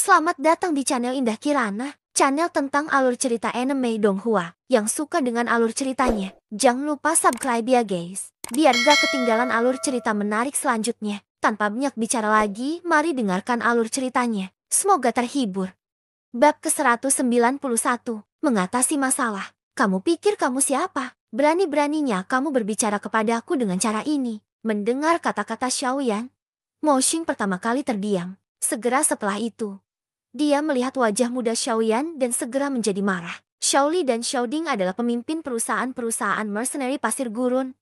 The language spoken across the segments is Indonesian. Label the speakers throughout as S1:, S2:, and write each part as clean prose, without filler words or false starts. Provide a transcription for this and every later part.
S1: Selamat datang di channel Indah Kirana, channel tentang alur cerita anime Donghua. Yang suka dengan alur ceritanya, jangan lupa subscribe ya guys, biar gak ketinggalan alur cerita menarik selanjutnya. Tanpa banyak bicara lagi, mari dengarkan alur ceritanya. Semoga terhibur. Bab ke-191, mengatasi masalah. Kamu pikir kamu siapa? Berani-beraninya kamu berbicara kepadaku dengan cara ini. Mendengar kata-kata Xiaoyan, Mo Xing pertama kali terdiam. Segera setelah itu, dia melihat wajah muda Xiaoyan dan segera menjadi marah. Xiaoli dan Xiaoding adalah pemimpin perusahaan-perusahaan mercenary pasir gurun.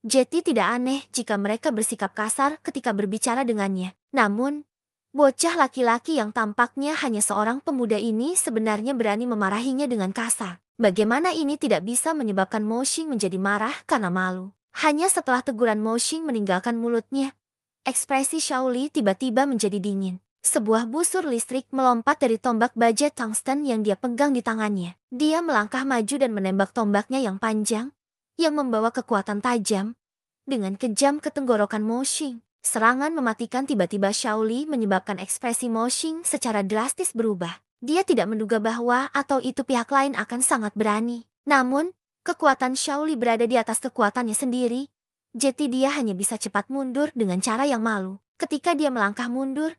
S1: Jadi tidak aneh jika mereka bersikap kasar ketika berbicara dengannya. Namun, bocah laki-laki yang tampaknya hanya seorang pemuda ini sebenarnya berani memarahinya dengan kasar. Bagaimana ini tidak bisa menyebabkan Mo Xing menjadi marah karena malu. Hanya setelah teguran Mo Xing meninggalkan mulutnya, ekspresi Xiaoli tiba-tiba menjadi dingin. Sebuah busur listrik melompat dari tombak baja tungsten yang dia pegang di tangannya. Dia melangkah maju dan menembak tombaknya yang panjang, yang membawa kekuatan tajam, dengan kejam ke tenggorokan Mo Xing. Serangan mematikan tiba-tiba Xiaoli menyebabkan ekspresi Mo Xing secara drastis berubah. Dia tidak menduga bahwa atau itu pihak lain akan sangat berani. Namun, kekuatan Xiaoli berada di atas kekuatannya sendiri. Jadi dia hanya bisa cepat mundur dengan cara yang malu. Ketika dia melangkah mundur,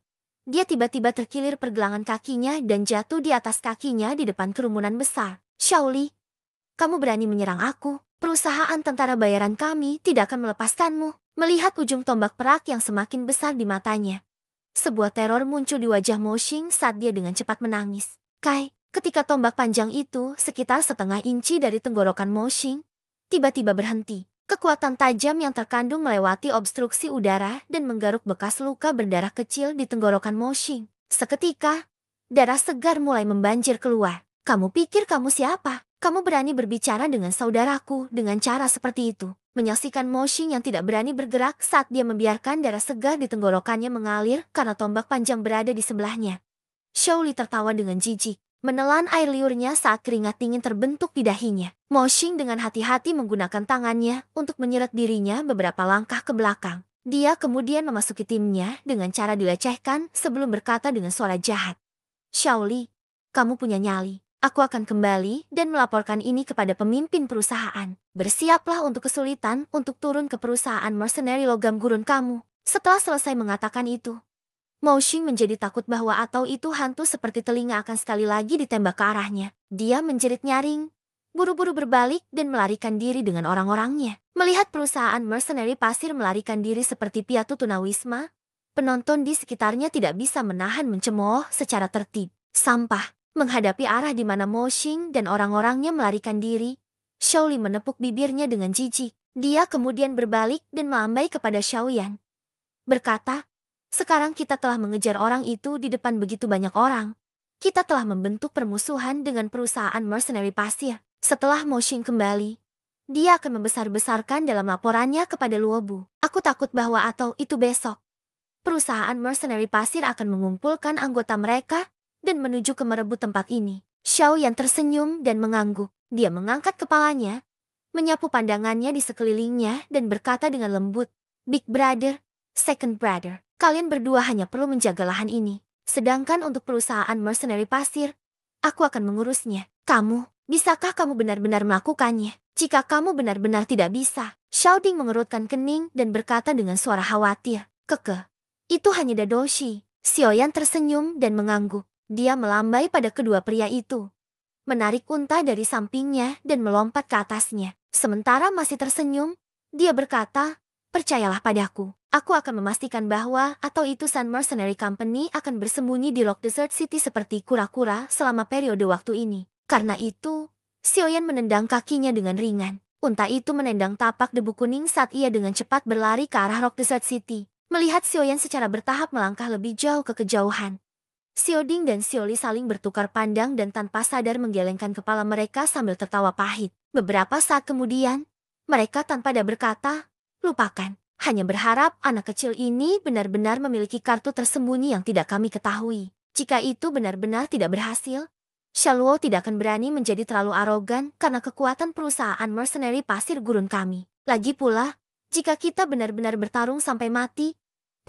S1: dia tiba-tiba terkilir pergelangan kakinya dan jatuh di atas kakinya di depan kerumunan besar. Xiaoli, kamu berani menyerang aku? Perusahaan tentara bayaran kami tidak akan melepaskanmu. Melihat ujung tombak perak yang semakin besar di matanya, sebuah teror muncul di wajah Mo Xing saat dia dengan cepat menangis. Kai, ketika tombak panjang itu sekitar setengah inci dari tenggorokan Mo Xing, tiba-tiba berhenti. Kekuatan tajam yang terkandung melewati obstruksi udara dan menggaruk bekas luka berdarah kecil di tenggorokan Mo Xing. Seketika, darah segar mulai membanjir keluar. Kamu pikir kamu siapa? Kamu berani berbicara dengan saudaraku dengan cara seperti itu. Menyaksikan Mo Xing yang tidak berani bergerak saat dia membiarkan darah segar di tenggorokannya mengalir karena tombak panjang berada di sebelahnya. Xiaoli tertawa dengan jijik, menelan air liurnya saat keringat dingin terbentuk di dahinya. Mo Xing dengan hati-hati menggunakan tangannya untuk menyeret dirinya beberapa langkah ke belakang. Dia kemudian memasuki timnya dengan cara dilecehkan sebelum berkata dengan suara jahat. Xiaoli, kamu punya nyali. Aku akan kembali dan melaporkan ini kepada pemimpin perusahaan. Bersiaplah untuk kesulitan untuk turun ke perusahaan mercenary logam gurun kamu. Setelah selesai mengatakan itu, Mo Xing menjadi takut bahwa atau itu hantu seperti telinga akan sekali lagi ditembak ke arahnya. Dia menjerit nyaring, buru-buru berbalik dan melarikan diri dengan orang-orangnya. Melihat perusahaan mercenary pasir melarikan diri seperti piatu tunawisma, penonton di sekitarnya tidak bisa menahan mencemooh secara tertib. Sampah, menghadapi arah di mana Mo Xing dan orang-orangnya melarikan diri, Xiaoli menepuk bibirnya dengan jijik. Dia kemudian berbalik dan melambai kepada Xiaoyan, berkata, sekarang kita telah mengejar orang itu di depan begitu banyak orang. Kita telah membentuk permusuhan dengan perusahaan mercenary pasir. Setelah Mo Xing kembali, dia akan membesar-besarkan dalam laporannya kepada Luobu. Aku takut bahwa atau itu besok, perusahaan mercenary pasir akan mengumpulkan anggota mereka dan menuju ke merebut tempat ini. Xiaoyan tersenyum dan mengangguk. Dia mengangkat kepalanya, menyapu pandangannya di sekelilingnya dan berkata dengan lembut, Big Brother, Second Brother, kalian berdua hanya perlu menjaga lahan ini. Sedangkan untuk perusahaan mercenary pasir, aku akan mengurusnya. Bisakah kamu benar-benar melakukannya? Jika kamu benar-benar tidak bisa, Xiaoding mengerutkan kening dan berkata dengan suara khawatir, itu hanya Dadoshi. Xiaoyan tersenyum dan mengangguk. Dia melambai pada kedua pria itu, menarik unta dari sampingnya dan melompat ke atasnya. Sementara masih tersenyum, dia berkata, percayalah padaku. Aku akan memastikan bahwa atau itu Sun Mercenary Company akan bersembunyi di Rock Desert City seperti kura-kura selama periode waktu ini. Karena itu, Xiaoyan menendang kakinya dengan ringan. Unta itu menendang tapak debu kuning saat ia dengan cepat berlari ke arah Rock Desert City. Melihat Xiaoyan secara bertahap melangkah lebih jauh ke kejauhan, Xiaoding dan Xiaoli saling bertukar pandang dan tanpa sadar menggelengkan kepala mereka sambil tertawa pahit. Beberapa saat kemudian, mereka tanpa ada berkata, lupakan. Hanya berharap anak kecil ini benar-benar memiliki kartu tersembunyi yang tidak kami ketahui. Jika itu benar-benar tidak berhasil, Xiaoluo tidak akan berani menjadi terlalu arogan karena kekuatan perusahaan mercenary pasir gurun kami. Lagi pula, jika kita benar-benar bertarung sampai mati,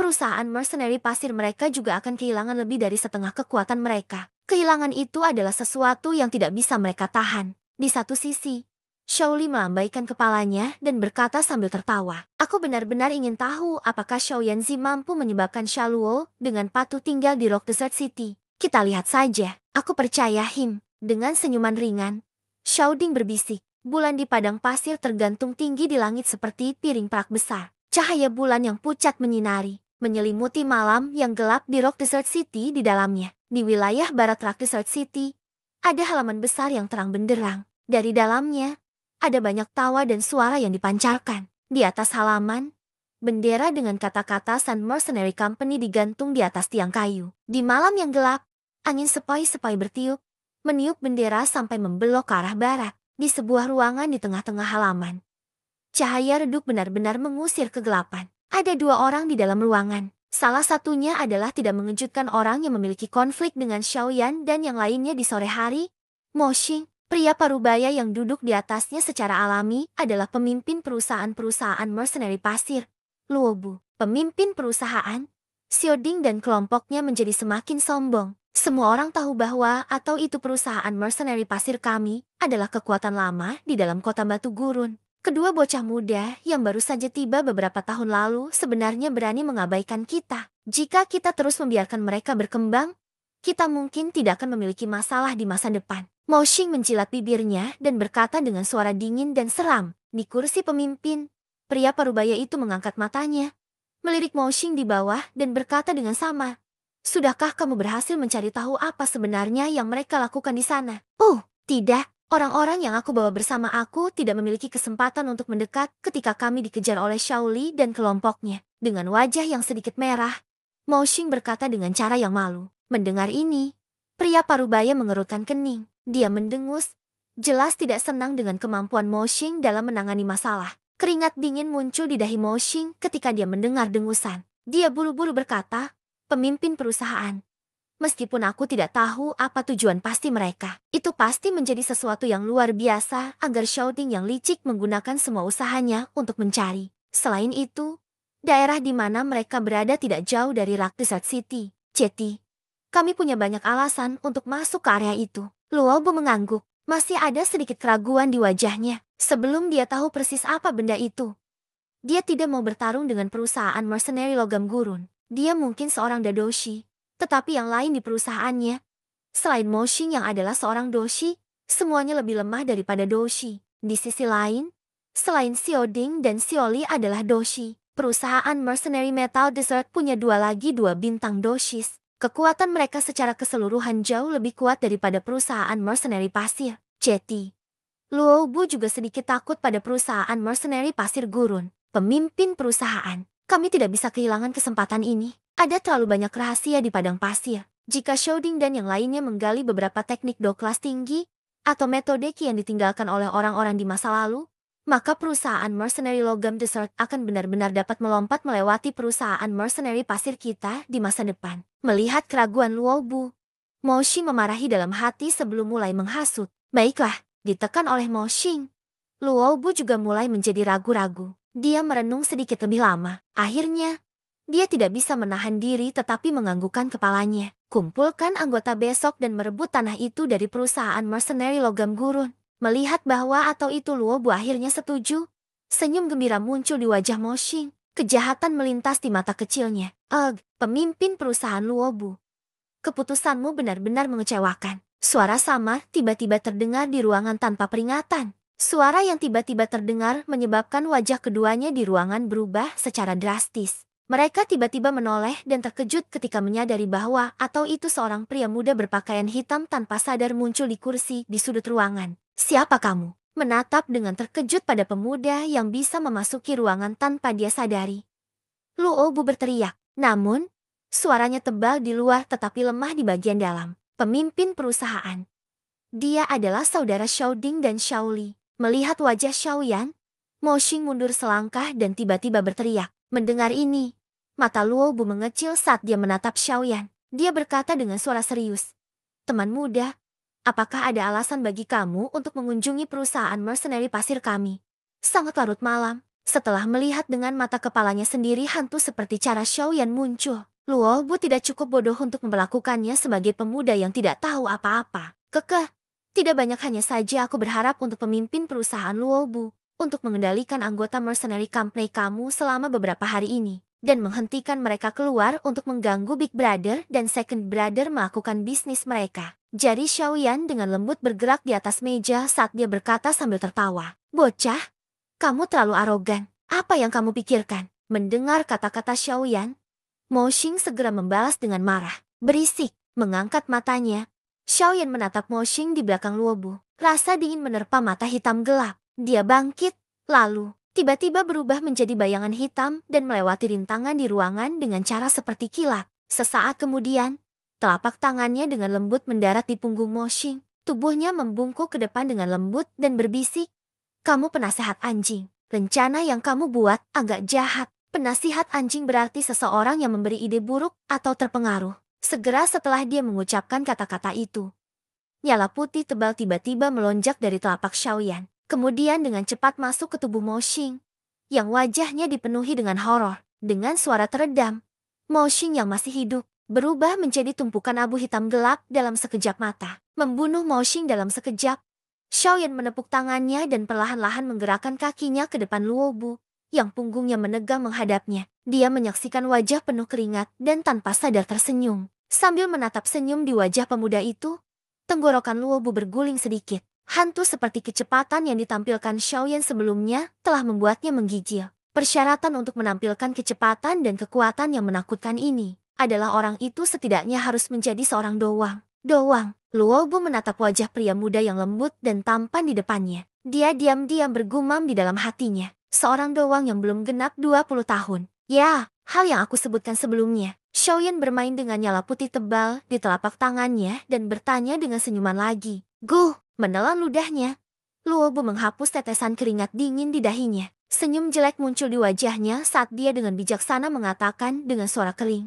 S1: perusahaan mercenary pasir mereka juga akan kehilangan lebih dari setengah kekuatan mereka. Kehilangan itu adalah sesuatu yang tidak bisa mereka tahan. Di satu sisi, Xiaoli melambaikan kepalanya dan berkata sambil tertawa. Aku benar-benar ingin tahu apakah Xiao Yanzi mampu menyebabkan Shaluo dengan patuh tinggal di Rock Desert City. Kita lihat saja. Aku percaya him. Dengan senyuman ringan, Xiao Ding berbisik. Bulan di padang pasir tergantung tinggi di langit seperti piring perak besar. Cahaya bulan yang pucat menyinari, menyelimuti malam yang gelap di Rock Desert City di dalamnya. Di wilayah barat Rock Desert City, ada halaman besar yang terang benderang. Dari dalamnya, ada banyak tawa dan suara yang dipancarkan. Di atas halaman, bendera dengan kata-kata Sun Mercenary Company digantung di atas tiang kayu. Di malam yang gelap, angin sepoi-sepoi bertiup, meniup bendera sampai membelok ke arah barat. Di sebuah ruangan di tengah-tengah halaman, cahaya redup benar-benar mengusir kegelapan. Ada dua orang di dalam ruangan. Salah satunya adalah tidak mengejutkan orang yang memiliki konflik dengan Xiaoyan dan yang lainnya di sore hari. Mo Xing, pria parubaya yang duduk di atasnya secara alami, adalah pemimpin perusahaan-perusahaan mercenary pasir. Luobu, pemimpin perusahaan. Xiao Ding dan kelompoknya menjadi semakin sombong. Semua orang tahu bahwa atau itu perusahaan mercenary pasir kami adalah kekuatan lama di dalam kota Batu Gurun. Kedua bocah muda yang baru saja tiba beberapa tahun lalu sebenarnya berani mengabaikan kita. Jika kita terus membiarkan mereka berkembang, kita mungkin tidak akan memiliki masalah di masa depan. Mo Xing menjilat bibirnya dan berkata dengan suara dingin dan seram. Di kursi pemimpin, pria parubaya itu mengangkat matanya, melirik Mo Xing di bawah dan berkata dengan samar. Sudahkah kamu berhasil mencari tahu apa sebenarnya yang mereka lakukan di sana? Oh, tidak. Orang-orang yang aku bawa bersama aku tidak memiliki kesempatan untuk mendekat ketika kami dikejar oleh Shaoli dan kelompoknya. Dengan wajah yang sedikit merah, Mo Xing berkata dengan cara yang malu. Mendengar ini, pria parubaya mengerutkan kening. Dia mendengus, jelas tidak senang dengan kemampuan Mo Xing dalam menangani masalah. Keringat dingin muncul di dahi Mo Xing ketika dia mendengar dengusan. Dia buru-buru berkata, pemimpin perusahaan. Meskipun aku tidak tahu apa tujuan pasti mereka, itu pasti menjadi sesuatu yang luar biasa agar Xiao Ding yang licik menggunakan semua usahanya untuk mencari. Selain itu, daerah di mana mereka berada tidak jauh dari Rock Desert City. Ceti, kami punya banyak alasan untuk masuk ke area itu. Luobu mengangguk. Masih ada sedikit keraguan di wajahnya. Sebelum dia tahu persis apa benda itu, dia tidak mau bertarung dengan perusahaan mercenary logam gurun. Dia mungkin seorang dadoshi, tetapi yang lain di perusahaannya, selain Mo Xing yang adalah seorang doshi, semuanya lebih lemah daripada doshi. Di sisi lain, selain Xiao Ding dan Xiaoli adalah doshi, perusahaan mercenary Metal Desert punya dua bintang doshis. Kekuatan mereka secara keseluruhan jauh lebih kuat daripada perusahaan mercenary pasir. Ceti, Luobu juga sedikit takut pada perusahaan mercenary pasir gurun. Pemimpin perusahaan, kami tidak bisa kehilangan kesempatan ini. Ada terlalu banyak rahasia di padang pasir. Jika Xiao Ding dan yang lainnya menggali beberapa teknik do kelas tinggi, atau metode Qi yang ditinggalkan oleh orang-orang di masa lalu, maka perusahaan mercenary logam desert akan benar-benar dapat melompat melewati perusahaan mercenary pasir kita di masa depan. Melihat keraguan Luobu, Mo Xing memarahi dalam hati sebelum mulai menghasut. Baiklah, ditekan oleh Mo Xing, Luobu juga mulai menjadi ragu-ragu. Dia merenung sedikit lebih lama. Akhirnya, dia tidak bisa menahan diri tetapi menganggukkan kepalanya. Kumpulkan anggota besok dan merebut tanah itu dari perusahaan mercenary logam gurun. Melihat bahwa atau itu Luobu akhirnya setuju, senyum gembira muncul di wajah Mo Xing. Kejahatan melintas di mata kecilnya. Pemimpin perusahaan Luobu, keputusanmu benar-benar mengecewakan. Suara samar tiba-tiba terdengar di ruangan tanpa peringatan. Suara yang tiba-tiba terdengar menyebabkan wajah keduanya di ruangan berubah secara drastis. Mereka tiba-tiba menoleh dan terkejut ketika menyadari bahwa atau itu seorang pria muda berpakaian hitam tanpa sadar muncul di kursi di sudut ruangan. Siapa kamu? Menatap dengan terkejut pada pemuda yang bisa memasuki ruangan tanpa dia sadari. Luobu berteriak, namun suaranya tebal di luar tetapi lemah di bagian dalam. Pemimpin perusahaan. Dia adalah saudara Xiao Ding dan Xiaoli. Melihat wajah Xiaoyan, Mo Xing mundur selangkah dan tiba-tiba berteriak. Mendengar ini, mata Luobu mengecil saat dia menatap Xiaoyan. Dia berkata dengan suara serius. Teman muda, apakah ada alasan bagi kamu untuk mengunjungi perusahaan mercenary pasir kami? Sangat larut malam, Setelah melihat dengan mata kepalanya sendiri hantu seperti cara Xiaoyan muncul, Luo Bu tidak cukup bodoh untuk memperlakukannya sebagai pemuda yang tidak tahu apa-apa. Kekeh, tidak banyak, hanya saja aku berharap untuk pemimpin perusahaan Luo Bu untuk mengendalikan anggota mercenary company kamu selama beberapa hari ini, dan menghentikan mereka keluar untuk mengganggu Big Brother dan Second Brother melakukan bisnis mereka. Jari Xiaoyan dengan lembut bergerak di atas meja saat dia berkata sambil tertawa. Bocah, kamu terlalu arogan. Apa yang kamu pikirkan? Mendengar kata-kata Xiaoyan, Mo Xing segera membalas dengan marah. Berisik, mengangkat matanya. Xiaoyan menatap Mo Xing di belakang Luobu. Rasa dingin menerpa mata hitam gelap. Dia bangkit, lalu tiba-tiba berubah menjadi bayangan hitam dan melewati rintangan di ruangan dengan cara seperti kilat. Sesaat kemudian, telapak tangannya dengan lembut mendarat di punggung Mo Xing. Tubuhnya membungkuk ke depan dengan lembut dan berbisik, kamu penasehat anjing. Rencana yang kamu buat agak jahat. Penasihat anjing berarti seseorang yang memberi ide buruk atau terpengaruh. Segera setelah dia mengucapkan kata-kata itu, nyala putih tebal tiba-tiba melonjak dari telapak Xiaoyan. Kemudian dengan cepat masuk ke tubuh Mo Xing, yang wajahnya dipenuhi dengan horor. Dengan suara teredam, Mo Xing yang masih hidup berubah menjadi tumpukan abu hitam gelap dalam sekejap mata. Membunuh Mo Xing dalam sekejap. Xiaoyan menepuk tangannya dan perlahan-lahan menggerakkan kakinya ke depan Luobu, yang punggungnya menegang menghadapnya. Dia menyaksikan wajah penuh keringat dan tanpa sadar tersenyum. Sambil menatap senyum di wajah pemuda itu, tenggorokan Luobu berguling sedikit. Hantu seperti kecepatan yang ditampilkan Xiaoyan sebelumnya telah membuatnya menggigil. Persyaratan untuk menampilkan kecepatan dan kekuatan yang menakutkan ini adalah orang itu setidaknya harus menjadi seorang doang. Doang. Luobu menatap wajah pria muda yang lembut dan tampan di depannya. Dia diam-diam bergumam di dalam hatinya. Seorang doang yang belum genap 20 tahun. Ya, hal yang aku sebutkan sebelumnya. Xiaoyan bermain dengan nyala putih tebal di telapak tangannya dan bertanya dengan senyuman lagi. Guh, menelan ludahnya. Luobu menghapus tetesan keringat dingin di dahinya. Senyum jelek muncul di wajahnya saat dia dengan bijaksana mengatakan dengan suara kering.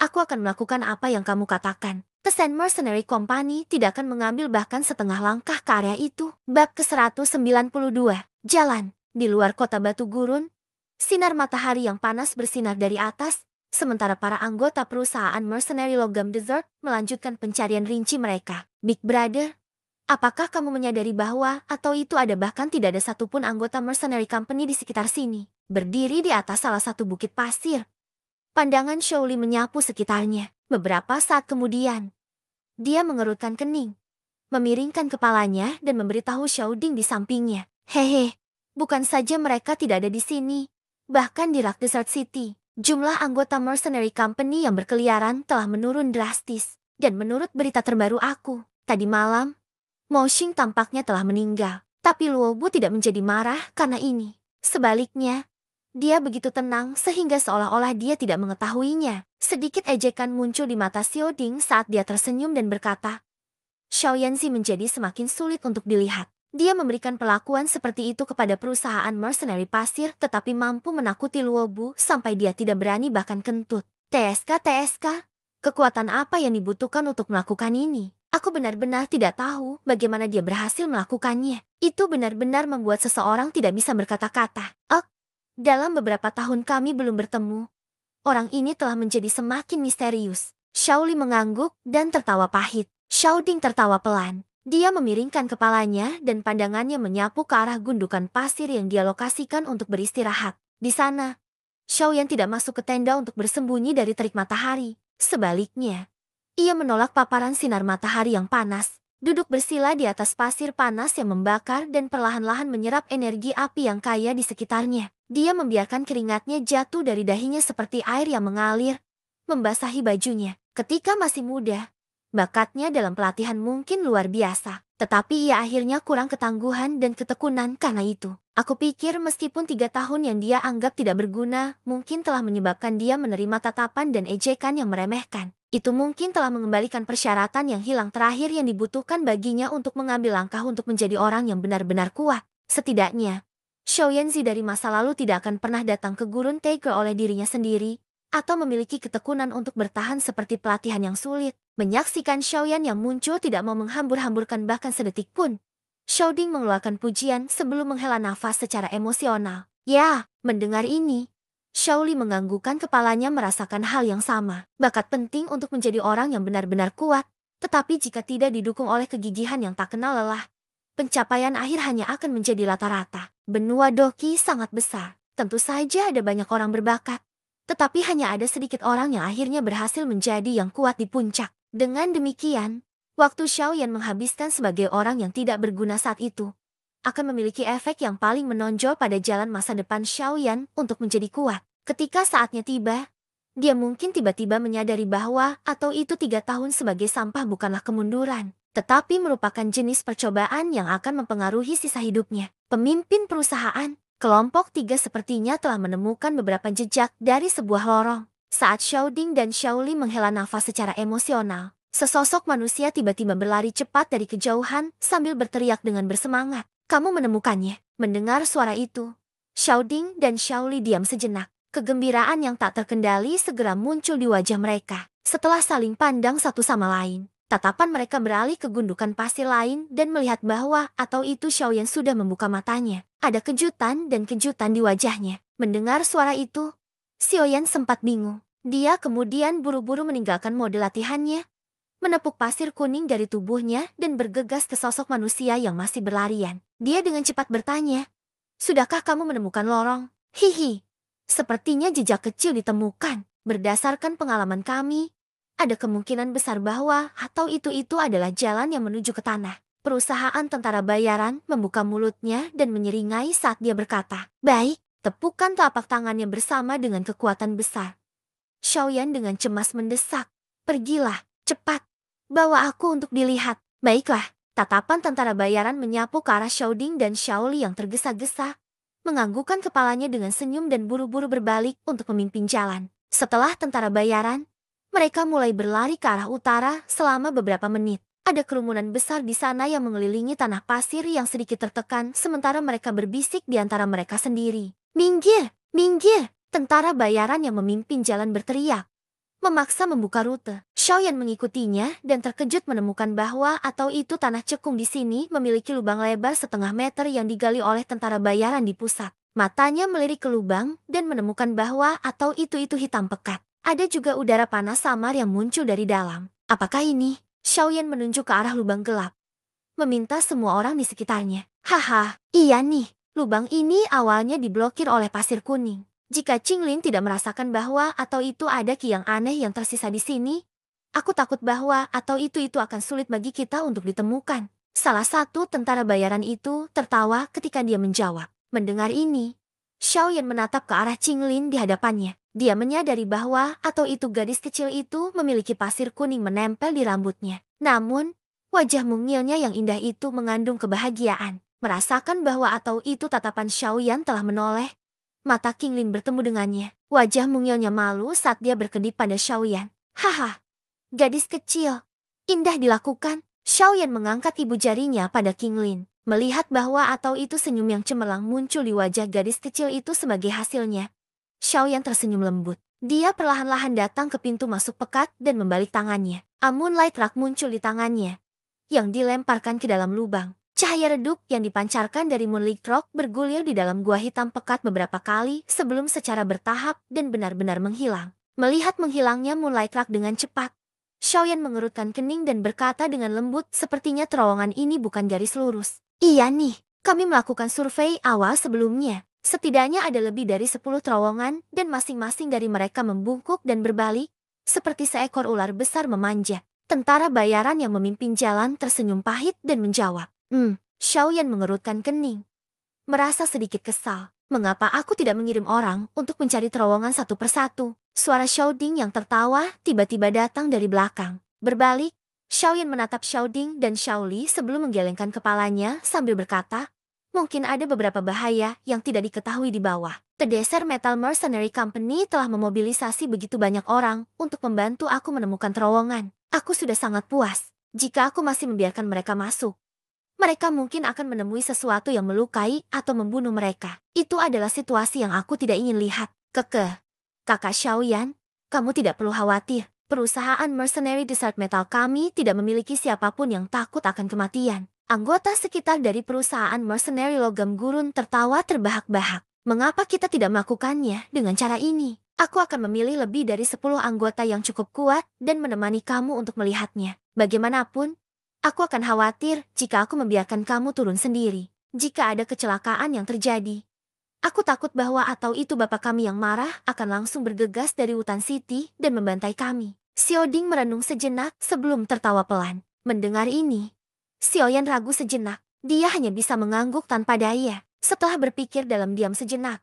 S1: Aku akan melakukan apa yang kamu katakan. Kesan Mercenary Company tidak akan mengambil bahkan setengah langkah ke area itu. Bab ke-192. Jalan. Di luar kota Batu Gurun, sinar matahari yang panas bersinar dari atas, sementara para anggota perusahaan Mercenary Logam Desert melanjutkan pencarian rinci mereka. Big Brother, apakah kamu menyadari bahwa atau itu ada bahkan tidak ada satupun anggota Mercenary Company di sekitar sini? Berdiri di atas salah satu bukit pasir, pandangan Shouli menyapu sekitarnya. Beberapa saat kemudian, dia mengerutkan kening, memiringkan kepalanya dan memberitahu Xiaoding di sampingnya. Hehe, bukan saja mereka tidak ada di sini, bahkan di Rock Desert City, jumlah anggota Mercenary Company yang berkeliaran telah menurun drastis. Dan menurut berita terbaru aku, tadi malam, Mo Xing tampaknya telah meninggal. Tapi Luobu tidak menjadi marah karena ini. Sebaliknya, dia begitu tenang sehingga seolah-olah dia tidak mengetahuinya. Sedikit ejekan muncul di mata Xiaoding saat dia tersenyum dan berkata, Xiaoyanzi menjadi semakin sulit untuk dilihat. Dia memberikan perlakuan seperti itu kepada perusahaan mercenary pasir tetapi mampu menakuti Luobu sampai dia tidak berani bahkan kentut. TSK, kekuatan apa yang dibutuhkan untuk melakukan ini? Aku benar-benar tidak tahu bagaimana dia berhasil melakukannya. Itu benar-benar membuat seseorang tidak bisa berkata-kata. Dalam beberapa tahun kami belum bertemu, orang ini telah menjadi semakin misterius. Xiaoli mengangguk dan tertawa pahit. Xiaoding tertawa pelan. Dia memiringkan kepalanya dan pandangannya menyapu ke arah gundukan pasir yang dia lokasikan untuk beristirahat. Di sana, Xiaoyan tidak masuk ke tenda untuk bersembunyi dari terik matahari. Sebaliknya, ia menolak paparan sinar matahari yang panas. Duduk bersila di atas pasir panas yang membakar dan perlahan-lahan menyerap energi api yang kaya di sekitarnya. Dia membiarkan keringatnya jatuh dari dahinya seperti air yang mengalir, membasahi bajunya. Ketika masih muda, bakatnya dalam pelatihan mungkin luar biasa. Tetapi ia akhirnya kurang ketangguhan dan ketekunan karena itu. Aku pikir meskipun 3 tahun yang dia anggap tidak berguna, mungkin telah menyebabkan dia menerima tatapan dan ejekan yang meremehkan. Itu mungkin telah mengembalikan persyaratan yang hilang terakhir yang dibutuhkan baginya untuk mengambil langkah untuk menjadi orang yang benar-benar kuat. Setidaknya, Xiaoyanzi dari masa lalu tidak akan pernah datang ke Gurun Tiger oleh dirinya sendiri, atau memiliki ketekunan untuk bertahan seperti pelatihan yang sulit. Menyaksikan Xiaoyan yang muncul tidak mau menghambur-hamburkan bahkan sedetik pun. Xiaoding mengeluarkan pujian sebelum menghela nafas secara emosional. Ya, mendengar ini, Shaoli menganggukkan kepalanya merasakan hal yang sama. Bakat penting untuk menjadi orang yang benar-benar kuat, tetapi jika tidak didukung oleh kegigihan yang tak kenal lelah, pencapaian akhir hanya akan menjadi rata-rata. Benua Doki sangat besar. Tentu saja ada banyak orang berbakat, tetapi hanya ada sedikit orang yang akhirnya berhasil menjadi yang kuat di puncak. Dengan demikian, waktu Xiaoyan menghabiskan sebagai orang yang tidak berguna saat itu akan memiliki efek yang paling menonjol pada jalan masa depan Xiaoyan untuk menjadi kuat. Ketika saatnya tiba, dia mungkin tiba-tiba menyadari bahwa atau itu 3 tahun sebagai sampah bukanlah kemunduran, tetapi merupakan jenis percobaan yang akan mempengaruhi sisa hidupnya. Pemimpin perusahaan, kelompok 3 sepertinya telah menemukan beberapa jejak dari sebuah lorong. Saat Xiaoding dan Xiaoli menghela nafas secara emosional, sesosok manusia tiba-tiba berlari cepat dari kejauhan sambil berteriak dengan bersemangat. Kamu menemukannya. Mendengar suara itu, Xiaoding dan Xiaoli diam sejenak. Kegembiraan yang tak terkendali segera muncul di wajah mereka. Setelah saling pandang satu sama lain, tatapan mereka beralih ke gundukan pasir lain dan melihat bahwa atau itu Xiaoyan sudah membuka matanya. Ada kejutan dan kejutan di wajahnya. Mendengar suara itu, Xiaoyan sempat bingung. Dia kemudian buru-buru meninggalkan mode latihannya, menepuk pasir kuning dari tubuhnya dan bergegas ke sosok manusia yang masih berlarian. Dia dengan cepat bertanya, "Sudahkah kamu menemukan lorong?" "Hihi, sepertinya jejak kecil ditemukan. Berdasarkan pengalaman kami, ada kemungkinan besar bahwa atau itu adalah jalan yang menuju ke tanah." Perusahaan tentara bayaran membuka mulutnya dan menyeringai saat dia berkata, "Baik." Tepukan telapak tangannya bersama dengan kekuatan besar. Xiaoyan dengan cemas mendesak, "Pergilah, cepat. Bawa aku untuk dilihat." "Baiklah." Tatapan tentara bayaran menyapu ke arah Xiaoding dan Xiaoli yang tergesa-gesa, menganggukkan kepalanya dengan senyum dan buru-buru berbalik untuk memimpin jalan. Setelah tentara bayaran, mereka mulai berlari ke arah utara selama beberapa menit. Ada kerumunan besar di sana yang mengelilingi tanah pasir yang sedikit tertekan sementara mereka berbisik di antara mereka sendiri. "Minggir! Minggir!" Tentara bayaran yang memimpin jalan berteriak, memaksa membuka rute. Xiaoyan mengikutinya dan terkejut menemukan bahwa atau itu tanah cekung di sini memiliki lubang lebar 1/2 meter yang digali oleh tentara bayaran di pusat. Matanya melirik ke lubang dan menemukan bahwa atau itu hitam pekat. Ada juga udara panas samar yang muncul dari dalam. "Apakah ini?" Xiaoyan menunjuk ke arah lubang gelap, meminta semua orang di sekitarnya. "Haha, iya nih, lubang ini awalnya diblokir oleh pasir kuning. Jika Qinglin tidak merasakan bahwa atau itu ada ki yang aneh yang tersisa di sini, aku takut bahwa atau itu akan sulit bagi kita untuk ditemukan." Salah satu tentara bayaran itu tertawa ketika dia menjawab. Mendengar ini, Xiaoyan menatap ke arah Qinglin di hadapannya. Dia menyadari bahwa atau itu gadis kecil itu memiliki pasir kuning menempel di rambutnya. Namun, wajah mungilnya yang indah itu mengandung kebahagiaan. Merasakan bahwa atau itu tatapan Xiaoyan telah menoleh, mata Qinglin bertemu dengannya. Wajah mungilnya malu saat dia berkedip pada Xiaoyan. "Haha, gadis kecil, indah dilakukan." Xiaoyan mengangkat ibu jarinya pada Qinglin. Melihat bahwa atau itu senyum yang cemerlang muncul di wajah gadis kecil itu sebagai hasilnya, Xiaoyan tersenyum lembut. Dia perlahan-lahan datang ke pintu masuk pekat dan membalik tangannya. Moonlight Rock muncul di tangannya, yang dilemparkan ke dalam lubang. Cahaya redup yang dipancarkan dari Moonlight Rock bergulir di dalam gua hitam pekat beberapa kali sebelum secara bertahap dan benar-benar menghilang. Melihat menghilangnya Moonlight Rock dengan cepat, Xiaoyan mengerutkan kening dan berkata dengan lembut, "Sepertinya terowongan ini bukan garis lurus." "Iya nih, kami melakukan survei awal sebelumnya. Setidaknya ada lebih dari 10 terowongan dan masing-masing dari mereka membungkuk dan berbalik, seperti seekor ular besar memanjat." Tentara bayaran yang memimpin jalan tersenyum pahit dan menjawab, Xiaoyan mengerutkan kening, merasa sedikit kesal. "Mengapa aku tidak mengirim orang untuk mencari terowongan satu persatu?" Suara Xiaoding yang tertawa tiba-tiba datang dari belakang. Berbalik, Xiaoyan menatap Xiaoding dan Xiaoli sebelum menggelengkan kepalanya sambil berkata, "Mungkin ada beberapa bahaya yang tidak diketahui di bawah. The Desert Metal Mercenary Company telah memobilisasi begitu banyak orang untuk membantu aku menemukan terowongan. Aku sudah sangat puas. Jika aku masih membiarkan mereka masuk, mereka mungkin akan menemui sesuatu yang melukai atau membunuh mereka. Itu adalah situasi yang aku tidak ingin lihat." Kakak Xiaoyan, kamu tidak perlu khawatir. Perusahaan mercenary Desert Metal kami tidak memiliki siapapun yang takut akan kematian. Anggota sekitar dari perusahaan mercenary logam gurun tertawa terbahak-bahak. Mengapa kita tidak melakukannya dengan cara ini? Aku akan memilih lebih dari 10 anggota yang cukup kuat dan menemani kamu untuk melihatnya. Bagaimanapun, aku akan khawatir jika aku membiarkan kamu turun sendiri. Jika ada kecelakaan yang terjadi, aku takut bahwa atau itu bapak kami yang marah akan langsung bergegas dari hutan City dan membantai kami. Xiaoding merenung sejenak sebelum tertawa pelan. Mendengar ini, Xiaoyan ragu sejenak. Dia hanya bisa mengangguk tanpa daya. Setelah berpikir dalam diam sejenak,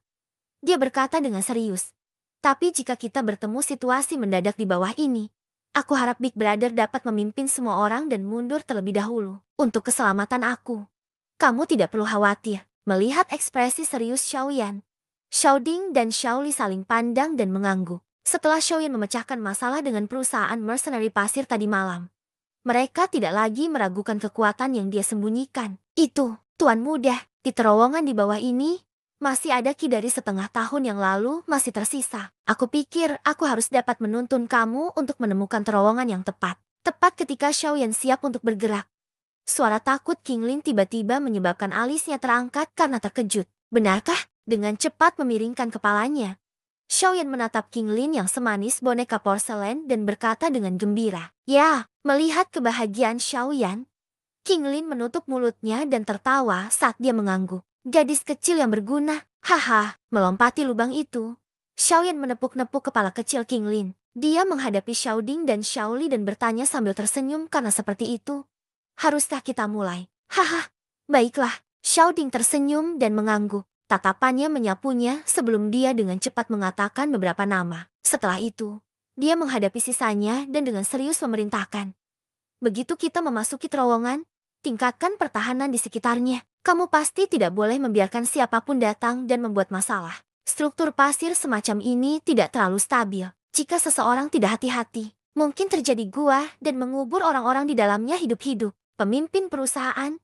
S1: dia berkata dengan serius, "Tapi jika kita bertemu situasi mendadak di bawah ini, aku harap Big Brother dapat memimpin semua orang dan mundur terlebih dahulu. Untuk keselamatan aku, kamu tidak perlu khawatir." Melihat ekspresi serius Xiaoyan, Xiaoding dan Xiaoli saling pandang dan mengangguk. Setelah Xiaoyan memecahkan masalah dengan perusahaan mercenari pasir tadi malam, mereka tidak lagi meragukan kekuatan yang dia sembunyikan. Itu, Tuan Muda, di terowongan di bawah ini, masih ada Ki dari setengah tahun yang lalu masih tersisa. Aku pikir aku harus dapat menuntun kamu untuk menemukan terowongan yang tepat. Tepat ketika Xiaoyan siap untuk bergerak, suara takut King Lin tiba-tiba menyebabkan alisnya terangkat karena terkejut. Benarkah? Dengan cepat memiringkan kepalanya, Xiaoyan menatap King Lin yang semanis boneka porselen dan berkata dengan gembira. Ya, melihat kebahagiaan Xiaoyan, King Lin menutup mulutnya dan tertawa saat dia mengangguk. Gadis kecil yang berguna, haha, melompati lubang itu. Xiaoyan menepuk-nepuk kepala kecil King Lin. Dia menghadapi Xiaoding dan Xiaoli dan bertanya sambil tersenyum karena seperti itu. Haruskah kita mulai? Haha, baiklah. Xiaoding tersenyum dan mengangguk. Tatapannya menyapunya sebelum dia dengan cepat mengatakan beberapa nama. Setelah itu, dia menghadapi sisanya dan dengan serius memerintahkan. Begitu kita memasuki terowongan, tingkatkan pertahanan di sekitarnya. Kamu pasti tidak boleh membiarkan siapapun datang dan membuat masalah. Struktur pasir semacam ini tidak terlalu stabil. Jika seseorang tidak hati-hati, mungkin terjadi gua dan mengubur orang-orang di dalamnya hidup-hidup. Pemimpin perusahaan,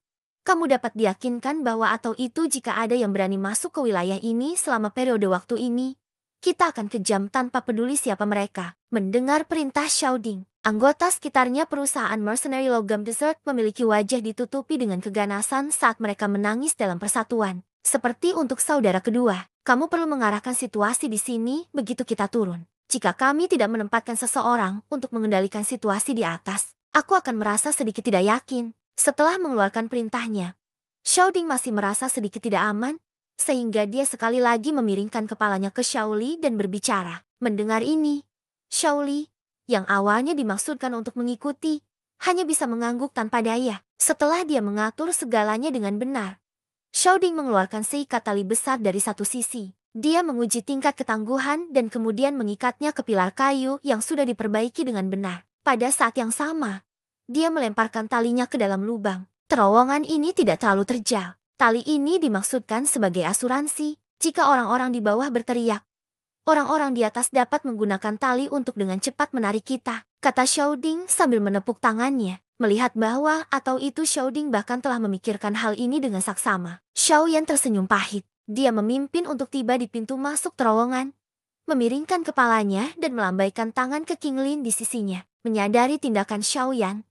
S1: kamu dapat diyakinkan bahwa atau itu jika ada yang berani masuk ke wilayah ini selama periode waktu ini, kita akan kejam tanpa peduli siapa mereka. Mendengar perintah Xiaoding, anggota sekitarnya perusahaan mercenary logam desert memiliki wajah ditutupi dengan keganasan saat mereka menangis dalam persatuan. Seperti untuk saudara kedua, kamu perlu mengarahkan situasi di sini begitu kita turun. Jika kami tidak menempatkan seseorang untuk mengendalikan situasi di atas, aku akan merasa sedikit tidak yakin. Setelah mengeluarkan perintahnya, Xiaoding masih merasa sedikit tidak aman, sehingga dia sekali lagi memiringkan kepalanya ke Xiaoli dan berbicara. Mendengar ini, Xiaoli, yang awalnya dimaksudkan untuk mengikuti, hanya bisa mengangguk tanpa daya. Setelah dia mengatur segalanya dengan benar, Xiaoding mengeluarkan seikat tali besar dari satu sisi. Dia menguji tingkat ketangguhan dan kemudian mengikatnya ke pilar kayu yang sudah diperbaiki dengan benar. Pada saat yang sama, dia melemparkan talinya ke dalam lubang. Terowongan ini tidak terlalu terjal. Tali ini dimaksudkan sebagai asuransi. Jika orang-orang di bawah berteriak, orang-orang di atas dapat menggunakan tali untuk dengan cepat menarik kita, kata Xiaoding sambil menepuk tangannya. Melihat bahwa atau itu Xiaoding bahkan telah memikirkan hal ini dengan saksama. Xiaoyan tersenyum pahit. Dia memimpin untuk tiba di pintu masuk terowongan, memiringkan kepalanya dan melambaikan tangan ke King Lin di sisinya. Menyadari tindakan Xiaoyan,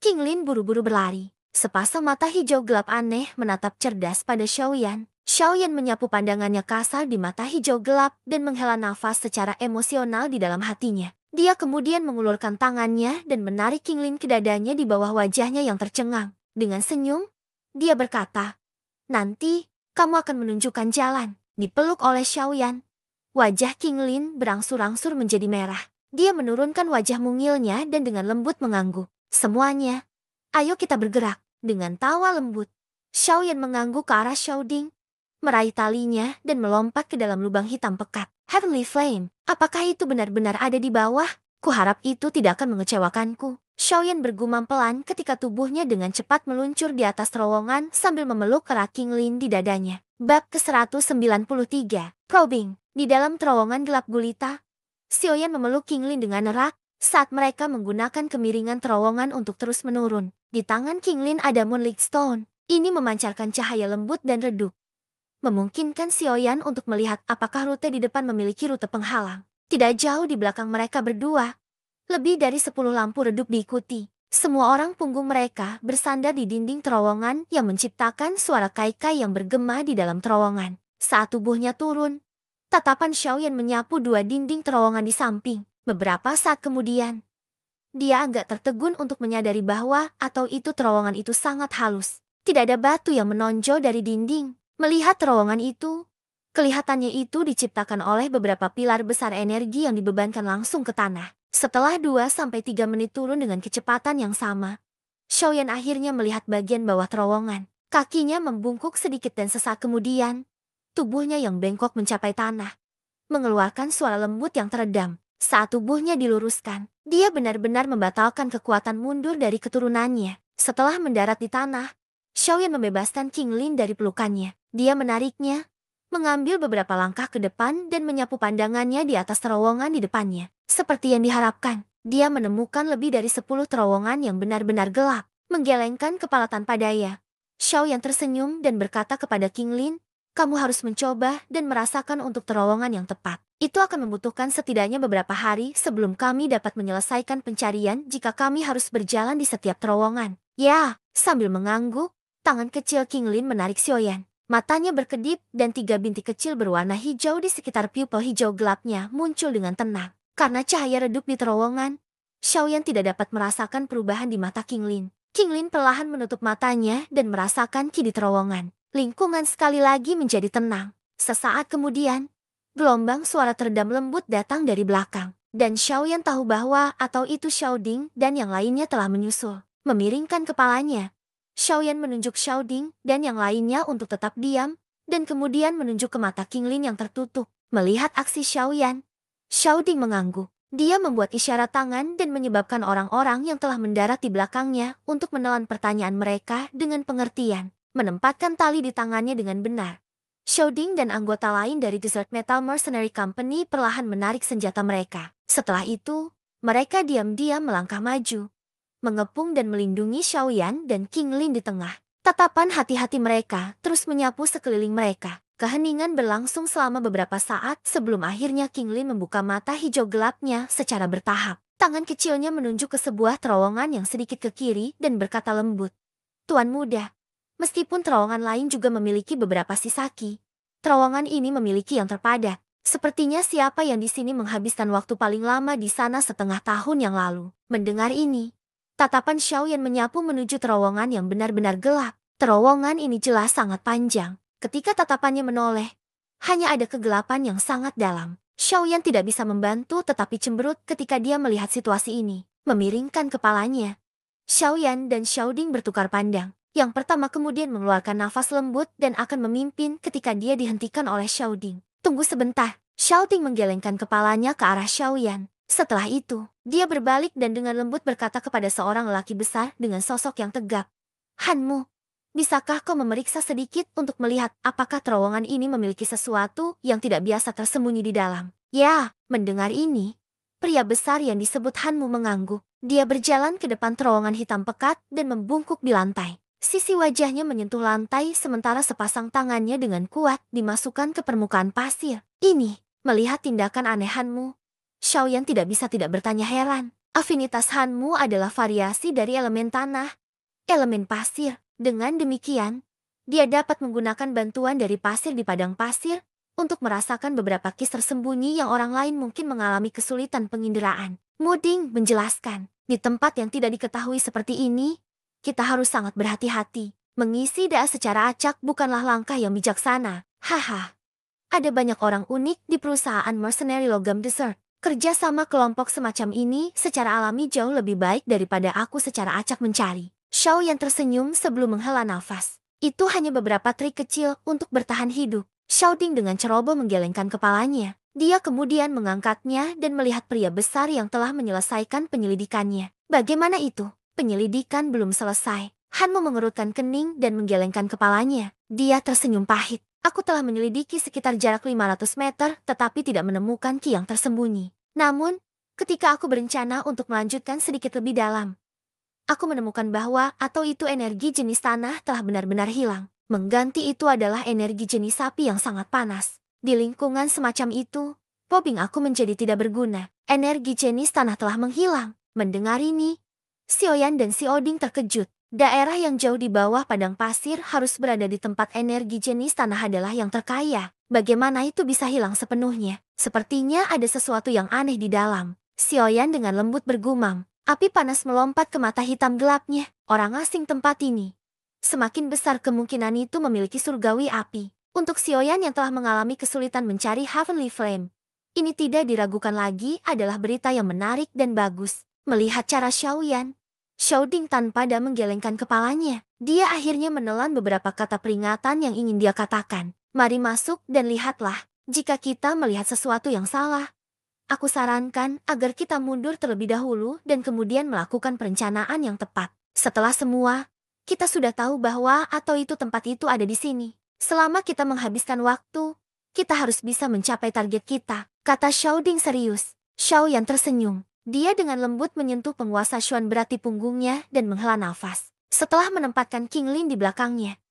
S1: King Lin buru-buru berlari. Sepasang mata hijau gelap aneh menatap cerdas pada Xiaoyan. Xiaoyan menyapu pandangannya kasar di mata hijau gelap dan menghela nafas secara emosional di dalam hatinya. Dia kemudian mengulurkan tangannya dan menarik King Lin ke dadanya di bawah wajahnya yang tercengang. Dengan senyum, dia berkata, "Nanti, kamu akan menunjukkan jalan." Dipeluk oleh Xiaoyan, wajah King Lin berangsur-angsur menjadi merah. Dia menurunkan wajah mungilnya dan dengan lembut mengangguk. "Semuanya, ayo kita bergerak." Dengan tawa lembut, Xiaoyan mengangguk ke arah Xiaoding, meraih talinya dan melompat ke dalam lubang hitam pekat. Heavenly Flame, apakah itu benar-benar ada di bawah? Kuharap itu tidak akan mengecewakanku. Xiaoyan bergumam pelan ketika tubuhnya dengan cepat meluncur di atas terowongan sambil memeluk erat King Lin di dadanya. Bab ke-193, Probing. Di dalam terowongan gelap gulita, Xiaoyan memeluk King Lin dengan erat saat mereka menggunakan kemiringan terowongan untuk terus menurun. Di tangan King Lin ada Moonlit Stone. Ini memancarkan cahaya lembut dan redup, memungkinkan Xiaoyan untuk melihat apakah rute di depan memiliki rute penghalang. Tidak jauh di belakang mereka berdua, lebih dari 10 lampu redup diikuti. Semua orang punggung mereka bersandar di dinding terowongan yang menciptakan suara kaikai yang bergema di dalam terowongan. Saat tubuhnya turun, tatapan Xiaoyan menyapu dua dinding terowongan di samping. Beberapa saat kemudian, dia agak tertegun untuk menyadari bahwa atau itu terowongan itu sangat halus. Tidak ada batu yang menonjol dari dinding. Melihat terowongan itu, kelihatannya itu diciptakan oleh beberapa pilar besar energi yang dibebankan langsung ke tanah. Setelah 2-3 menit turun dengan kecepatan yang sama, Xiaoyan akhirnya melihat bagian bawah terowongan. Kakinya membungkuk sedikit dan sesaat kemudian, tubuhnya yang bengkok mencapai tanah, mengeluarkan suara lembut yang teredam. Saat tubuhnya diluruskan, dia benar-benar membatalkan kekuatan mundur dari keturunannya. Setelah mendarat di tanah, Xiaoyan membebaskan King Lin dari pelukannya. Dia menariknya, mengambil beberapa langkah ke depan dan menyapu pandangannya di atas terowongan di depannya. Seperti yang diharapkan, dia menemukan lebih dari 10 terowongan yang benar-benar gelap. Menggelengkan kepala tanpa daya, Xiaoyan tersenyum dan berkata kepada King Lin, "Kamu harus mencoba dan merasakan untuk terowongan yang tepat. Itu akan membutuhkan setidaknya beberapa hari sebelum kami dapat menyelesaikan pencarian jika kami harus berjalan di setiap terowongan." Ya, sambil mengangguk, tangan kecil King Lin menarik Xiaoyan. Matanya berkedip dan 3 bintik kecil berwarna hijau di sekitar pupil hijau gelapnya muncul dengan tenang. Karena cahaya redup di terowongan, Xiaoyan tidak dapat merasakan perubahan di mata King Lin. King Lin perlahan menutup matanya dan merasakan ki di terowongan. Lingkungan sekali lagi menjadi tenang. Sesaat kemudian, gelombang suara teredam lembut datang dari belakang. Dan Xiaoyan tahu bahwa atau itu Xiao Ding dan yang lainnya telah menyusul. Memiringkan kepalanya, Xiaoyan menunjuk Xiao Ding dan yang lainnya untuk tetap diam, dan kemudian menunjuk ke mata King Lin yang tertutup. Melihat aksi Xiaoyan, Xiao Ding mengangguk. Dia membuat isyarat tangan dan menyebabkan orang-orang yang telah mendarat di belakangnya untuk menelan pertanyaan mereka dengan pengertian. Menempatkan tali di tangannya dengan benar, Xiao Ding dan anggota lain dari Desert Metal Mercenary Company perlahan menarik senjata mereka. Setelah itu, mereka diam-diam melangkah maju, mengepung dan melindungi Xiaoyan dan King Lin di tengah. Tatapan hati-hati mereka terus menyapu sekeliling mereka. Keheningan berlangsung selama beberapa saat sebelum akhirnya King Lin membuka mata hijau gelapnya secara bertahap. Tangan kecilnya menunjuk ke sebuah terowongan yang sedikit ke kiri dan berkata lembut, "Tuan muda, meskipun terowongan lain juga memiliki beberapa sisa ki, terowongan ini memiliki yang terpadat. Sepertinya siapa yang di sini menghabiskan waktu paling lama di sana setengah tahun yang lalu." Mendengar ini, tatapan Xiaoyan menyapu menuju terowongan yang benar-benar gelap. Terowongan ini jelas sangat panjang. Ketika tatapannya menoleh, hanya ada kegelapan yang sangat dalam. Xiaoyan tidak bisa membantu tetapi cemberut ketika dia melihat situasi ini. Memiringkan kepalanya, Xiaoyan dan Xiao Ding bertukar pandang. Yang pertama kemudian mengeluarkan nafas lembut dan akan memimpin ketika dia dihentikan oleh Xiao Ding. "Tunggu sebentar." Xiao Ding menggelengkan kepalanya ke arah Xiaoyan. Setelah itu, dia berbalik dan dengan lembut berkata kepada seorang lelaki besar dengan sosok yang tegap, "Hanmu, bisakah kau memeriksa sedikit untuk melihat apakah terowongan ini memiliki sesuatu yang tidak biasa tersembunyi di dalam?" Ya, mendengar ini, pria besar yang disebut Hanmu mengangguk. Dia berjalan ke depan terowongan hitam pekat dan membungkuk di lantai. Sisi wajahnya menyentuh lantai sementara sepasang tangannya dengan kuat dimasukkan ke permukaan pasir. Ini, melihat tindakan aneh Hanmu, Xiaoyan tidak bisa tidak bertanya heran. Afinitas Hanmu adalah variasi dari elemen tanah, elemen pasir. Dengan demikian, dia dapat menggunakan bantuan dari pasir di padang pasir untuk merasakan beberapa kis tersembunyi yang orang lain mungkin mengalami kesulitan penginderaan. Muding menjelaskan, di tempat yang tidak diketahui seperti ini, kita harus sangat berhati-hati. Mengisi daa secara acak bukanlah langkah yang bijaksana. Haha. Ada banyak orang unik di perusahaan Mercenary Logam Desert. Kerja sama kelompok semacam ini secara alami jauh lebih baik daripada aku secara acak mencari. Xiaoyan tersenyum sebelum menghela nafas. Itu hanya beberapa trik kecil untuk bertahan hidup. Xiao Ding dengan ceroboh menggelengkan kepalanya. Dia kemudian mengangkatnya dan melihat pria besar yang telah menyelesaikan penyelidikannya. Bagaimana itu? Penyelidikan belum selesai. Hanmu mengerutkan kening dan menggelengkan kepalanya. Dia tersenyum pahit. Aku telah menyelidiki sekitar jarak 500 meter tetapi tidak menemukan ki yang tersembunyi. Namun, ketika aku berencana untuk melanjutkan sedikit lebih dalam, aku menemukan bahwa atau itu energi jenis tanah telah benar-benar hilang. Mengganti itu adalah energi jenis api yang sangat panas. Di lingkungan semacam itu, popping aku menjadi tidak berguna. Energi jenis tanah telah menghilang. Mendengar ini, Xiaoyan dan Xiao Ding terkejut. Daerah yang jauh di bawah padang pasir harus berada di tempat energi jenis tanah adalah yang terkaya. Bagaimana itu bisa hilang sepenuhnya? Sepertinya ada sesuatu yang aneh di dalam. Xiaoyan dengan lembut bergumam. Api panas melompat ke mata hitam gelapnya. Orang asing tempat ini. Semakin besar kemungkinan itu memiliki surgawi api. Untuk Xiaoyan yang telah mengalami kesulitan mencari Heavenly Flame, ini tidak diragukan lagi adalah berita yang menarik dan bagus. Melihat cara Xiaoyan, Xiaoding tanpa ada menggelengkan kepalanya. Dia akhirnya menelan beberapa kata peringatan yang ingin dia katakan. Mari masuk dan lihatlah. Jika kita melihat sesuatu yang salah, aku sarankan agar kita mundur terlebih dahulu dan kemudian melakukan perencanaan yang tepat. Setelah semua, kita sudah tahu bahwa atau itu tempat itu ada di sini. Selama kita menghabiskan waktu, kita harus bisa mencapai target kita, kata Xiaoding serius. Xiaoyan tersenyum. Dia dengan lembut menyentuh penguasa Xuan berat di punggungnya dan menghela nafas. Setelah menempatkan King Lin di belakangnya,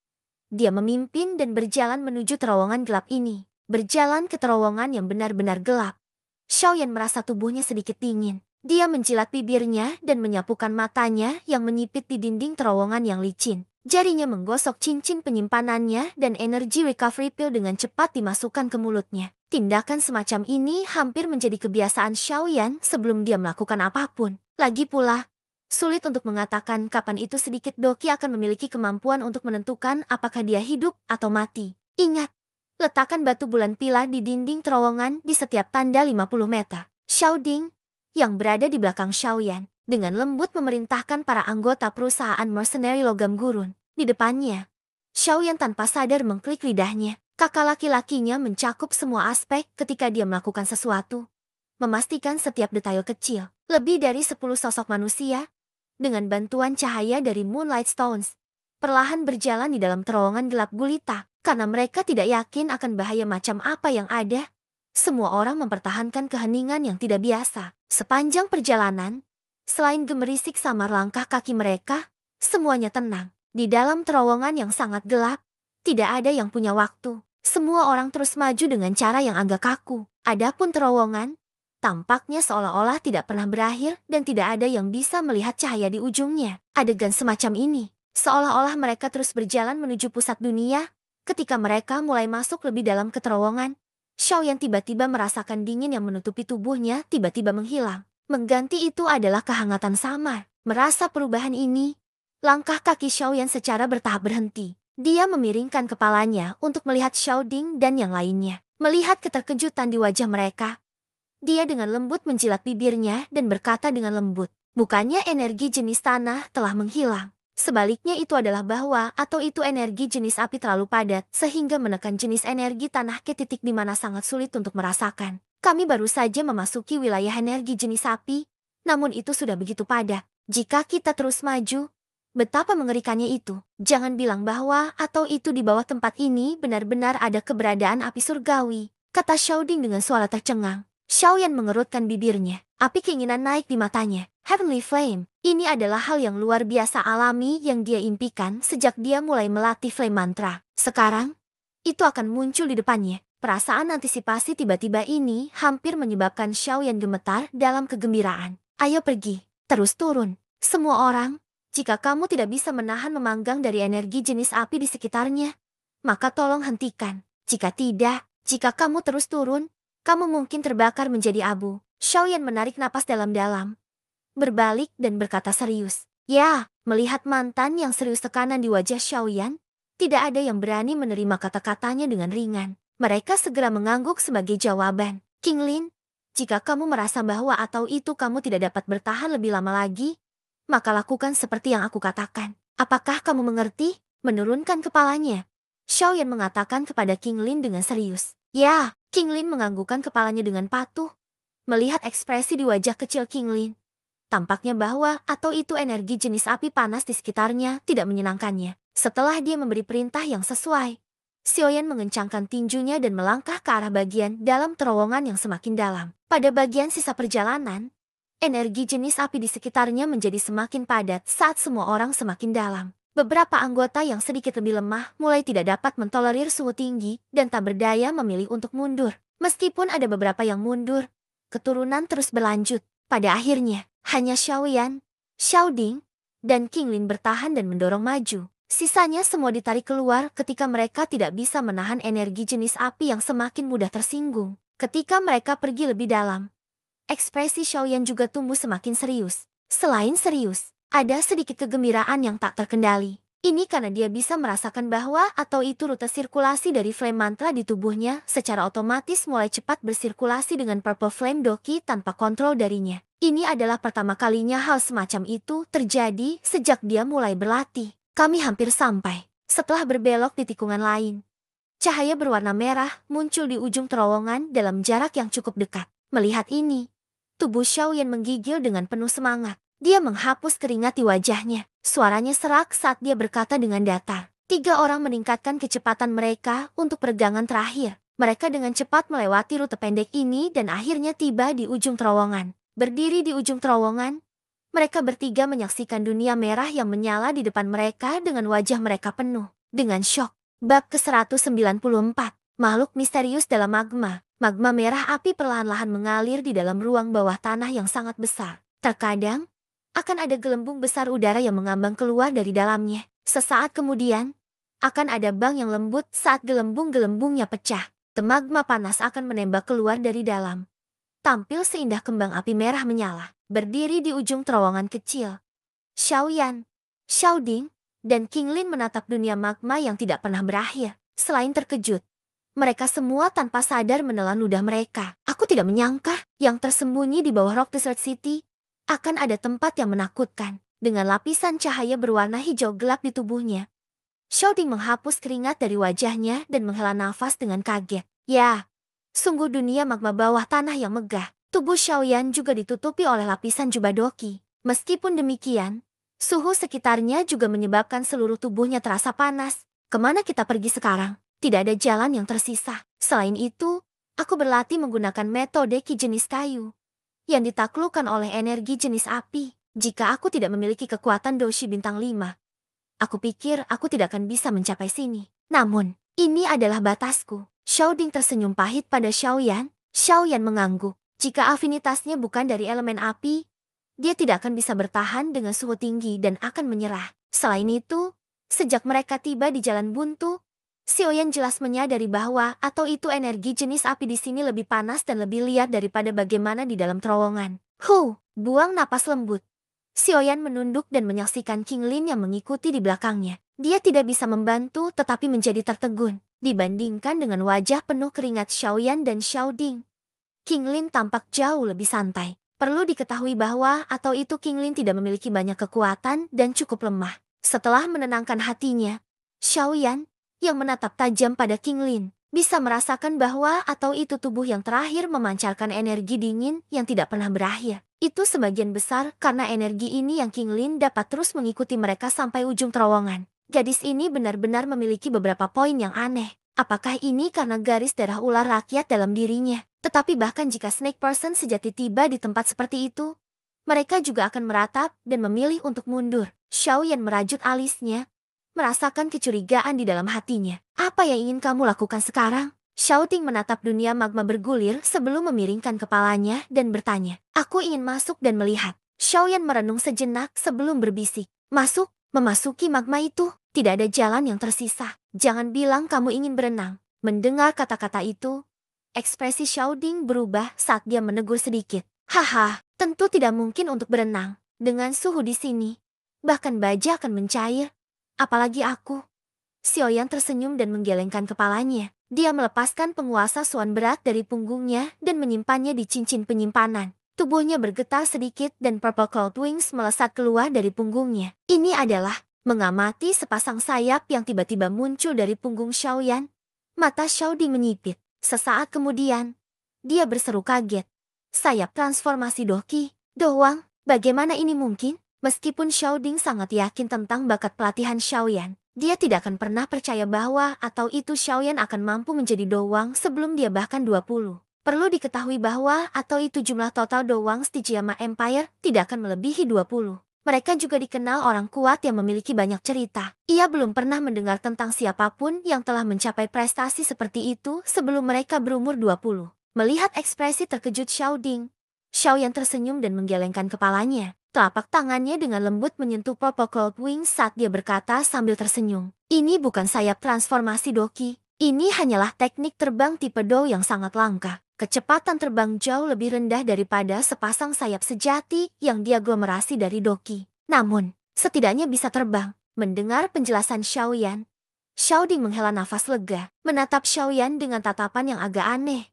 S1: dia memimpin dan berjalan menuju terowongan gelap ini. Berjalan ke terowongan yang benar-benar gelap. Xiaoyan merasa tubuhnya sedikit dingin. Dia menjilat bibirnya dan menyapukan matanya yang menyipit di dinding terowongan yang licin. Jarinya menggosok cincin penyimpanannya dan energi recovery pill dengan cepat dimasukkan ke mulutnya. Tindakan semacam ini hampir menjadi kebiasaan Xiaoyan sebelum dia melakukan apapun. Lagi pula, sulit untuk mengatakan kapan itu sedikit Doki akan memiliki kemampuan untuk menentukan apakah dia hidup atau mati. Ingat, letakkan batu bulan pila di dinding terowongan di setiap tanda 50 meter. Xiaoding, yang berada di belakang Xiaoyan, dengan lembut memerintahkan para anggota perusahaan mercenary logam gurun. Di depannya, Xiaoyan tanpa sadar mengklik lidahnya. Kakak laki-lakinya mencakup semua aspek ketika dia melakukan sesuatu. Memastikan setiap detail kecil. Lebih dari 10 sosok manusia, dengan bantuan cahaya dari Moonlight Stones, perlahan berjalan di dalam terowongan gelap gulita. Karena mereka tidak yakin akan bahaya macam apa yang ada, semua orang mempertahankan keheningan yang tidak biasa. Sepanjang perjalanan, selain gemerisik samar langkah kaki mereka, semuanya tenang. Di dalam terowongan yang sangat gelap, tidak ada yang punya waktu. Semua orang terus maju dengan cara yang agak kaku. Adapun terowongan, tampaknya seolah-olah tidak pernah berakhir dan tidak ada yang bisa melihat cahaya di ujungnya. Adegan semacam ini, seolah-olah mereka terus berjalan menuju pusat dunia. Ketika mereka mulai masuk lebih dalam ke terowongan, Xiaoyan tiba-tiba merasakan dingin yang menutupi tubuhnya tiba-tiba menghilang. Mengganti itu adalah kehangatan samar. Merasa perubahan ini, langkah kaki Xiaoyan secara bertahap berhenti. Dia memiringkan kepalanya untuk melihat Xiaoding dan yang lainnya. Melihat keterkejutan di wajah mereka, dia dengan lembut menjilat bibirnya dan berkata dengan lembut, bukannya energi jenis tanah telah menghilang. Sebaliknya itu adalah bahwa atau itu energi jenis api terlalu padat sehingga menekan jenis energi tanah ke titik di mana sangat sulit untuk merasakan. Kami baru saja memasuki wilayah energi jenis api, namun itu sudah begitu padat. Jika kita terus maju, betapa mengerikannya itu. Jangan bilang bahwa atau itu di bawah tempat ini benar-benar ada keberadaan api surgawi, kata Xiaoding dengan suara tercengang. Xiaoyan mengerutkan bibirnya. Api keinginan naik di matanya. Heavenly Flame. Ini adalah hal yang luar biasa alami yang dia impikan sejak dia mulai melatih flame mantra. Sekarang, itu akan muncul di depannya. Perasaan antisipasi tiba-tiba ini hampir menyebabkan Xiaoyan gemetar dalam kegembiraan. Ayo pergi. Terus turun. Semua orang, jika kamu tidak bisa menahan memanggang dari energi jenis api di sekitarnya, maka tolong hentikan. Jika tidak, jika kamu terus turun, kamu mungkin terbakar menjadi abu. Xiaoyan menarik napas dalam-dalam, berbalik dan berkata serius. Ya, melihat mantan yang serius tekanan di wajah Xiaoyan, tidak ada yang berani menerima kata-katanya dengan ringan. Mereka segera mengangguk sebagai jawaban. King Lin, jika kamu merasa bahwa atau itu kamu tidak dapat bertahan lebih lama lagi, maka lakukan seperti yang aku katakan. Apakah kamu mengerti? Menurunkan kepalanya, Xiaoyan mengatakan kepada King Lin dengan serius. Ya, King Lin menganggukkan kepalanya dengan patuh. Melihat ekspresi di wajah kecil King Lin, tampaknya bahwa atau itu energi jenis api panas di sekitarnya tidak menyenangkannya. Setelah dia memberi perintah yang sesuai, Xiaoyan mengencangkan tinjunya dan melangkah ke arah bagian dalam terowongan yang semakin dalam. Pada bagian sisa perjalanan, energi jenis api di sekitarnya menjadi semakin padat saat semua orang semakin dalam. Beberapa anggota yang sedikit lebih lemah mulai tidak dapat mentolerir suhu tinggi dan tak berdaya memilih untuk mundur. Meskipun ada beberapa yang mundur, keturunan terus berlanjut. Pada akhirnya, hanya Xiaoyan, Xiaoding, dan King Lin bertahan dan mendorong maju. Sisanya semua ditarik keluar ketika mereka tidak bisa menahan energi jenis api yang semakin mudah tersinggung. Ketika mereka pergi lebih dalam, ekspresi Xiaoyan juga tumbuh semakin serius. Selain serius, ada sedikit kegembiraan yang tak terkendali. Ini karena dia bisa merasakan bahwa atau itu rute sirkulasi dari flame mantra di tubuhnya secara otomatis mulai cepat bersirkulasi dengan purple flame doki tanpa kontrol darinya. Ini adalah pertama kalinya hal semacam itu terjadi sejak dia mulai berlatih. Kami hampir sampai. Setelah berbelok di tikungan lain, cahaya berwarna merah muncul di ujung terowongan dalam jarak yang cukup dekat. Melihat ini, tubuh Xiaoyan menggigil dengan penuh semangat. Dia menghapus keringat di wajahnya. Suaranya serak saat dia berkata dengan datar. 3 orang meningkatkan kecepatan mereka untuk peregangan terakhir. Mereka dengan cepat melewati rute pendek ini dan akhirnya tiba di ujung terowongan. Berdiri di ujung terowongan, mereka bertiga menyaksikan dunia merah yang menyala di depan mereka dengan wajah mereka penuh dengan syok. Bab ke-194, makhluk misterius dalam magma. Magma merah api perlahan-lahan mengalir di dalam ruang bawah tanah yang sangat besar. Terkadang, akan ada gelembung besar udara yang mengambang keluar dari dalamnya. Sesaat kemudian, akan ada bang yang lembut saat gelembung-gelembungnya pecah. Magma panas akan menembak keluar dari dalam. Tampil seindah kembang api merah menyala, berdiri di ujung terowongan kecil. Xiaoyan, Xiaoding, dan King Lin menatap dunia magma yang tidak pernah berakhir. Selain terkejut, mereka semua tanpa sadar menelan ludah mereka. Aku tidak menyangka yang tersembunyi di bawah Rock Desert City akan ada tempat yang menakutkan. Dengan lapisan cahaya berwarna hijau gelap di tubuhnya, Xiaoding menghapus keringat dari wajahnya dan menghela nafas dengan kaget. Ya, sungguh dunia magma bawah tanah yang megah. Tubuh Xiaoyan juga ditutupi oleh lapisan jubah doki. Meskipun demikian, suhu sekitarnya juga menyebabkan seluruh tubuhnya terasa panas. Kemana kita pergi sekarang? Tidak ada jalan yang tersisa. Selain itu, aku berlatih menggunakan metode ki jenis kayu yang ditaklukkan oleh energi jenis api. Jika aku tidak memiliki kekuatan doshi bintang 5, aku pikir aku tidak akan bisa mencapai sini. Namun, ini adalah batasku. Xiaoding tersenyum pahit pada Xiaoyan. Xiaoyan mengangguk. Jika afinitasnya bukan dari elemen api, dia tidak akan bisa bertahan dengan suhu tinggi dan akan menyerah. Selain itu, sejak mereka tiba di jalan buntu, Xiaoyan jelas menyadari bahwa atau itu energi jenis api di sini lebih panas dan lebih liar daripada bagaimana di dalam terowongan. Buang napas lembut. Xiaoyan menunduk dan menyaksikan King Lin yang mengikuti di belakangnya. Dia tidak bisa membantu tetapi menjadi tertegun. Dibandingkan dengan wajah penuh keringat Xiaoyan dan Xiaoding, King Lin tampak jauh lebih santai. Perlu diketahui bahwa atau itu King Lin tidak memiliki banyak kekuatan dan cukup lemah. Setelah menenangkan hatinya, Xiaoyan yang menatap tajam pada King Lin bisa merasakan bahwa atau itu tubuh yang terakhir memancarkan energi dingin yang tidak pernah berakhir. Itu sebagian besar karena energi ini yang King Lin dapat terus mengikuti mereka sampai ujung terowongan. Gadis ini benar-benar memiliki beberapa poin yang aneh. Apakah ini karena garis darah ular rakyat dalam dirinya? Tetapi bahkan jika Snake Person sejati tiba di tempat seperti itu, mereka juga akan meratap dan memilih untuk mundur. Xiaoyan merajut alisnya, merasakan kecurigaan di dalam hatinya. Apa yang ingin kamu lakukan sekarang? Xiaoting menatap dunia magma bergulir sebelum memiringkan kepalanya dan bertanya. Aku ingin masuk dan melihat. Xiaoyan merenung sejenak sebelum berbisik. Masuk? Memasuki magma itu? Tidak ada jalan yang tersisa. Jangan bilang kamu ingin berenang. Mendengar kata-kata itu, ekspresi Xiaoding berubah saat dia menegur sedikit. Haha, tentu tidak mungkin untuk berenang. Dengan suhu di sini, bahkan baja akan mencair. Apalagi aku. Xiaoyan tersenyum dan menggelengkan kepalanya. Dia melepaskan penguasa suan berat dari punggungnya dan menyimpannya di cincin penyimpanan. Tubuhnya bergetar sedikit dan purple cloud wings melesat keluar dari punggungnya. Ini adalah mengamati sepasang sayap yang tiba-tiba muncul dari punggung Xiaoyan. Mata Xiaoding menyipit. Sesaat kemudian, dia berseru kaget. Sayap transformasi doki. Doang, bagaimana ini mungkin? Meskipun Xiaoding sangat yakin tentang bakat pelatihan Xiaoyan, dia tidak akan pernah percaya bahwa atau itu Xiaoyan akan mampu menjadi Dowang sebelum dia bahkan 20. Perlu diketahui bahwa atau itu jumlah total Dowangs di Jiyama Empire tidak akan melebihi 20. Mereka juga dikenal orang kuat yang memiliki banyak cerita. Ia belum pernah mendengar tentang siapapun yang telah mencapai prestasi seperti itu sebelum mereka berumur 20. Melihat ekspresi terkejut Xiaoding, Xiaoyan tersenyum dan menggelengkan kepalanya. Telapak tangannya dengan lembut menyentuh Purple Cloud Wings saat dia berkata sambil tersenyum. Ini bukan sayap transformasi Doki. Ini hanyalah teknik terbang tipe Do yang sangat langka. Kecepatan terbang jauh lebih rendah daripada sepasang sayap sejati yang diaglomerasi dari Doki. Namun, setidaknya bisa terbang. Mendengar penjelasan Xiaoyan, Xiaoding menghela nafas lega, menatap Xiaoyan dengan tatapan yang agak aneh.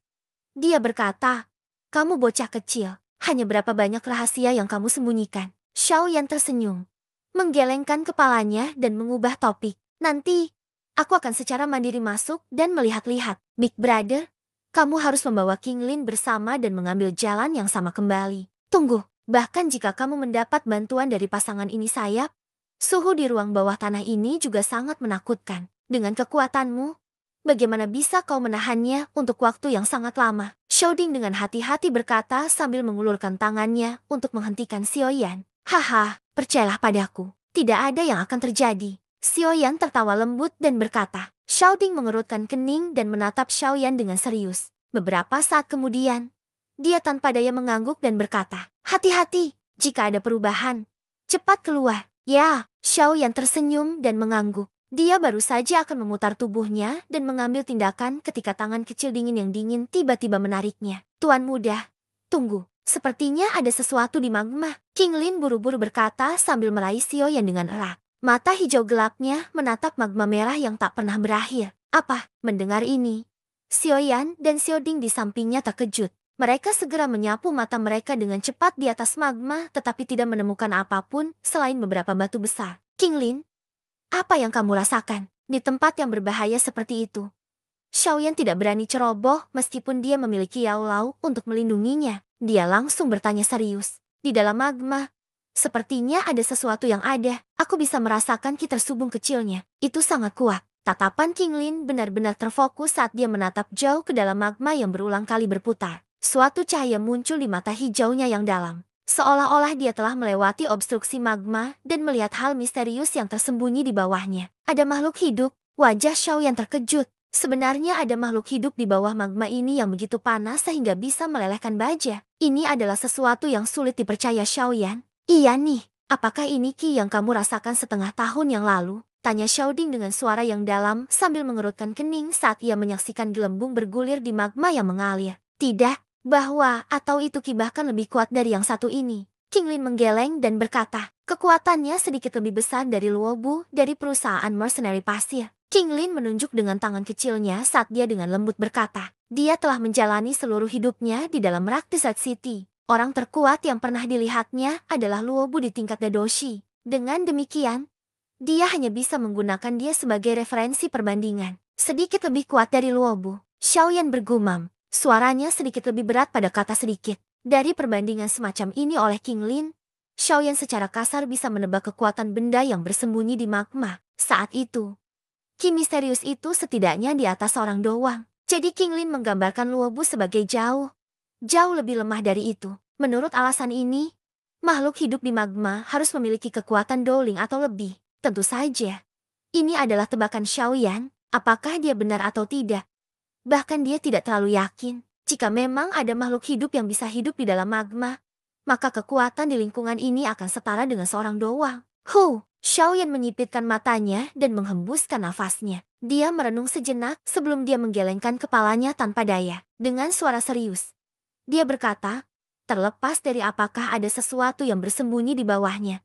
S1: Dia berkata, "Kamu bocah kecil, hanya berapa banyak rahasia yang kamu sembunyikan?" Xiaoyan tersenyum, menggelengkan kepalanya dan mengubah topik. "Nanti, aku akan secara mandiri masuk dan melihat-lihat. Big Brother, kamu harus membawa King Lin bersama dan mengambil jalan yang sama kembali. Tunggu, bahkan jika kamu mendapat bantuan dari pasangan ini sayap, suhu di ruang bawah tanah ini juga sangat menakutkan. Dengan kekuatanmu, bagaimana bisa kau menahannya untuk waktu yang sangat lama?" Xiaoding dengan hati-hati berkata sambil mengulurkan tangannya untuk menghentikan Xiaoyan. "Haha, percayalah padaku, tidak ada yang akan terjadi." Xiaoyan tertawa lembut dan berkata. Xiaoding mengerutkan kening dan menatap Xiaoyan dengan serius. Beberapa saat kemudian, dia tanpa daya mengangguk dan berkata, "Hati-hati, jika ada perubahan, cepat keluar." "Ya," Xiaoyan tersenyum dan mengangguk. Dia baru saja akan memutar tubuhnya dan mengambil tindakan ketika tangan kecil dingin yang dingin tiba-tiba menariknya. "Tuan muda, tunggu. Sepertinya ada sesuatu di magma." King Lin buru-buru berkata sambil meraih Xiaoyan dengan erat. Mata hijau gelapnya menatap magma merah yang tak pernah berakhir. "Apa?" Mendengar ini, Xiaoyan dan Xiaoding di sampingnya terkejut. Mereka segera menyapu mata mereka dengan cepat di atas magma tetapi tidak menemukan apapun selain beberapa batu besar. "King Lin, apa yang kamu rasakan di tempat yang berbahaya seperti itu?" Xiaoyan tidak berani ceroboh meskipun dia memiliki Yao Lao untuk melindunginya. Dia langsung bertanya serius. "Di dalam magma, sepertinya ada sesuatu yang ada. Aku bisa merasakan ki tersubung kecilnya. Itu sangat kuat." Tatapan King Lin benar-benar terfokus saat dia menatap jauh ke dalam magma yang berulang kali berputar. Suatu cahaya muncul di mata hijaunya yang dalam. Seolah-olah dia telah melewati obstruksi magma dan melihat hal misterius yang tersembunyi di bawahnya. "Ada makhluk hidup." Wajah Xiaoyan terkejut. Sebenarnya ada makhluk hidup di bawah magma ini yang begitu panas sehingga bisa melelehkan baja. Ini adalah sesuatu yang sulit dipercaya Xiaoyan. "Iya nih, apakah ini ki yang kamu rasakan setengah tahun yang lalu?" Tanya Xiaoding dengan suara yang dalam sambil mengerutkan kening saat ia menyaksikan gelembung bergulir di magma yang mengalir. "Tidak, bahwa atau itu ki bahkan lebih kuat dari yang satu ini." King Lin menggeleng dan berkata, kekuatannya sedikit lebih besar dari Luobu dari perusahaan mercenary pasir. King Lin menunjuk dengan tangan kecilnya saat dia dengan lembut berkata, dia telah menjalani seluruh hidupnya di dalam Rock Desert City. Orang terkuat yang pernah dilihatnya adalah Luobu di tingkat Dadoshi. Dengan demikian, dia hanya bisa menggunakan dia sebagai referensi perbandingan. Sedikit lebih kuat dari Luobu. Xiaoyan bergumam. Suaranya sedikit lebih berat pada kata sedikit. Dari perbandingan semacam ini oleh King Lin, Xiaoyan secara kasar bisa menebak kekuatan benda yang bersembunyi di magma. Saat itu, ki misterius itu setidaknya di atas orang doang. Jadi King Lin menggambarkan Luobu sebagai jauh lebih lemah dari itu. Menurut alasan ini, makhluk hidup di magma harus memiliki kekuatan Dowling atau lebih. Tentu saja, ini adalah tebakan Xiaoyan, apakah dia benar atau tidak. Bahkan dia tidak terlalu yakin. Jika memang ada makhluk hidup yang bisa hidup di dalam magma, maka kekuatan di lingkungan ini akan setara dengan seorang doang. Xiaoyan menyipitkan matanya dan menghembuskan nafasnya. Dia merenung sejenak sebelum dia menggelengkan kepalanya tanpa daya. Dengan suara serius, dia berkata, terlepas dari apakah ada sesuatu yang bersembunyi di bawahnya,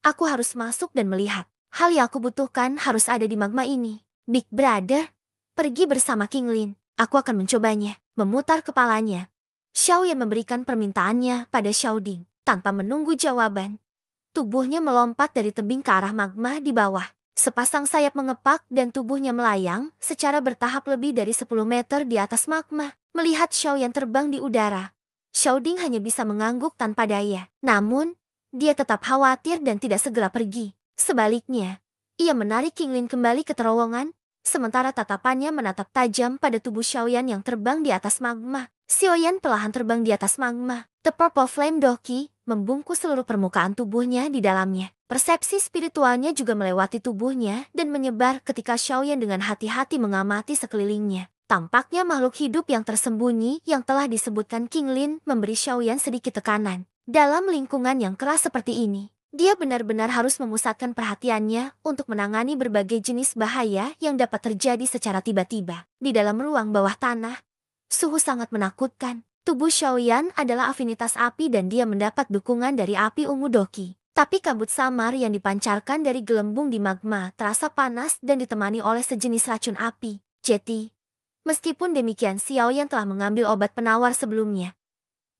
S1: aku harus masuk dan melihat. Hal yang aku butuhkan harus ada di magma ini. Big Brother, pergi bersama King Lin. Aku akan mencobanya. Memutar kepalanya, Xiaoyan memberikan permintaannya pada Xiaoding. Tanpa menunggu jawaban, tubuhnya melompat dari tebing ke arah magma di bawah. Sepasang sayap mengepak dan tubuhnya melayang secara bertahap lebih dari 10 meter di atas magma. Melihat Xiaoyan terbang di udara, Xiaoding hanya bisa mengangguk tanpa daya. Namun, dia tetap khawatir dan tidak segera pergi. Sebaliknya, ia menarik King Lin kembali ke terowongan, sementara tatapannya menatap tajam pada tubuh Xiaoyan yang terbang di atas magma. Xiaoyan perlahan terbang di atas magma. The Purple Flame Doki membungkus seluruh permukaan tubuhnya di dalamnya. Persepsi spiritualnya juga melewati tubuhnya dan menyebar ketika Xiaoyan dengan hati-hati mengamati sekelilingnya. Tampaknya makhluk hidup yang tersembunyi yang telah disebutkan King Lin memberi Xiaoyan sedikit tekanan. Dalam lingkungan yang keras seperti ini, dia benar-benar harus memusatkan perhatiannya untuk menangani berbagai jenis bahaya yang dapat terjadi secara tiba-tiba. Di dalam ruang bawah tanah, suhu sangat menakutkan. Tubuh Xiaoyan adalah afinitas api dan dia mendapat dukungan dari api ungu Doki. Tapi kabut samar yang dipancarkan dari gelembung di magma terasa panas dan ditemani oleh sejenis racun api. Jeti. Meskipun demikian, Xiaoyan telah mengambil obat penawar sebelumnya.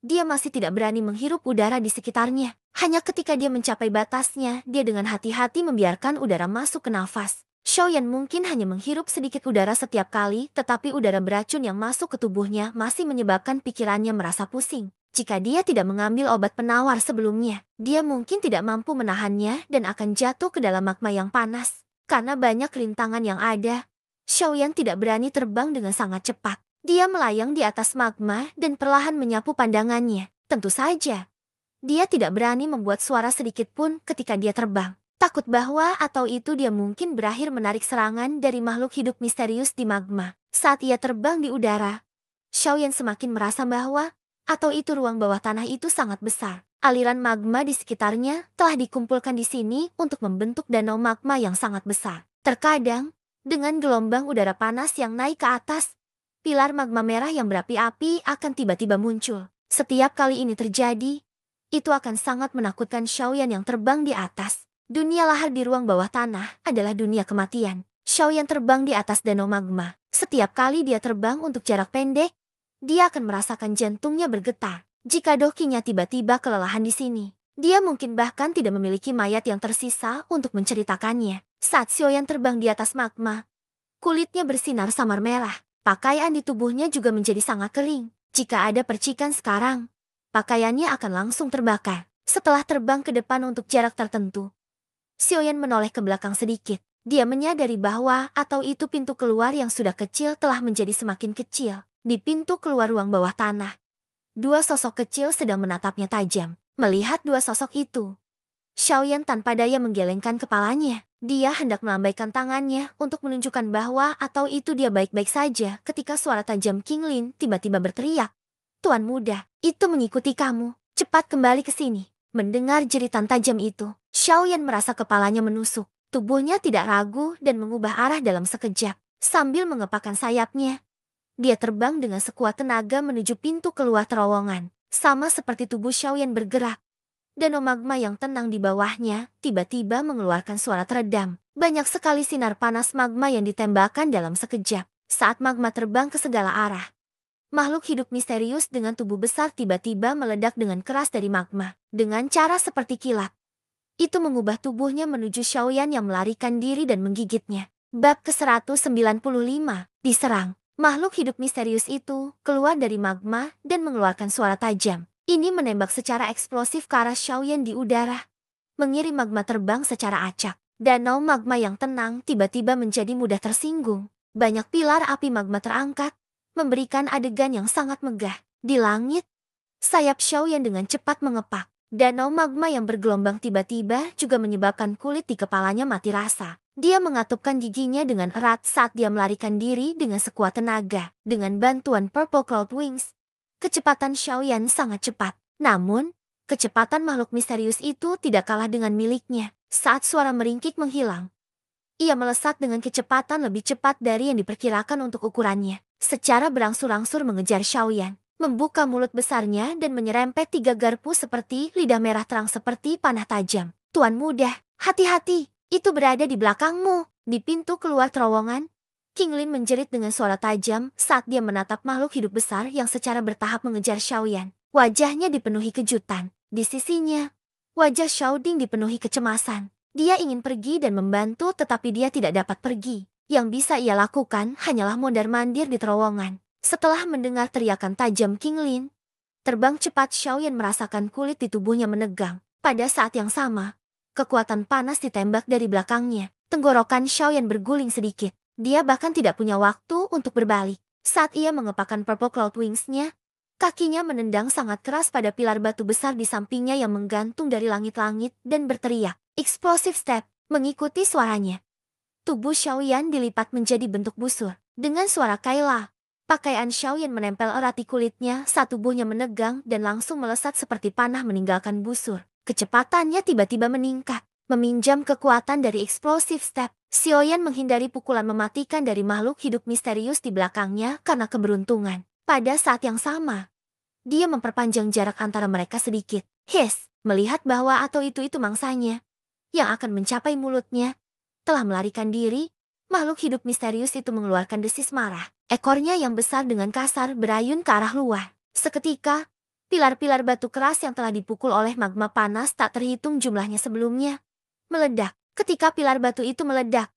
S1: Dia masih tidak berani menghirup udara di sekitarnya. Hanya ketika dia mencapai batasnya, dia dengan hati-hati membiarkan udara masuk ke nafas. Xiaoyan mungkin hanya menghirup sedikit udara setiap kali, tetapi udara beracun yang masuk ke tubuhnya masih menyebabkan pikirannya merasa pusing. Jika dia tidak mengambil obat penawar sebelumnya, dia mungkin tidak mampu menahannya dan akan jatuh ke dalam magma yang panas. Karena banyak rintangan yang ada, Xiaoyan tidak berani terbang dengan sangat cepat. Dia melayang di atas magma dan perlahan menyapu pandangannya. Tentu saja, dia tidak berani membuat suara sedikit pun ketika dia terbang. Takut bahwa atau itu dia mungkin berakhir menarik serangan dari makhluk hidup misterius di magma. Saat ia terbang di udara, Xiaoyan semakin merasa bahwa atau itu ruang bawah tanah itu sangat besar. Aliran magma di sekitarnya telah dikumpulkan di sini untuk membentuk danau magma yang sangat besar. Terkadang, dengan gelombang udara panas yang naik ke atas, pilar magma merah yang berapi-api akan tiba-tiba muncul. Setiap kali ini terjadi, itu akan sangat menakutkan Xiaoyan yang terbang di atas. Dunia lahar di ruang bawah tanah adalah dunia kematian. Xiaoyan terbang di atas danau magma. Setiap kali dia terbang untuk jarak pendek, dia akan merasakan jantungnya bergetar. Jika dokinya tiba-tiba kelelahan di sini, dia mungkin bahkan tidak memiliki mayat yang tersisa untuk menceritakannya. Saat Xiaoyan terbang di atas magma, kulitnya bersinar samar merah. Pakaian di tubuhnya juga menjadi sangat kering. Jika ada percikan sekarang, pakaiannya akan langsung terbakar. Setelah terbang ke depan untuk jarak tertentu, Xiaoyan menoleh ke belakang sedikit. Dia menyadari bahwa atau itu pintu keluar yang sudah kecil telah menjadi semakin kecil. Di pintu keluar ruang bawah tanah, dua sosok kecil sedang menatapnya tajam. Melihat dua sosok itu, Xiaoyan tanpa daya menggelengkan kepalanya. Dia hendak melambaikan tangannya untuk menunjukkan bahwa atau itu dia baik-baik saja ketika suara tajam King Lin tiba-tiba berteriak. Tuan muda, itu mengikuti kamu. Cepat kembali ke sini. Mendengar jeritan tajam itu, Xiaoyan merasa kepalanya menusuk. Tubuhnya tidak ragu dan mengubah arah dalam sekejap. Sambil mengepakkan sayapnya, dia terbang dengan sekuat tenaga menuju pintu keluar terowongan. Sama seperti tubuh Xiaoyan bergerak, danau magma yang tenang di bawahnya tiba-tiba mengeluarkan suara teredam. Banyak sekali sinar panas magma yang ditembakkan dalam sekejap. Saat magma terbang ke segala arah, makhluk hidup misterius dengan tubuh besar tiba-tiba meledak dengan keras dari magma. Dengan cara seperti kilat, itu mengubah tubuhnya menuju Xiaoyan yang melarikan diri dan menggigitnya. Bab ke-195, diserang. Makhluk hidup misterius itu keluar dari magma dan mengeluarkan suara tajam. Ini menembak secara eksplosif ke arah Xiaoyan di udara, mengirim magma terbang secara acak. Danau magma yang tenang tiba-tiba menjadi mudah tersinggung. Banyak pilar api magma terangkat, memberikan adegan yang sangat megah. Di langit, sayap Xiaoyan dengan cepat mengepak. Danau magma yang bergelombang tiba-tiba juga menyebabkan kulit di kepalanya mati rasa. Dia mengatupkan giginya dengan erat saat dia melarikan diri dengan sekuat tenaga. Dengan bantuan Purple Cloud Wings, kecepatan Xiaoyan sangat cepat. Namun, kecepatan makhluk misterius itu tidak kalah dengan miliknya. Saat suara meringkik menghilang, ia melesat dengan kecepatan lebih cepat dari yang diperkirakan untuk ukurannya. Secara berangsur-angsur mengejar Xiaoyan, membuka mulut besarnya dan menyerempet 3 garpu seperti lidah merah terang seperti panah tajam. Tuan muda, hati-hati, itu berada di belakangmu. Di pintu keluar terowongan, King Lin menjerit dengan suara tajam saat dia menatap makhluk hidup besar yang secara bertahap mengejar Xiaoyan. Wajahnya dipenuhi kejutan. Di sisinya, wajah Xiaoding dipenuhi kecemasan. Dia ingin pergi dan membantu tetapi dia tidak dapat pergi. Yang bisa ia lakukan hanyalah mondar-mandir di terowongan. Setelah mendengar teriakan tajam King Lin, terbang cepat Xiaoyan merasakan kulit di tubuhnya menegang. Pada saat yang sama, kekuatan panas ditembak dari belakangnya. Tenggorokan Xiaoyan berguling sedikit. Dia bahkan tidak punya waktu untuk berbalik. Saat ia mengepakkan Purple Cloud Wings-nya, kakinya menendang sangat keras pada pilar batu besar di sampingnya yang menggantung dari langit-langit dan berteriak. Explosive Step, mengikuti suaranya. Tubuh Xiaoyan dilipat menjadi bentuk busur. Dengan suara Kaila, Pakaian Xiaoyan menempel erat di kulitnya saat tubuhnya menegang dan langsung melesat seperti panah meninggalkan busur. Kecepatannya tiba-tiba meningkat. Meminjam kekuatan dari explosive step, Xiaoyan menghindari pukulan mematikan dari makhluk hidup misterius di belakangnya karena keberuntungan. Pada saat yang sama, dia memperpanjang jarak antara mereka sedikit. Melihat bahwa atau itu mangsanya, yang akan mencapai mulutnya, telah melarikan diri, makhluk hidup misterius itu mengeluarkan desis marah. Ekornya yang besar dengan kasar berayun ke arah luar. Seketika, pilar-pilar batu keras yang telah dipukul oleh magma panas tak terhitung jumlahnya sebelumnya meledak. Ketika pilar batu itu meledak,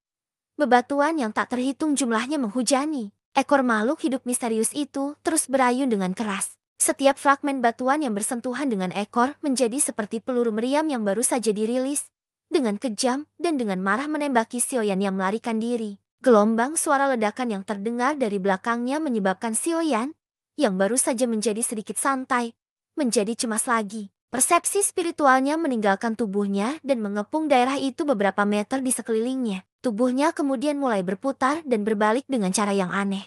S1: bebatuan yang tak terhitung jumlahnya menghujani. Ekor makhluk hidup misterius itu terus berayun dengan keras. Setiap fragmen batuan yang bersentuhan dengan ekor menjadi seperti peluru meriam yang baru saja dirilis. Dengan kejam dan dengan marah menembaki Xiaoyan yang melarikan diri. Gelombang suara ledakan yang terdengar dari belakangnya menyebabkan Xiaoyan, yang baru saja menjadi sedikit santai, menjadi cemas lagi. Persepsi spiritualnya meninggalkan tubuhnya dan mengepung daerah itu beberapa meter di sekelilingnya. Tubuhnya kemudian mulai berputar dan berbalik dengan cara yang aneh.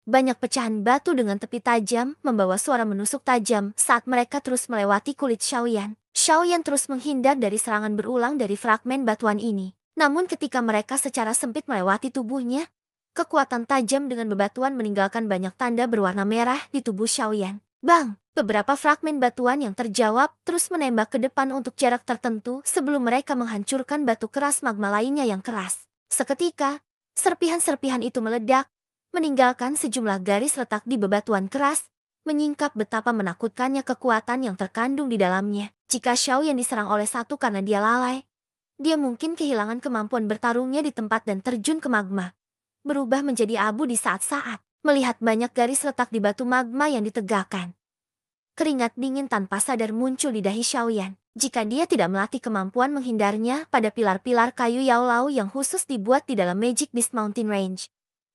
S1: Banyak pecahan batu dengan tepi tajam membawa suara menusuk tajam saat mereka terus melewati kulit Xiaoyan. Xiaoyan terus menghindar dari serangan berulang dari fragmen batuan ini. Namun ketika mereka secara sempit melewati tubuhnya, kekuatan tajam dengan bebatuan meninggalkan banyak tanda berwarna merah di tubuh Xiaoyan. Bang! Beberapa fragmen batuan yang terjawab terus menembak ke depan untuk jarak tertentu sebelum mereka menghancurkan batu keras magma lainnya yang keras. Seketika, serpihan-serpihan itu meledak, meninggalkan sejumlah garis retak di bebatuan keras, menyingkap betapa menakutkannya kekuatan yang terkandung di dalamnya. Jika Xiaoyan diserang oleh satu karena dia lalai, dia mungkin kehilangan kemampuan bertarungnya di tempat dan terjun ke magma. Berubah menjadi abu di saat-saat melihat banyak garis retak di batu magma yang ditegakkan. Keringat dingin tanpa sadar muncul di dahi Xiaoyan. Jika dia tidak melatih kemampuan menghindarnya pada pilar-pilar kayu Yaolau yang khusus dibuat di dalam Magic Beast Mountain Range,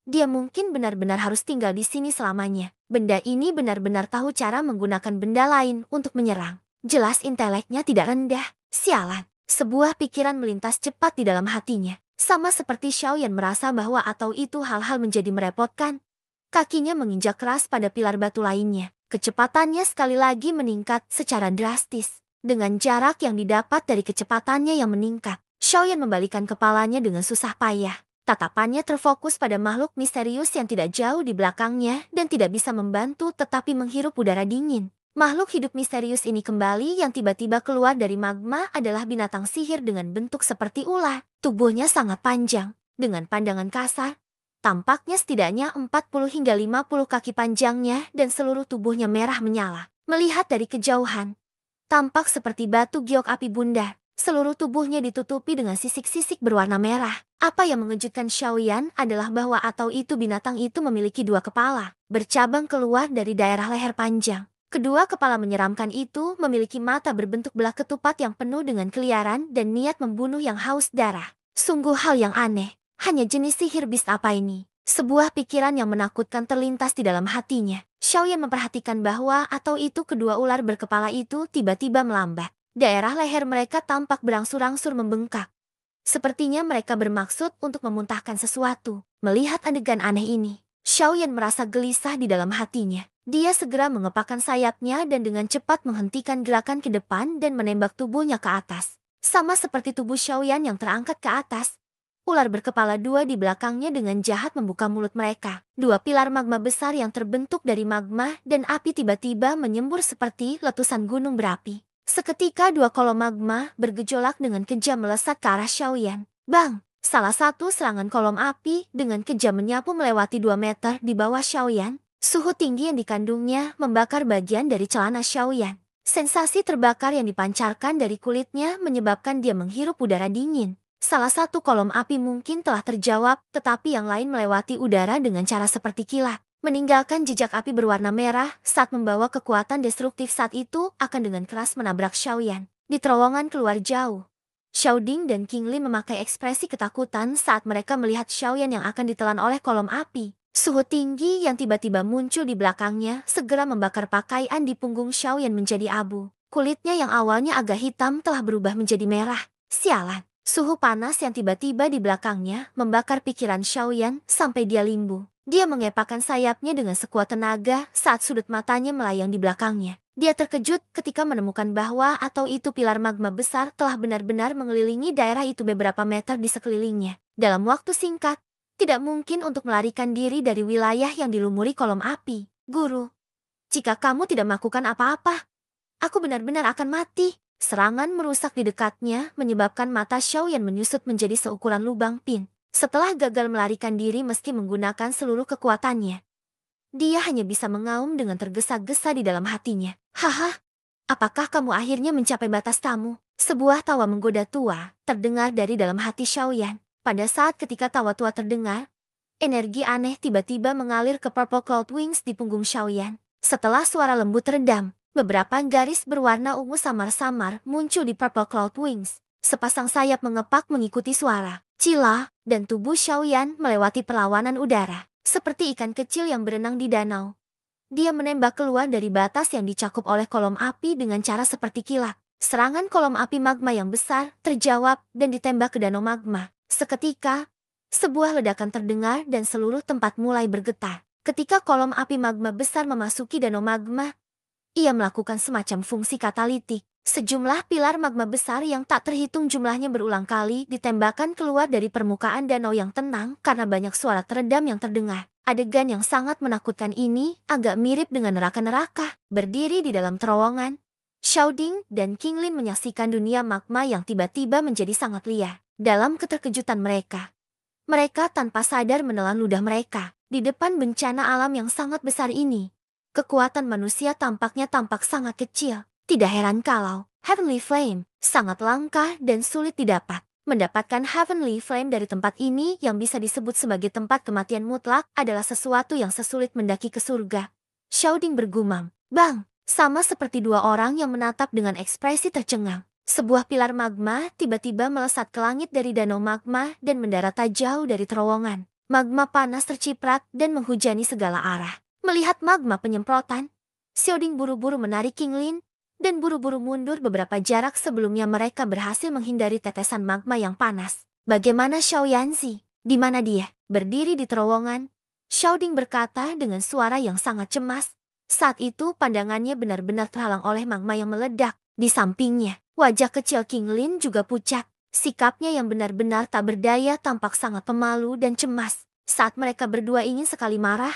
S1: dia mungkin benar-benar harus tinggal di sini selamanya. Benda ini benar-benar tahu cara menggunakan benda lain untuk menyerang. Jelas inteleknya tidak rendah. Sialan. Sebuah pikiran melintas cepat di dalam hatinya. Sama seperti Xiaoyan merasa bahwa atau itu hal-hal menjadi merepotkan. Kakinya menginjak keras pada pilar batu lainnya. Kecepatannya sekali lagi meningkat secara drastis. Dengan jarak yang didapat dari kecepatannya yang meningkat, Xiaoyan membalikkan kepalanya dengan susah payah. Tatapannya terfokus pada makhluk misterius yang tidak jauh di belakangnya dan tidak bisa membantu tetapi menghirup udara dingin. Makhluk hidup misterius ini kembali yang tiba-tiba keluar dari magma adalah binatang sihir dengan bentuk seperti ular. Tubuhnya sangat panjang, dengan pandangan kasar. Tampaknya setidaknya 40 hingga 50 kaki panjangnya dan seluruh tubuhnya merah menyala. Melihat dari kejauhan, tampak seperti batu giok api bundar. Seluruh tubuhnya ditutupi dengan sisik-sisik berwarna merah. Apa yang mengejutkan Xiaoyan adalah bahwa atau itu binatang itu memiliki dua kepala, bercabang keluar dari daerah leher panjang. Kedua kepala menyeramkan itu memiliki mata berbentuk belah ketupat yang penuh dengan keliaran dan niat membunuh yang haus darah. Sungguh hal yang aneh. Hanya jenis sihir beast apa ini? Sebuah pikiran yang menakutkan terlintas di dalam hatinya. Xiaoyan memperhatikan bahwa atau itu kedua ular berkepala itu tiba-tiba melambat. Daerah leher mereka tampak berangsur-angsur membengkak. Sepertinya mereka bermaksud untuk memuntahkan sesuatu. Melihat adegan aneh ini, Xiaoyan merasa gelisah di dalam hatinya. Dia segera mengepakkan sayapnya dan dengan cepat menghentikan gerakan ke depan dan menembak tubuhnya ke atas. Sama seperti tubuh Xiaoyan yang terangkat ke atas, ular berkepala dua di belakangnya dengan jahat membuka mulut mereka. Dua pilar magma besar yang terbentuk dari magma dan api tiba-tiba menyembur seperti letusan gunung berapi. Seketika dua kolom magma bergejolak dengan kejam melesat ke arah Xiaoyan. Bang! Salah satu serangan kolom api dengan kejam menyapu melewati 2 meter di bawah Xiaoyan. Suhu tinggi yang dikandungnya membakar bagian dari celana Xiaoyan. Sensasi terbakar yang dipancarkan dari kulitnya menyebabkan dia menghirup udara dingin. Salah satu kolom api mungkin telah terjawab, tetapi yang lain melewati udara dengan cara seperti kilat. Meninggalkan jejak api berwarna merah saat membawa kekuatan destruktif saat itu akan dengan keras menabrak Xiaoyan. Di terowongan keluar jauh, Xiaoding dan King Lin memakai ekspresi ketakutan saat mereka melihat Xiaoyan yang akan ditelan oleh kolom api. Suhu tinggi yang tiba-tiba muncul di belakangnya segera membakar pakaian di punggung Xiaoyan menjadi abu. Kulitnya yang awalnya agak hitam telah berubah menjadi merah. Sialan, suhu panas yang tiba-tiba di belakangnya membakar pikiran Xiaoyan sampai dia limbu. Dia mengepakkan sayapnya dengan sekuat tenaga saat sudut matanya melayang di belakangnya. Dia terkejut ketika menemukan bahwa atau itu pilar magma besar telah benar-benar mengelilingi daerah itu beberapa meter di sekelilingnya. Dalam waktu singkat, tidak mungkin untuk melarikan diri dari wilayah yang dilumuri kolom api. Guru, jika kamu tidak melakukan apa-apa, aku benar-benar akan mati. Serangan merusak di dekatnya menyebabkan mata Xiaoyan menyusut menjadi seukuran lubang pin. Setelah gagal melarikan diri meski menggunakan seluruh kekuatannya, dia hanya bisa mengaum dengan tergesa-gesa di dalam hatinya. Haha, apakah kamu akhirnya mencapai batas tamu? Sebuah tawa menggoda tua terdengar dari dalam hati Xiaoyan. Pada saat ketika tawa tua terdengar, energi aneh tiba-tiba mengalir ke Purple Cloud Wings di punggung Xiaoyan. Setelah suara lembut teredam, beberapa garis berwarna ungu samar-samar muncul di Purple Cloud Wings. Sepasang sayap mengepak mengikuti suara. Cila, dan tubuh Xiaoyan melewati perlawanan udara. Seperti ikan kecil yang berenang di danau. Dia menembak keluar dari batas yang dicakup oleh kolom api dengan cara seperti kilat. Serangan kolom api magma yang besar terjawab dan ditembak ke danau magma. Seketika, sebuah ledakan terdengar dan seluruh tempat mulai bergetar. Ketika kolom api magma besar memasuki danau magma, ia melakukan semacam fungsi katalitik. Sejumlah pilar magma besar yang tak terhitung jumlahnya berulang kali ditembakkan keluar dari permukaan danau yang tenang karena banyak suara teredam yang terdengar. Adegan yang sangat menakutkan ini agak mirip dengan neraka-neraka. Berdiri di dalam terowongan, Xiao Ding dan King Lin menyaksikan dunia magma yang tiba-tiba menjadi sangat liar. Dalam keterkejutan mereka tanpa sadar menelan ludah mereka. Di depan bencana alam yang sangat besar ini, kekuatan manusia tampaknya tampak sangat kecil. Tidak heran kalau Heavenly Flame sangat langka dan sulit didapat. Mendapatkan Heavenly Flame dari tempat ini yang bisa disebut sebagai tempat kematian mutlak adalah sesuatu yang sesulit mendaki ke surga. Xiao Ding bergumam, "Bang!" Sama seperti dua orang yang menatap dengan ekspresi tercengang. Sebuah pilar magma tiba-tiba melesat ke langit dari danau magma dan mendarat tak jauh dari terowongan. Magma panas terciprat dan menghujani segala arah. Melihat magma penyemprotan, Xiao Ding buru-buru menarik King Lin dan buru-buru mundur beberapa jarak sebelumnya mereka berhasil menghindari tetesan magma yang panas. Bagaimana Xiao Yanzi? Di mana dia? Berdiri di terowongan, Xiao Ding berkata dengan suara yang sangat cemas. Saat itu pandangannya benar-benar terhalang oleh magma yang meledak. Di sampingnya, wajah kecil King Lin juga pucat. Sikapnya yang benar-benar tak berdaya tampak sangat pemalu dan cemas. Saat mereka berdua ingin sekali marah,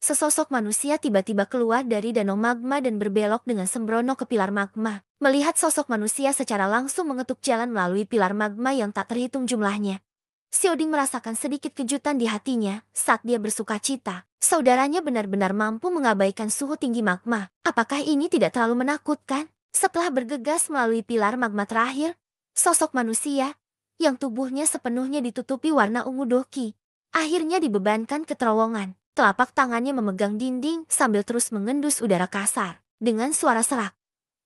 S1: sesosok manusia tiba-tiba keluar dari danau magma dan berbelok dengan sembrono ke pilar magma. Melihat sosok manusia secara langsung mengetuk jalan melalui pilar magma yang tak terhitung jumlahnya, Xiao Ding merasakan sedikit kejutan di hatinya saat dia bersuka cita. Saudaranya benar-benar mampu mengabaikan suhu tinggi magma. Apakah ini tidak terlalu menakutkan? Setelah bergegas melalui pilar magma terakhir, sosok manusia, yang tubuhnya sepenuhnya ditutupi warna ungu doki, akhirnya dibebankan ke terowongan. Telapak tangannya memegang dinding sambil terus mengendus udara kasar. Dengan suara serak,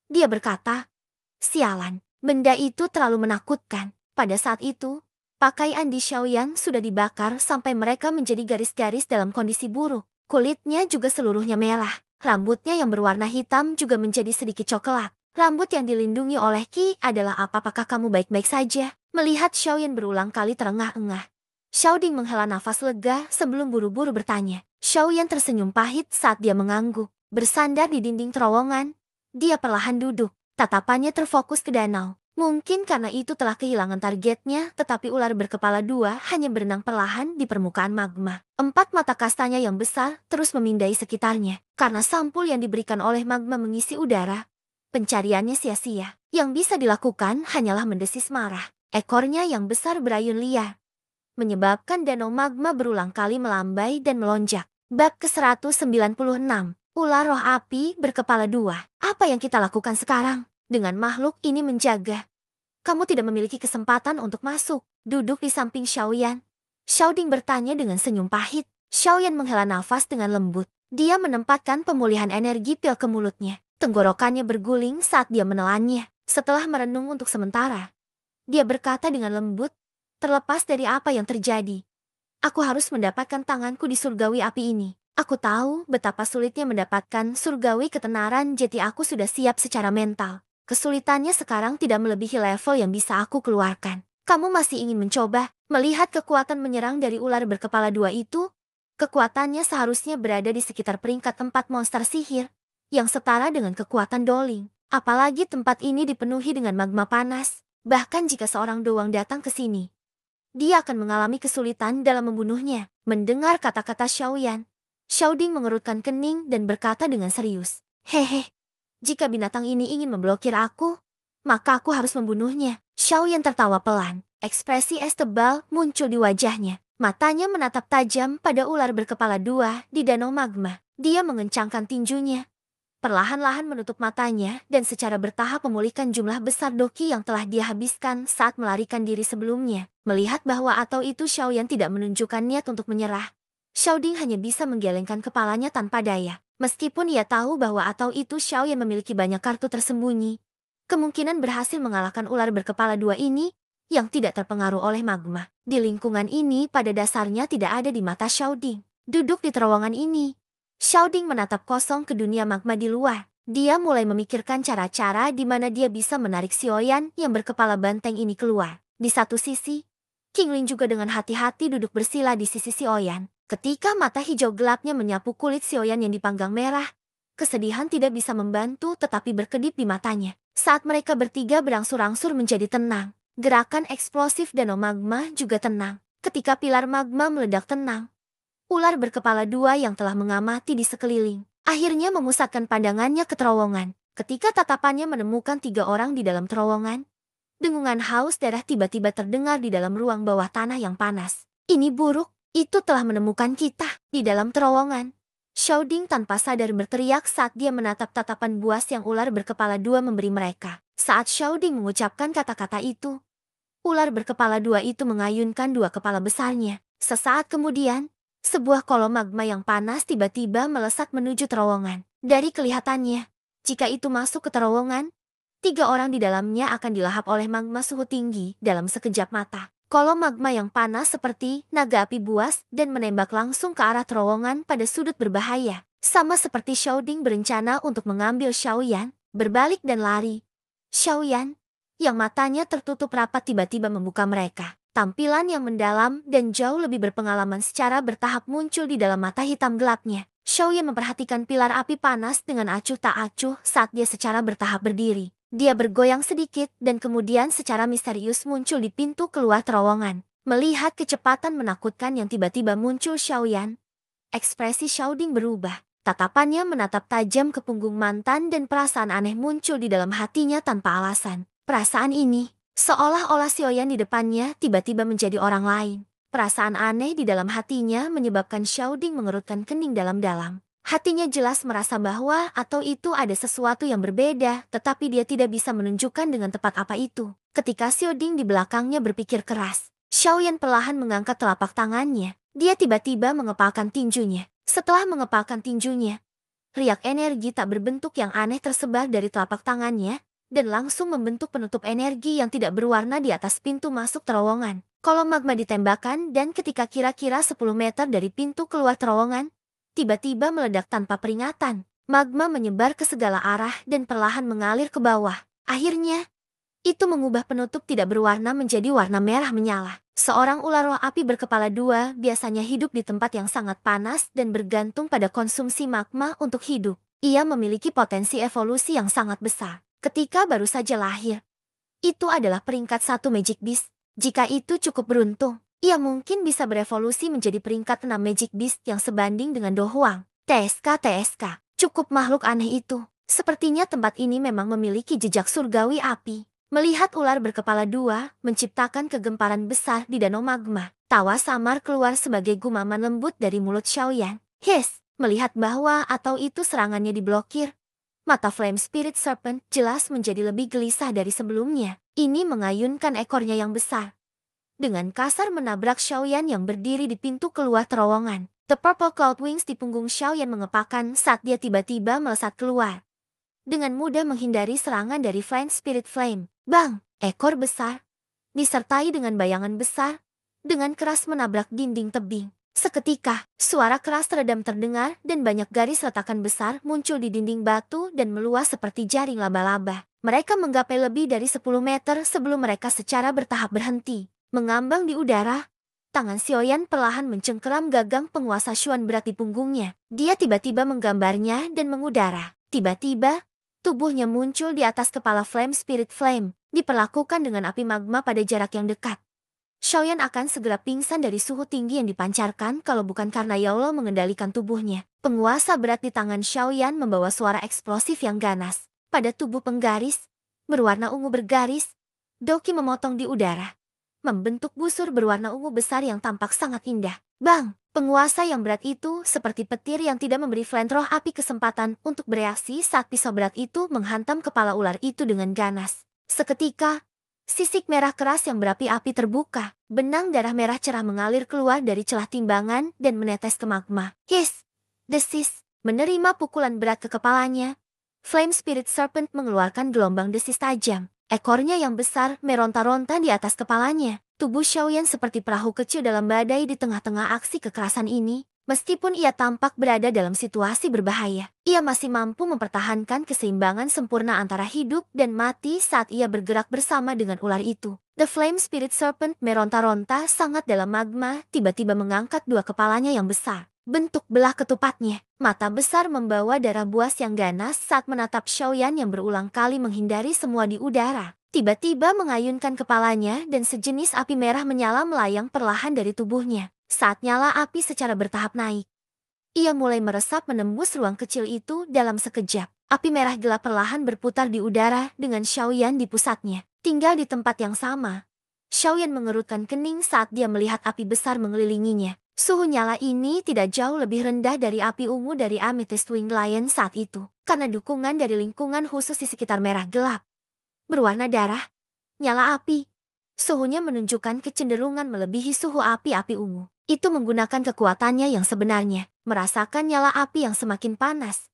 S1: dia berkata, "Sialan, benda itu terlalu menakutkan." Pada saat itu, pakaian di Xiaoyan sudah dibakar sampai mereka menjadi garis-garis dalam kondisi buruk. Kulitnya juga seluruhnya merah. Rambutnya yang berwarna hitam juga menjadi sedikit coklat. Rambut yang dilindungi oleh Qi adalah apakah kamu baik-baik saja? Melihat Xiaoyan berulang kali terengah-engah, Xiao Ding menghela nafas lega sebelum buru-buru bertanya. Xiaoyan tersenyum pahit saat dia mengangguk. Bersandar di dinding terowongan, dia perlahan duduk. Tatapannya terfokus ke danau. Mungkin karena itu telah kehilangan targetnya, tetapi ular berkepala dua hanya berenang perlahan di permukaan magma. Empat mata kastanya yang besar terus memindai sekitarnya. Karena sampul yang diberikan oleh magma mengisi udara, pencariannya sia-sia. Yang bisa dilakukan hanyalah mendesis marah. Ekornya yang besar berayun liar, menyebabkan danau magma berulang kali melambai dan melonjak. Bab ke-196, Ular Roh Api Berkepala Dua. Apa yang kita lakukan sekarang? Dengan makhluk ini menjaga, kamu tidak memiliki kesempatan untuk masuk. Duduk di samping Xiaoyan, Xiao Ding bertanya dengan senyum pahit. Xiaoyan menghela nafas dengan lembut. Dia menempatkan pemulihan energi pil ke mulutnya. Tenggorokannya berguling saat dia menelannya. Setelah merenung untuk sementara, dia berkata dengan lembut, "Terlepas dari apa yang terjadi, aku harus mendapatkan tanganku di surgawi api ini. Aku tahu betapa sulitnya mendapatkan surgawi ketenaran, jadi aku sudah siap secara mental. Kesulitannya sekarang tidak melebihi level yang bisa aku keluarkan. Kamu masih ingin mencoba?" Melihat kekuatan menyerang dari ular berkepala dua itu, Kekuatannya seharusnya berada di sekitar peringkat 4 monster sihir, yang setara dengan kekuatan Doling. Apalagi tempat ini dipenuhi dengan magma panas. Bahkan jika seorang doang datang ke sini, dia akan mengalami kesulitan dalam membunuhnya. Mendengar kata-kata Xiaoyan, Xiaoding mengerutkan kening dan berkata dengan serius, "Hehe, jika binatang ini ingin memblokir aku, maka aku harus membunuhnya." Xiaoyan tertawa pelan. Ekspresi es tebal muncul di wajahnya. Matanya menatap tajam pada ular berkepala dua di danau magma. Dia mengencangkan tinjunya, perlahan-lahan menutup matanya dan secara bertahap memulihkan jumlah besar doki yang telah dia habiskan saat melarikan diri sebelumnya. Melihat bahwa atau itu Xiaoyan tidak menunjukkan niat untuk menyerah, Xiaoding hanya bisa menggelengkan kepalanya tanpa daya. Meskipun ia tahu bahwa atau itu Xiaoyan memiliki banyak kartu tersembunyi, kemungkinan berhasil mengalahkan ular berkepala dua ini yang tidak terpengaruh oleh magma di lingkungan ini pada dasarnya tidak ada di mata Xiaoding. Duduk di terowongan ini, Xiaoding menatap kosong ke dunia magma di luar. Dia mulai memikirkan cara-cara di mana dia bisa menarik Xiaoyan yang berkepala banteng ini keluar. Di satu sisi, Qingling juga dengan hati-hati duduk bersila di sisi Xiaoyan. Ketika mata hijau gelapnya menyapu kulit Xiaoyan yang dipanggang merah, kesedihan tidak bisa membantu tetapi berkedip di matanya. Saat mereka bertiga berangsur-angsur menjadi tenang, gerakan eksplosif danau magma juga tenang. Ketika pilar magma meledak tenang, ular berkepala dua yang telah mengamati di sekeliling akhirnya memusatkan pandangannya ke terowongan. Ketika tatapannya menemukan 3 orang di dalam terowongan, dengungan haus darah tiba-tiba terdengar di dalam ruang bawah tanah yang panas. Ini buruk, itu telah menemukan kita di dalam terowongan. Xiaoding tanpa sadar berteriak saat dia menatap tatapan buas yang ular berkepala dua memberi mereka. Saat Xiaoding mengucapkan kata-kata itu, ular berkepala dua itu mengayunkan 2 kepala besarnya. Sesaat kemudian, sebuah kolom magma yang panas tiba-tiba melesat menuju terowongan. Dari kelihatannya, jika itu masuk ke terowongan, 3 orang di dalamnya akan dilahap oleh magma suhu tinggi dalam sekejap mata. Kolom magma yang panas seperti naga api buas dan menembak langsung ke arah terowongan pada sudut berbahaya. Sama seperti Xiaoding berencana untuk mengambil Xiaoyan, berbalik dan lari. Xiaoyan, yang matanya tertutup rapat tiba-tiba membuka mereka. Tampilan yang mendalam dan jauh lebih berpengalaman secara bertahap muncul di dalam mata hitam gelapnya. Xiaoyan memperhatikan pilar api panas dengan acuh tak acuh saat dia secara bertahap berdiri. Dia bergoyang sedikit dan kemudian secara misterius muncul di pintu keluar terowongan. Melihat kecepatan menakutkan yang tiba-tiba muncul Xiaoyan, ekspresi Xiaoding berubah. Tatapannya menatap tajam ke punggung mantan dan perasaan aneh muncul di dalam hatinya tanpa alasan. Perasaan ini, seolah-olah Xiaoyan di depannya tiba-tiba menjadi orang lain. Perasaan aneh di dalam hatinya menyebabkan Xiaoding mengerutkan kening dalam-dalam. Hatinya jelas merasa bahwa atau itu ada sesuatu yang berbeda, tetapi dia tidak bisa menunjukkan dengan tepat apa itu. Ketika Xiaoding di belakangnya berpikir keras, Xiaoyan perlahan mengangkat telapak tangannya. Dia tiba-tiba mengepalkan tinjunya. Setelah mengepalkan tinjunya, riak energi tak berbentuk yang aneh tersebar dari telapak tangannya, dan langsung membentuk penutup energi yang tidak berwarna di atas pintu masuk terowongan. Kolom magma ditembakkan dan ketika kira-kira 10 meter dari pintu keluar terowongan, tiba-tiba meledak tanpa peringatan. Magma menyebar ke segala arah dan perlahan mengalir ke bawah. Akhirnya, itu mengubah penutup tidak berwarna menjadi warna merah menyala. Seorang ular roh api berkepala dua biasanya hidup di tempat yang sangat panas dan bergantung pada konsumsi magma untuk hidup. Ia memiliki potensi evolusi yang sangat besar. Ketika baru saja lahir, itu adalah peringkat 1 Magic Beast. Jika itu cukup beruntung, ia mungkin bisa berevolusi menjadi peringkat 6 Magic Beast yang sebanding dengan Do Huang. TSK. Cukup makhluk aneh itu. Sepertinya tempat ini memang memiliki jejak surgawi api. Melihat ular berkepala dua menciptakan kegemparan besar di danau magma, tawa samar keluar sebagai gumaman lembut dari mulut Xiaoyan. Melihat bahwa atau itu serangannya diblokir, mata Flame Spirit Serpent jelas menjadi lebih gelisah dari sebelumnya. Ini mengayunkan ekornya yang besar, dengan kasar menabrak Xiaoyan yang berdiri di pintu keluar terowongan. The Purple Cloud Wings di punggung Xiaoyan mengepakkan saat dia tiba-tiba melesat keluar, dengan mudah menghindari serangan dari Flame Spirit Flame. Bang! Ekor besar, disertai dengan bayangan besar, dengan keras menabrak dinding tebing. Seketika, suara keras teredam terdengar dan banyak garis retakan besar muncul di dinding batu dan meluas seperti jaring laba-laba. Mereka menggapai lebih dari 10 meter sebelum mereka secara bertahap berhenti, mengambang di udara, Tangan Xiaoyan perlahan mencengkeram gagang penguasa Xuan berat di punggungnya. Dia tiba-tiba menggambarnya dan mengudara. Tiba-tiba, tubuhnya muncul di atas kepala Flame Spirit Flame, diperlakukan dengan api magma pada jarak yang dekat. Xiaoyan akan segera pingsan dari suhu tinggi yang dipancarkan kalau bukan karena Yaolo mengendalikan tubuhnya. Penguasa berat di tangan Xiaoyan membawa suara eksplosif yang ganas. Pada tubuh penggaris, berwarna ungu bergaris, Doki memotong di udara, membentuk busur berwarna ungu besar yang tampak sangat indah. Bang! Penguasa yang berat itu seperti petir yang tidak memberi Flint roh api kesempatan untuk bereaksi saat pisau berat itu menghantam kepala ular itu dengan ganas. Seketika, sisik merah keras yang berapi-api terbuka. Benang darah merah cerah mengalir keluar dari celah timbangan dan menetes ke magma. Hiss! Desis! Menerima pukulan berat ke kepalanya, Flame Spirit Serpent mengeluarkan gelombang desis tajam. Ekornya yang besar meronta-ronta di atas kepalanya. Tubuh Xiaoyan seperti perahu kecil dalam badai di tengah-tengah aksi kekerasan ini. Meskipun ia tampak berada dalam situasi berbahaya, ia masih mampu mempertahankan keseimbangan sempurna antara hidup dan mati saat ia bergerak bersama dengan ular itu. The Flame Spirit Serpent meronta-ronta sangat dalam magma, tiba-tiba mengangkat dua kepalanya yang besar. Bentuk belah ketupatnya, mata besar membawa darah buas yang ganas saat menatap Xiaoyan yang berulang kali menghindari semua di udara. Tiba-tiba mengayunkan kepalanya dan sejenis api merah menyala melayang perlahan dari tubuhnya. Saat nyala api secara bertahap naik, ia mulai meresap menembus ruang kecil itu dalam sekejap. Api merah gelap perlahan berputar di udara dengan Xiaoyan di pusatnya. Tinggal di tempat yang sama, Xiaoyan mengerutkan kening saat dia melihat api besar mengelilinginya. Suhu nyala ini tidak jauh lebih rendah dari api ungu dari Amethyst Winged Lion saat itu. Karena dukungan dari lingkungan khusus di sekitar merah gelap berwarna darah, nyala api, suhunya menunjukkan kecenderungan melebihi suhu api-api ungu. Itu menggunakan kekuatannya yang sebenarnya, merasakan nyala api yang semakin panas.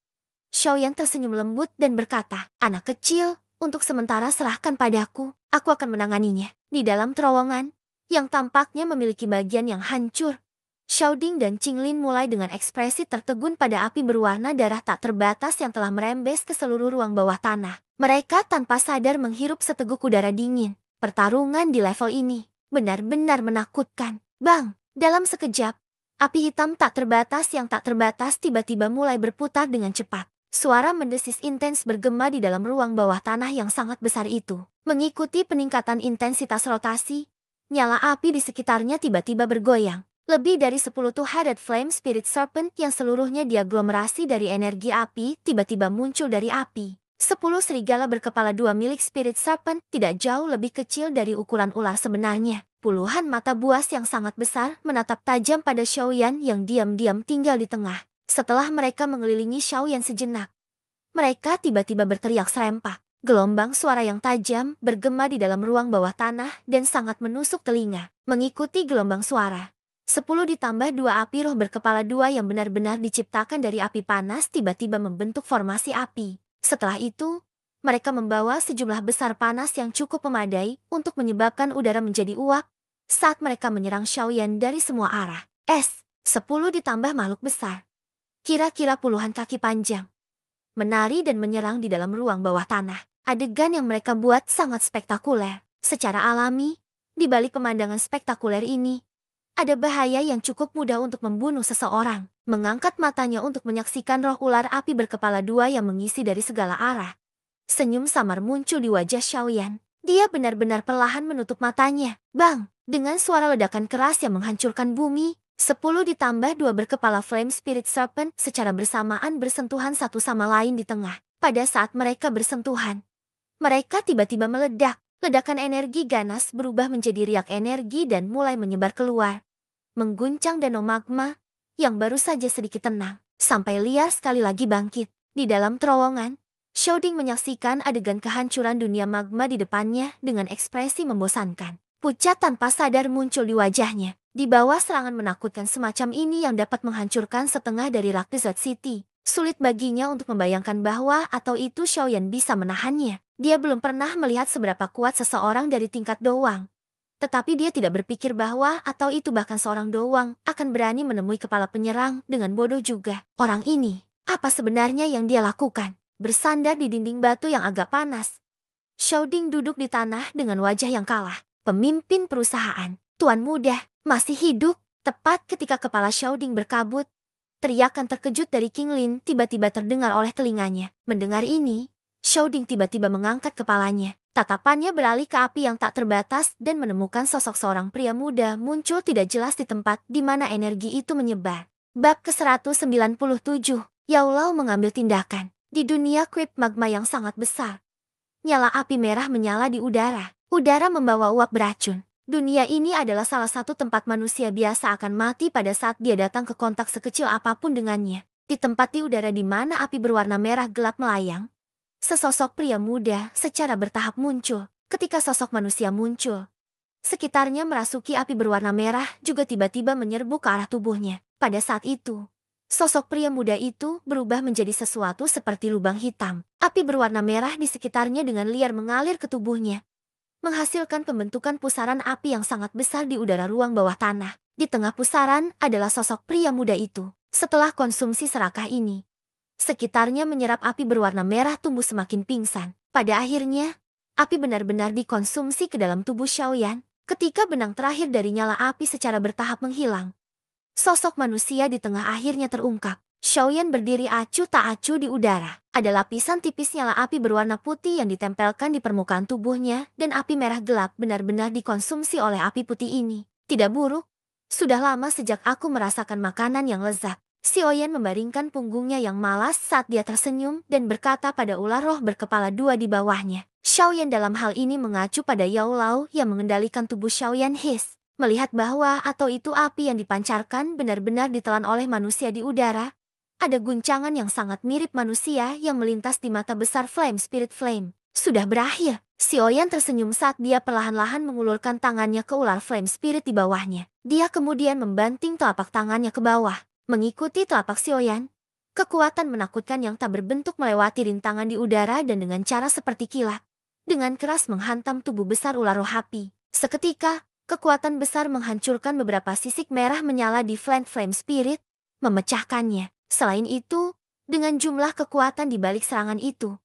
S1: Xiaoyan tersenyum lembut dan berkata, "Anak kecil, untuk sementara serahkan padaku, aku akan menanganinya." Di dalam terowongan, yang tampaknya memiliki bagian yang hancur, Xiaoding dan Qinglin mulai dengan ekspresi tertegun pada api berwarna darah tak terbatas yang telah merembes ke seluruh ruang bawah tanah. Mereka tanpa sadar menghirup seteguk udara dingin. Pertarungan di level ini benar-benar menakutkan. Bang! Dalam sekejap, api hitam tak terbatas yang tak terbatas tiba-tiba mulai berputar dengan cepat. Suara mendesis intens bergema di dalam ruang bawah tanah yang sangat besar itu. Mengikuti peningkatan intensitas rotasi, nyala api di sekitarnya tiba-tiba bergoyang. Lebih dari 10 two-headed Flame Spirit Serpent yang seluruhnya diaglomerasi dari energi api tiba-tiba muncul dari api. 10 serigala berkepala dua milik Spirit Serpent tidak jauh lebih kecil dari ukuran ular sebenarnya. Puluhan mata buas yang sangat besar menatap tajam pada Xiaoyan yang diam-diam tinggal di tengah. Setelah mereka mengelilingi Xiaoyan sejenak, mereka tiba-tiba berteriak serempak. Gelombang suara yang tajam bergema di dalam ruang bawah tanah dan sangat menusuk telinga. Mengikuti gelombang suara, 10 ditambah 2 api roh berkepala dua yang benar-benar diciptakan dari api panas tiba-tiba membentuk formasi api. Setelah itu, mereka membawa sejumlah besar panas yang cukup memadai untuk menyebabkan udara menjadi uap saat mereka menyerang Xiaoyan dari semua arah. 10 ditambah makhluk besar, kira-kira puluhan kaki panjang, menari dan menyerang di dalam ruang bawah tanah. Adegan yang mereka buat sangat spektakuler. Secara alami, di balik pemandangan spektakuler ini, ada bahaya yang cukup mudah untuk membunuh seseorang. Mengangkat matanya untuk menyaksikan roh ular api berkepala dua yang mengisi dari segala arah. Senyum samar muncul di wajah Xiaoyan. Dia benar-benar perlahan menutup matanya. Bang! Dengan suara ledakan keras yang menghancurkan bumi, 10 ditambah 2 berkepala Flame Spirit Serpent secara bersamaan bersentuhan satu sama lain di tengah. Pada saat mereka bersentuhan, mereka tiba-tiba meledak. Ledakan energi ganas berubah menjadi riak energi dan mulai menyebar keluar, mengguncang danau magma yang baru saja sedikit tenang, sampai liar sekali lagi bangkit. Di dalam terowongan, Xiaoding menyaksikan adegan kehancuran dunia magma di depannya dengan ekspresi membosankan. Pucat tanpa sadar muncul di wajahnya. Di bawah serangan menakutkan semacam ini yang dapat menghancurkan setengah dari Rakdezat City, sulit baginya untuk membayangkan bahwa atau itu Xiaoyan bisa menahannya. Dia belum pernah melihat seberapa kuat seseorang dari tingkat doang. Tetapi dia tidak berpikir bahwa atau itu bahkan seorang doang akan berani menemui kepala penyerang dengan bodoh juga. Orang ini, apa sebenarnya yang dia lakukan? Bersandar di dinding batu yang agak panas, Xiaoding duduk di tanah dengan wajah yang kalah. Pemimpin perusahaan, tuan muda, Masih hidup, tepat ketika kepala Xiaoding berkabut. Teriakan terkejut dari King Lin tiba-tiba terdengar oleh telinganya. Mendengar ini, Xiaoding tiba-tiba mengangkat kepalanya. Tatapannya beralih ke api yang tak terbatas dan menemukan sosok seorang pria muda muncul tidak jelas di tempat di mana energi itu menyebar. Bab ke-197, Yao Lao mengambil tindakan. Di dunia creep magma yang sangat besar, nyala api merah menyala di udara. Udara membawa uap beracun. Dunia ini adalah salah satu tempat manusia biasa akan mati pada saat dia datang ke kontak sekecil apapun dengannya. Di tempat di udara di mana api berwarna merah gelap melayang, sesosok pria muda secara bertahap muncul. Ketika sosok manusia muncul, sekitarnya merasuki api berwarna merah juga tiba-tiba menyerbu ke arah tubuhnya. Pada saat itu, sosok pria muda itu berubah menjadi sesuatu seperti lubang hitam. Api berwarna merah di sekitarnya dengan liar mengalir ke tubuhnya, menghasilkan pembentukan pusaran api yang sangat besar di udara ruang bawah tanah. Di tengah pusaran adalah sosok pria muda itu. Setelah konsumsi serakah ini, sekitarnya menyerap api berwarna merah tumbuh semakin pingsan. Pada akhirnya, api benar-benar dikonsumsi ke dalam tubuh Xiaoyan. Ketika benang terakhir dari nyala api secara bertahap menghilang, sosok manusia di tengah akhirnya terungkap. Xiaoyan berdiri acuh tak acuh di udara. Ada lapisan tipis nyala api berwarna putih yang ditempelkan di permukaan tubuhnya dan api merah gelap benar-benar dikonsumsi oleh api putih ini. Tidak buruk. Sudah lama sejak aku merasakan makanan yang lezat. Xiaoyan membaringkan punggungnya yang malas saat dia tersenyum dan berkata pada ular roh berkepala dua di bawahnya. Xiaoyan dalam hal ini mengacu pada Yao Lao yang mengendalikan tubuh Xiaoyan His. Melihat bahwa atau itu api yang dipancarkan benar-benar ditelan oleh manusia di udara, ada guncangan yang sangat mirip manusia yang melintas di mata besar Flame Spirit Flame. Sudah berakhir. Xiaoyan tersenyum saat dia perlahan-lahan mengulurkan tangannya ke ular Flame Spirit di bawahnya. Dia kemudian membanting telapak tangannya ke bawah. Mengikuti telapak Xiaoyan, kekuatan menakutkan yang tak berbentuk melewati rintangan di udara dan dengan cara seperti kilat, dengan keras menghantam tubuh besar ular roh api. Seketika, kekuatan besar menghancurkan beberapa sisik merah menyala di Flame Spirit, memecahkannya. Selain itu, dengan jumlah kekuatan di balik serangan itu,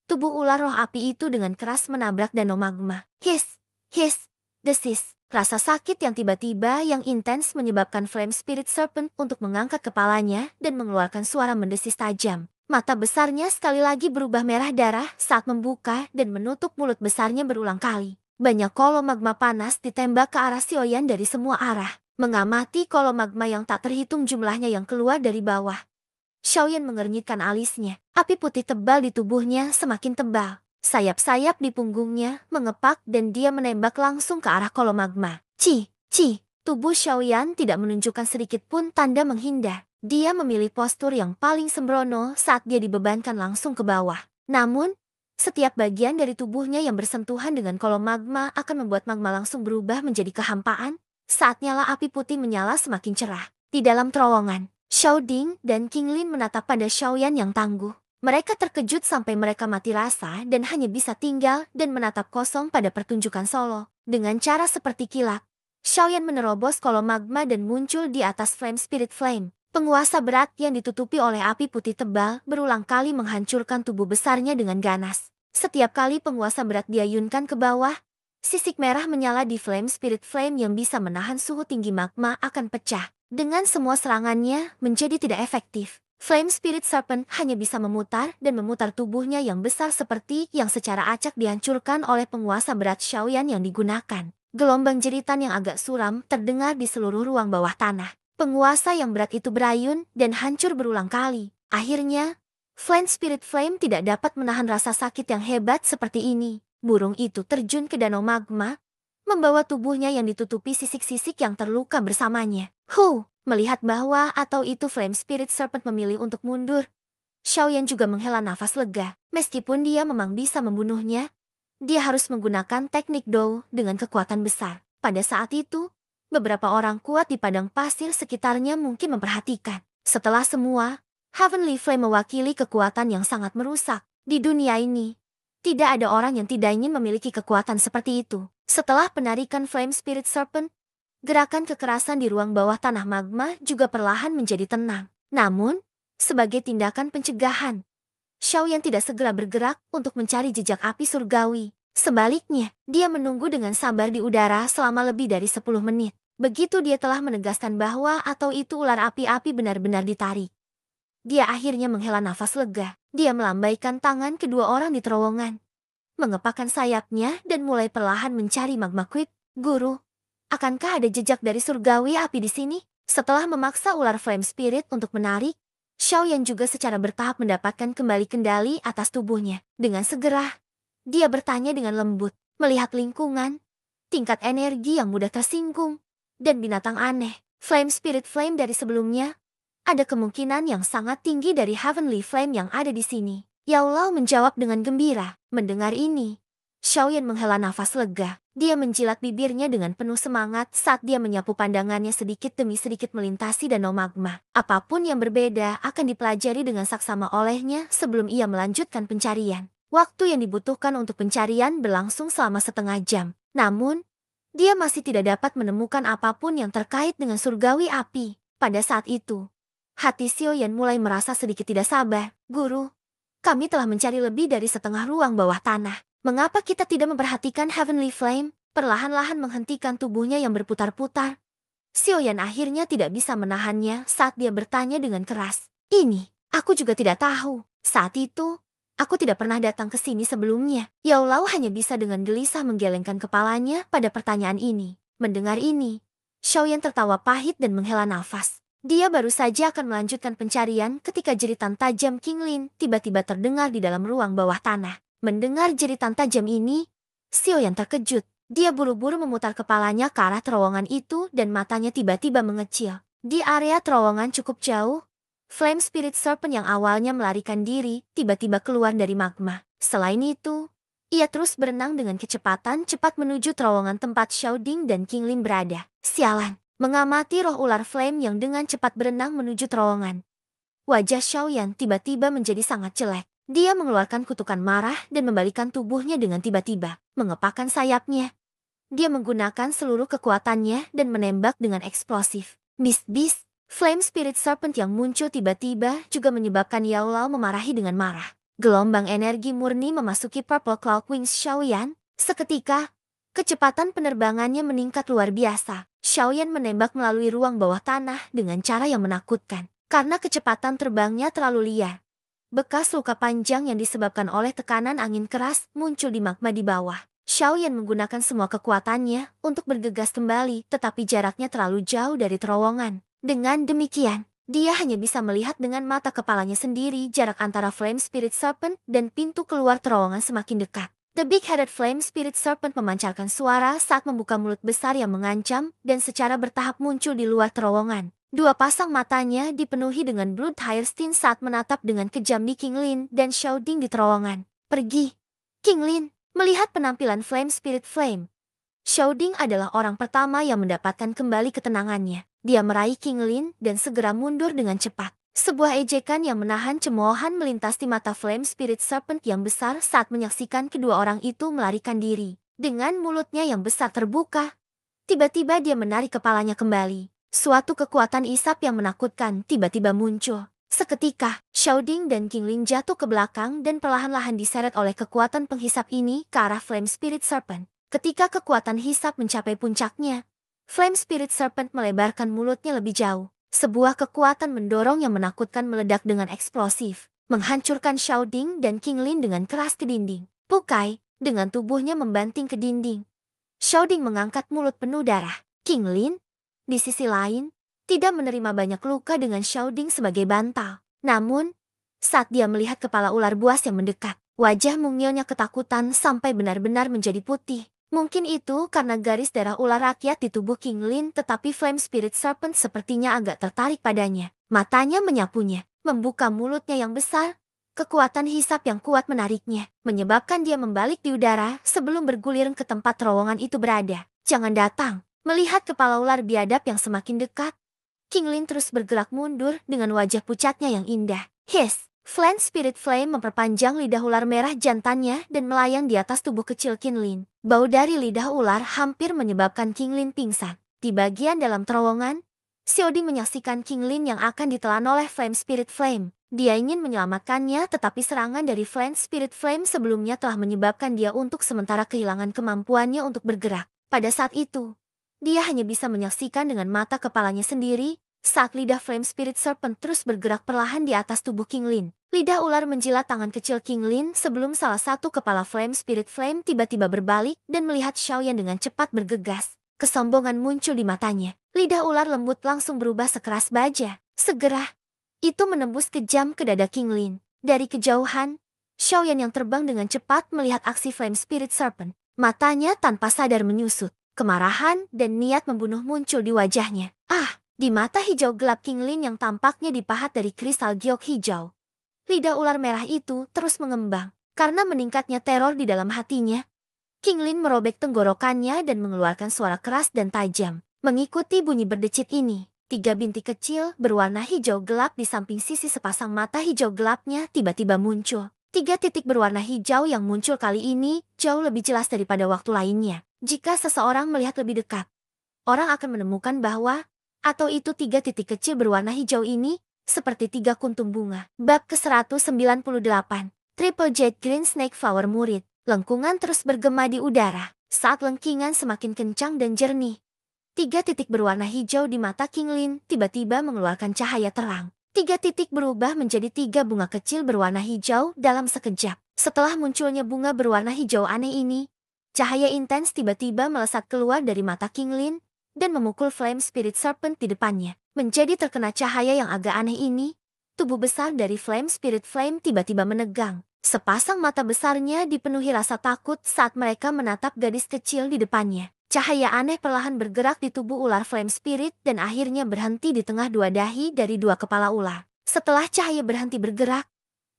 S1: tubuh ular roh api itu dengan keras menabrak danau magma. Hiss, desis. Rasa sakit yang tiba-tiba yang intens menyebabkan Flame Spirit Serpent untuk mengangkat kepalanya dan mengeluarkan suara mendesis tajam. Mata besarnya sekali lagi berubah merah darah saat membuka dan menutup mulut besarnya berulang kali. Banyak kolom magma panas ditembak ke arah Xiaoyan dari semua arah. Mengamati kolom magma yang tak terhitung jumlahnya yang keluar dari bawah, Xiaoyan mengernyitkan alisnya. Api putih tebal di tubuhnya semakin tebal. Sayap-sayap di punggungnya mengepak dan dia menembak langsung ke arah kolom magma. Tubuh Xiaoyan tidak menunjukkan sedikit pun tanda menghindar. Dia memilih postur yang paling sembrono saat dia dibebankan langsung ke bawah. Namun, setiap bagian dari tubuhnya yang bersentuhan dengan kolom magma akan membuat magma langsung berubah menjadi kehampaan. Saat nyala api putih menyala semakin cerah. Di dalam terowongan, Xiaoding dan King Lin menatap pada Xiaoyan yang tangguh. Mereka terkejut sampai mereka mati rasa dan hanya bisa tinggal dan menatap kosong pada pertunjukan solo. Dengan cara seperti kilat, Xiaoyan menerobos kolom magma dan muncul di atas Flame Spirit Flame. Penguasa berat yang ditutupi oleh api putih tebal berulang kali menghancurkan tubuh besarnya dengan ganas. Setiap kali penguasa berat diayunkan ke bawah, sisik merah menyala di Flame Spirit Flame yang bisa menahan suhu tinggi magma akan pecah. Dengan semua serangannya menjadi tidak efektif. Flame Spirit Serpent hanya bisa memutar dan memutar tubuhnya yang besar seperti yang secara acak dihancurkan oleh penguasa berat Xiaoyan yang digunakan. Gelombang jeritan yang agak suram terdengar di seluruh ruang bawah tanah. Penguasa yang berat itu berayun dan hancur berulang kali. Akhirnya, Flame Spirit Flame tidak dapat menahan rasa sakit yang hebat seperti ini. Burung itu terjun ke danau magma, membawa tubuhnya yang ditutupi sisik-sisik yang terluka bersamanya. Melihat bahwa atau itu Flame Spirit Serpent memilih untuk mundur, Xiaoyan juga menghela nafas lega. Meskipun dia memang bisa membunuhnya, dia harus menggunakan teknik Dou dengan kekuatan besar. Pada saat itu, beberapa orang kuat di padang pasir sekitarnya mungkin memperhatikan. Setelah semua, Heavenly Flame mewakili kekuatan yang sangat merusak. Di dunia ini, tidak ada orang yang tidak ingin memiliki kekuatan seperti itu. Setelah penarikan Flame Spirit Serpent, gerakan kekerasan di ruang bawah tanah magma juga perlahan menjadi tenang. Namun, sebagai tindakan pencegahan, Xiaoyan tidak segera bergerak untuk mencari jejak api surgawi. Sebaliknya, dia menunggu dengan sabar di udara selama lebih dari 10 menit. Begitu dia telah menegaskan bahwa atau itu ular api-api benar-benar ditarik. Dia akhirnya menghela nafas lega. Dia melambaikan tangan kedua orang di terowongan, mengepakkan sayapnya dan mulai perlahan mencari magma quip. Guru, akankah ada jejak dari surgawi api di sini? Setelah memaksa ular flame spirit untuk menarik, Xiaoyan juga secara bertahap mendapatkan kembali kendali atas tubuhnya. Dengan segera, dia bertanya dengan lembut, melihat lingkungan, tingkat energi yang mudah tersinggung, dan binatang aneh. Flame spirit flame dari sebelumnya, ada kemungkinan yang sangat tinggi dari Heavenly Flame yang ada di sini. Yao Lao menjawab dengan gembira. Mendengar ini, Xiaoyan menghela nafas lega. Dia menjilat bibirnya dengan penuh semangat saat dia menyapu pandangannya sedikit demi sedikit melintasi danau magma. Apapun yang berbeda akan dipelajari dengan saksama olehnya sebelum ia melanjutkan pencarian. Waktu yang dibutuhkan untuk pencarian berlangsung selama setengah jam. Namun, dia masih tidak dapat menemukan apapun yang terkait dengan surgawi api. Pada saat itu, hati Xiaoyan mulai merasa sedikit tidak sabar. Guru, kami telah mencari lebih dari setengah ruang bawah tanah. Mengapa kita tidak memperhatikan Heavenly Flame? Perlahan-lahan menghentikan tubuhnya yang berputar-putar. Xiaoyan akhirnya tidak bisa menahannya saat dia bertanya dengan keras. Ini, aku juga tidak tahu. Saat itu, aku tidak pernah datang ke sini sebelumnya. Yao Lao hanya bisa dengan gelisah menggelengkan kepalanya pada pertanyaan ini. Mendengar ini, Xiaoyan tertawa pahit dan menghela nafas. Dia baru saja akan melanjutkan pencarian ketika jeritan tajam King Lin tiba-tiba terdengar di dalam ruang bawah tanah. Mendengar jeritan tajam ini, Xiaoyan terkejut. Dia buru-buru memutar kepalanya ke arah terowongan itu dan matanya tiba-tiba mengecil. Di area terowongan cukup jauh, Flame Spirit Serpent yang awalnya melarikan diri tiba-tiba keluar dari magma. Selain itu, ia terus berenang dengan kecepatan cepat menuju terowongan tempat Xiao Ding dan King Lin berada. Sialan! Mengamati roh ular flame yang dengan cepat berenang menuju terowongan, wajah Xiaoyan tiba-tiba menjadi sangat jelek. Dia mengeluarkan kutukan marah dan membalikkan tubuhnya dengan tiba-tiba, mengepakkan sayapnya. Dia menggunakan seluruh kekuatannya dan menembak dengan eksplosif. Mist Beast, Flame Spirit Serpent yang muncul tiba-tiba juga menyebabkan Yao Lao memarahi dengan marah. Gelombang energi murni memasuki Purple Cloud Wings Xiaoyan. Seketika, kecepatan penerbangannya meningkat luar biasa. Xiaoyan menembak melalui ruang bawah tanah dengan cara yang menakutkan. Karena kecepatan terbangnya terlalu liar, bekas luka panjang yang disebabkan oleh tekanan angin keras muncul di magma di bawah. Xiaoyan menggunakan semua kekuatannya untuk bergegas kembali, tetapi jaraknya terlalu jauh dari terowongan. Dengan demikian, dia hanya bisa melihat dengan mata kepalanya sendiri jarak antara Flame Spirit Serpent dan pintu keluar terowongan semakin dekat. The Big-Headed Flame Spirit Serpent memancarkan suara saat membuka mulut besar yang mengancam dan secara bertahap muncul di luar terowongan. Dua pasang matanya dipenuhi dengan Blood Hyacinth saat menatap dengan kejam di King Lin dan Xiao Ding di terowongan. Pergi! King Lin, melihat penampilan Flame Spirit Flame, Xiao Ding adalah orang pertama yang mendapatkan kembali ketenangannya. Dia meraih King Lin dan segera mundur dengan cepat. Sebuah ejekan yang menahan cemoohan melintas di mata Flame Spirit Serpent yang besar saat menyaksikan kedua orang itu melarikan diri. Dengan mulutnya yang besar terbuka, tiba-tiba dia menarik kepalanya kembali. Suatu kekuatan isap yang menakutkan tiba-tiba muncul. Seketika, Xiao Ding dan King Lin jatuh ke belakang dan perlahan-lahan diseret oleh kekuatan penghisap ini ke arah Flame Spirit Serpent. Ketika kekuatan hisap mencapai puncaknya, Flame Spirit Serpent melebarkan mulutnya lebih jauh. Sebuah kekuatan mendorong yang menakutkan meledak dengan eksplosif, menghancurkan Xiao Ding dan King Lin dengan keras ke dinding. Pukai, dengan tubuhnya membanting ke dinding. Xiao Ding mengangkat mulut penuh darah. King Lin, di sisi lain, tidak menerima banyak luka dengan Xiao Ding sebagai bantal. Namun, saat dia melihat kepala ular buas yang mendekat, wajah mungilnya ketakutan sampai benar-benar menjadi putih. Mungkin itu karena garis darah ular rakyat di tubuh King Lin, tetapi Flame Spirit Serpent sepertinya agak tertarik padanya. Matanya menyapunya, membuka mulutnya yang besar. Kekuatan hisap yang kuat menariknya, menyebabkan dia membalik di udara sebelum bergulir ke tempat terowongan itu berada. Jangan datang. Melihat kepala ular biadab yang semakin dekat, King Lin terus bergerak mundur dengan wajah pucatnya yang indah. Hiss! Flame Spirit Flame memperpanjang lidah ular merah jantannya dan melayang di atas tubuh kecil King Lin. Bau dari lidah ular hampir menyebabkan King Lin pingsan. Di bagian dalam terowongan, Xiao Ding menyaksikan King Lin yang akan ditelan oleh Flame Spirit Flame. Dia ingin menyelamatkannya, tetapi serangan dari Flame Spirit Flame sebelumnya telah menyebabkan dia untuk sementara kehilangan kemampuannya untuk bergerak. Pada saat itu, Dia hanya bisa menyaksikan dengan mata kepalanya sendiri saat lidah Flame Spirit Serpent terus bergerak perlahan di atas tubuh King Lin. Lidah ular menjilat tangan kecil King Lin sebelum salah satu kepala Flame Spirit Flame tiba-tiba berbalik dan melihat Xiaoyan dengan cepat bergegas. Kesombongan muncul di matanya. Lidah ular lembut langsung berubah sekeras baja. Segera, itu menembus kejam ke dada King Lin. Dari kejauhan, Xiaoyan yang terbang dengan cepat melihat aksi Flame Spirit Serpent. Matanya tanpa sadar menyusut. Kemarahan dan niat membunuh muncul di wajahnya. Di mata hijau gelap King Lin yang tampaknya dipahat dari kristal giok hijau. Lidah ular merah itu terus mengembang. Karena meningkatnya teror di dalam hatinya, King Lin merobek tenggorokannya dan mengeluarkan suara keras dan tajam. Mengikuti bunyi berdecit ini, 3 bintik kecil berwarna hijau gelap di samping sisi sepasang mata hijau gelapnya tiba-tiba muncul. 3 titik berwarna hijau yang muncul kali ini jauh lebih jelas daripada waktu lainnya. Jika seseorang melihat lebih dekat, orang akan menemukan bahwa, atau itu 3 titik kecil berwarna hijau ini, seperti 3 kuntum bunga. Bab ke-198, Triple Jade Green Snake Flower Murid. Lengkungan terus bergema di udara, saat lengkingan semakin kencang dan jernih. 3 titik berwarna hijau di mata King Lin tiba-tiba mengeluarkan cahaya terang. 3 titik berubah menjadi 3 bunga kecil berwarna hijau dalam sekejap. Setelah munculnya bunga berwarna hijau aneh ini, cahaya intens tiba-tiba melesat keluar dari mata King Lin dan memukul Flame Spirit Serpent di depannya. Menjadi terkena cahaya yang agak aneh ini, tubuh besar dari Flame Spirit Flame tiba-tiba menegang. Sepasang mata besarnya dipenuhi rasa takut saat mereka menatap gadis kecil di depannya. Cahaya aneh perlahan bergerak di tubuh ular Flame Spirit dan akhirnya berhenti di tengah 2 dahi dari 2 kepala ular. Setelah cahaya berhenti bergerak,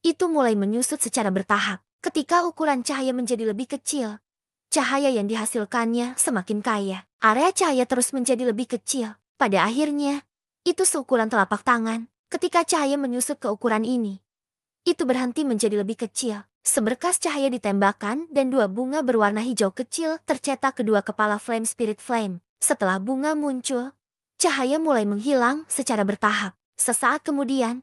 S1: itu mulai menyusut secara bertahap. Ketika ukuran cahaya menjadi lebih kecil, cahaya yang dihasilkannya semakin kaya. Area cahaya terus menjadi lebih kecil. Pada akhirnya, itu seukuran telapak tangan. Ketika cahaya menyusut ke ukuran ini, itu berhenti menjadi lebih kecil. Seberkas cahaya ditembakkan dan 2 bunga berwarna hijau kecil tercetak kedua kepala Flame Spirit Flame. Setelah bunga muncul, cahaya mulai menghilang secara bertahap. Sesaat kemudian,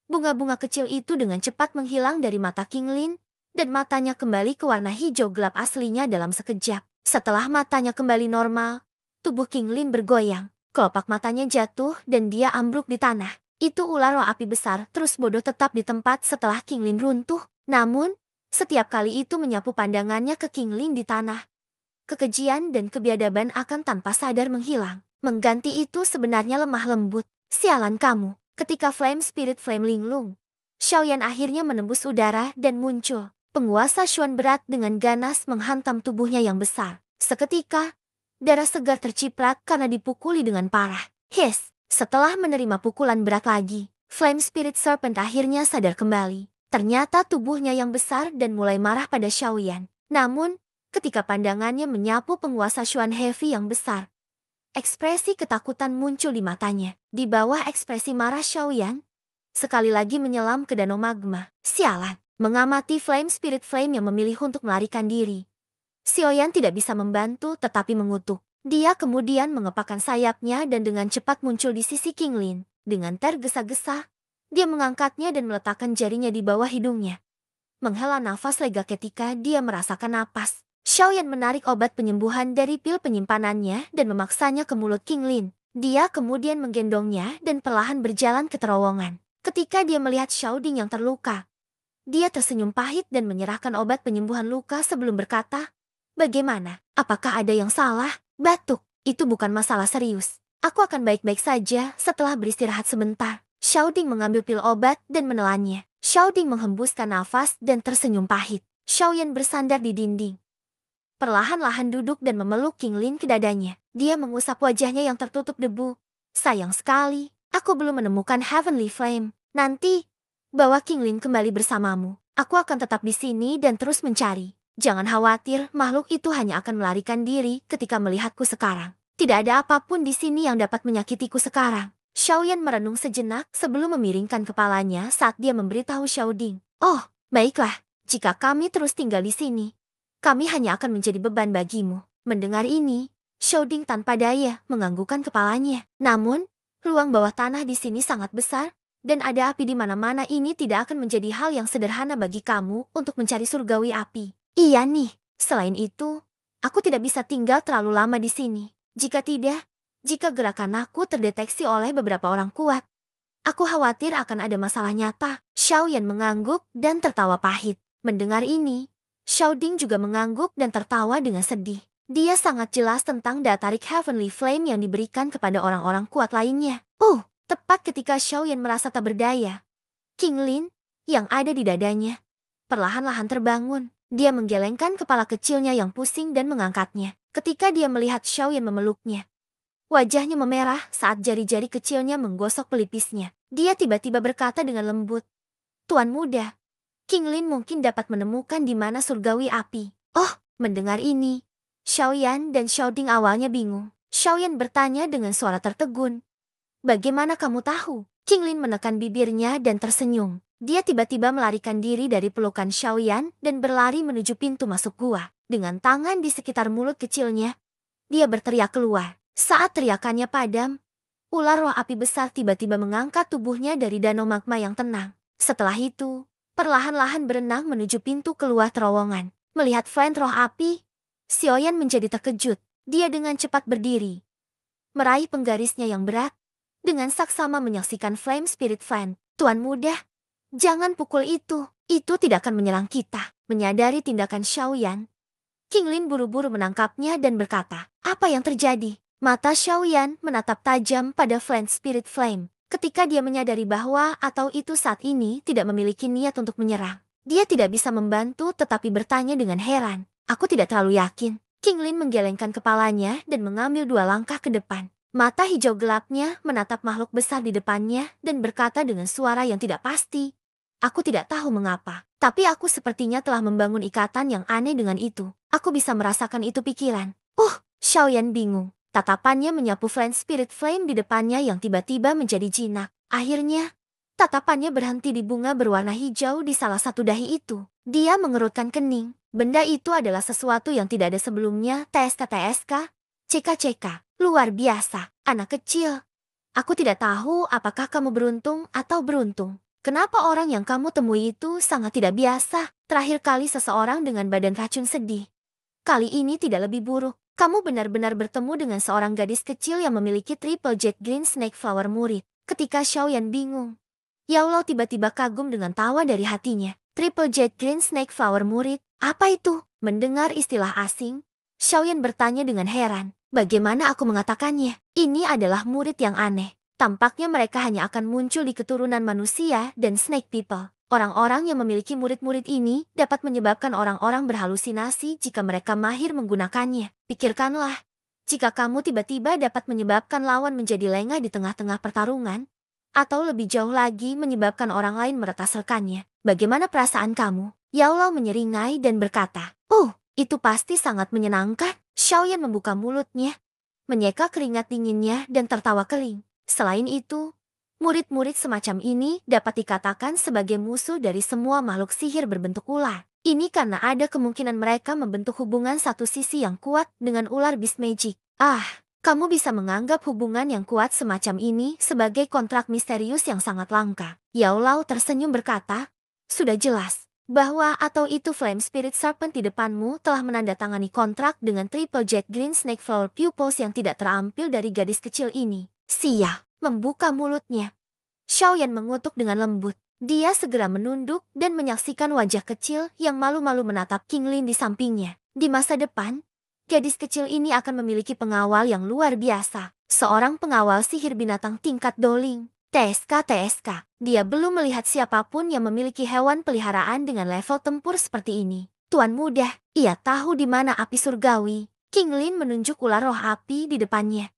S1: bunga-bunga kecil itu dengan cepat menghilang dari mata King Lin, dan matanya kembali ke warna hijau gelap aslinya dalam sekejap. Setelah matanya kembali normal, tubuh King Lin bergoyang. Kelopak matanya jatuh dan dia ambruk di tanah. Itu ular roh api besar terus bodoh tetap di tempat setelah King Lin runtuh. Namun, setiap kali itu menyapu pandangannya ke King Lin di tanah, kekejian dan kebiadaban akan tanpa sadar menghilang. Mengganti itu sebenarnya lemah lembut. Sialan kamu. Ketika Flame Spirit Flame linglung, Xiaoyan akhirnya menembus udara dan muncul. Penguasa Xuan berat dengan ganas menghantam tubuhnya yang besar. Seketika, darah segar terciprat karena dipukuli dengan parah. Setelah menerima pukulan berat lagi, Flame Spirit Serpent akhirnya sadar kembali. Ternyata tubuhnya yang besar dan mulai marah pada Xiaoyan. Namun, ketika pandangannya menyapu penguasa Xuan Heavy yang besar, ekspresi ketakutan muncul di matanya. Di bawah ekspresi marah Xiaoyan, sekali lagi menyelam ke danau magma. Sialan, mengamati Flame Spirit Flame yang memilih untuk melarikan diri, Xiaoyan tidak bisa membantu tetapi mengutuk. Dia kemudian mengepakkan sayapnya dan dengan cepat muncul di sisi King Lin. Dengan tergesa-gesa, dia mengangkatnya dan meletakkan jarinya di bawah hidungnya. Menghela nafas lega ketika dia merasakan napas. Xiaoyan menarik obat penyembuhan dari pil penyimpanannya dan memaksanya ke mulut King Lin. Dia kemudian menggendongnya dan perlahan berjalan ke terowongan. Ketika dia melihat Xiaoding yang terluka, dia tersenyum pahit dan menyerahkan obat penyembuhan luka sebelum berkata, "Bagaimana? Apakah ada yang salah?" "Batuk, itu bukan masalah serius. Aku akan baik-baik saja setelah beristirahat sebentar." Xiaoding mengambil pil obat dan menelannya. Xiaoding menghembuskan nafas dan tersenyum pahit. Xiaoyan bersandar di dinding, perlahan-lahan duduk dan memeluk King Lin ke dadanya. Dia mengusap wajahnya yang tertutup debu. "Sayang sekali, aku belum menemukan Heavenly Flame. Nanti, bawa King Lin kembali bersamamu. Aku akan tetap di sini dan terus mencari. Jangan khawatir, makhluk itu hanya akan melarikan diri ketika melihatku sekarang. Tidak ada apapun di sini yang dapat menyakitiku sekarang." Xiaoyan merenung sejenak sebelum memiringkan kepalanya saat dia memberitahu Xiaoding, "Oh, baiklah, jika kami terus tinggal di sini, kami hanya akan menjadi beban bagimu." Mendengar ini, Xiaoding tanpa daya menganggukkan kepalanya. Namun, ruang bawah tanah di sini sangat besar, dan ada api di mana-mana. Ini tidak akan menjadi hal yang sederhana bagi kamu untuk mencari surgawi api. Iya nih, selain itu, aku tidak bisa tinggal terlalu lama di sini. Jika tidak, jika gerakan aku terdeteksi oleh beberapa orang kuat, aku khawatir akan ada masalah nyata. Xiao Yan mengangguk dan tertawa pahit. Mendengar ini, Xiao Ding juga mengangguk dan tertawa dengan sedih. Dia sangat jelas tentang daya tarik Heavenly Flame yang diberikan kepada orang-orang kuat lainnya. Tepat ketika Xiao Yan merasa tak berdaya, King Lin, yang ada di dadanya, perlahan-lahan terbangun. Dia menggelengkan kepala kecilnya yang pusing dan mengangkatnya. Ketika dia melihat Xiao Yan memeluknya, wajahnya memerah saat jari-jari kecilnya menggosok pelipisnya. Dia tiba-tiba berkata dengan lembut, "Tuan muda, King Lin mungkin dapat menemukan di mana surgawi api." Mendengar ini, Xiao Yan dan Xiao Ding awalnya bingung. Xiao Yan bertanya dengan suara tertegun, "Bagaimana kamu tahu?" King Lin menekan bibirnya dan tersenyum. Dia tiba-tiba melarikan diri dari pelukan Xiao Yan dan berlari menuju pintu masuk gua. Dengan tangan di sekitar mulut kecilnya, dia berteriak keluar. Saat teriakannya padam, ular roh api besar tiba-tiba mengangkat tubuhnya dari danau magma yang tenang. Setelah itu, perlahan-lahan berenang menuju pintu keluar terowongan. Melihat flame roh api, Xiao Yan menjadi terkejut. Dia dengan cepat berdiri, meraih penggarisnya yang berat, dengan saksama menyaksikan flame spirit fan. "Tuan muda, jangan pukul itu. Itu tidak akan menyerang kita." Menyadari tindakan Xiao Yan, King Lin buru-buru menangkapnya dan berkata, "Apa yang terjadi?" Mata Xiao Yan menatap tajam pada flame spirit flame. Ketika dia menyadari bahwa atau itu saat ini tidak memiliki niat untuk menyerang, dia tidak bisa membantu tetapi bertanya dengan heran, "Aku tidak terlalu yakin." King Lin menggelengkan kepalanya dan mengambil 2 langkah ke depan. Mata hijau gelapnya menatap makhluk besar di depannya dan berkata dengan suara yang tidak pasti, "Aku tidak tahu mengapa, tapi aku sepertinya telah membangun ikatan yang aneh dengan itu. Aku bisa merasakan itu pikiran." Xiao Yan bingung. Tatapannya menyapu flame spirit flame di depannya yang tiba-tiba menjadi jinak. Akhirnya, tatapannya berhenti di bunga berwarna hijau di salah satu dahi itu. Dia mengerutkan kening. Benda itu adalah sesuatu yang tidak ada sebelumnya. TSK, CK, luar biasa. Anak kecil, aku tidak tahu apakah kamu beruntung atau beruntung. Kenapa orang yang kamu temui itu sangat tidak biasa? Terakhir kali seseorang dengan badan racun sedih. Kali ini tidak lebih buruk. Kamu benar-benar bertemu dengan seorang gadis kecil yang memiliki Triple Jet Green Snake Flower murid. Ketika Xiao Yan bingung, Yao Lao tiba-tiba kagum dengan tawa dari hatinya. Triple Jet Green Snake Flower murid, apa itu? Mendengar istilah asing, Xiao Yan bertanya dengan heran, "Bagaimana aku mengatakannya? Ini adalah murid yang aneh. Tampaknya mereka hanya akan muncul di keturunan manusia dan snake people. Orang-orang yang memiliki murid-murid ini dapat menyebabkan orang-orang berhalusinasi jika mereka mahir menggunakannya. Pikirkanlah, jika kamu tiba-tiba dapat menyebabkan lawan menjadi lengah di tengah-tengah pertarungan, atau lebih jauh lagi menyebabkan orang lain meretaselkannya. Bagaimana perasaan kamu?" Yao Lao menyeringai dan berkata, itu pasti sangat menyenangkan." Xiao Yan membuka mulutnya, menyeka keringat dinginnya dan tertawa keling. Selain itu, murid-murid semacam ini dapat dikatakan sebagai musuh dari semua makhluk sihir berbentuk ular. Ini karena ada kemungkinan mereka membentuk hubungan satu sisi yang kuat dengan ular beast magic. Kamu bisa menganggap hubungan yang kuat semacam ini sebagai kontrak misterius yang sangat langka. Yao Lao tersenyum berkata, "Sudah jelas bahwa atau itu Flame Spirit Serpent di depanmu telah menandatangani kontrak dengan Triple Jet Green Snake Flower Pupils yang tidak terampil dari gadis kecil ini." Sia membuka mulutnya. Xiao Yan mengutuk dengan lembut. Dia segera menunduk dan menyaksikan wajah kecil yang malu-malu menatap King Lin di sampingnya. Di masa depan, gadis kecil ini akan memiliki pengawal yang luar biasa. Seorang pengawal sihir binatang tingkat doling. TSK. Dia belum melihat siapapun yang memiliki hewan peliharaan dengan level tempur seperti ini. "Tuan muda, ia tahu di mana api surgawi." King Lin menunjuk ular roh api di depannya,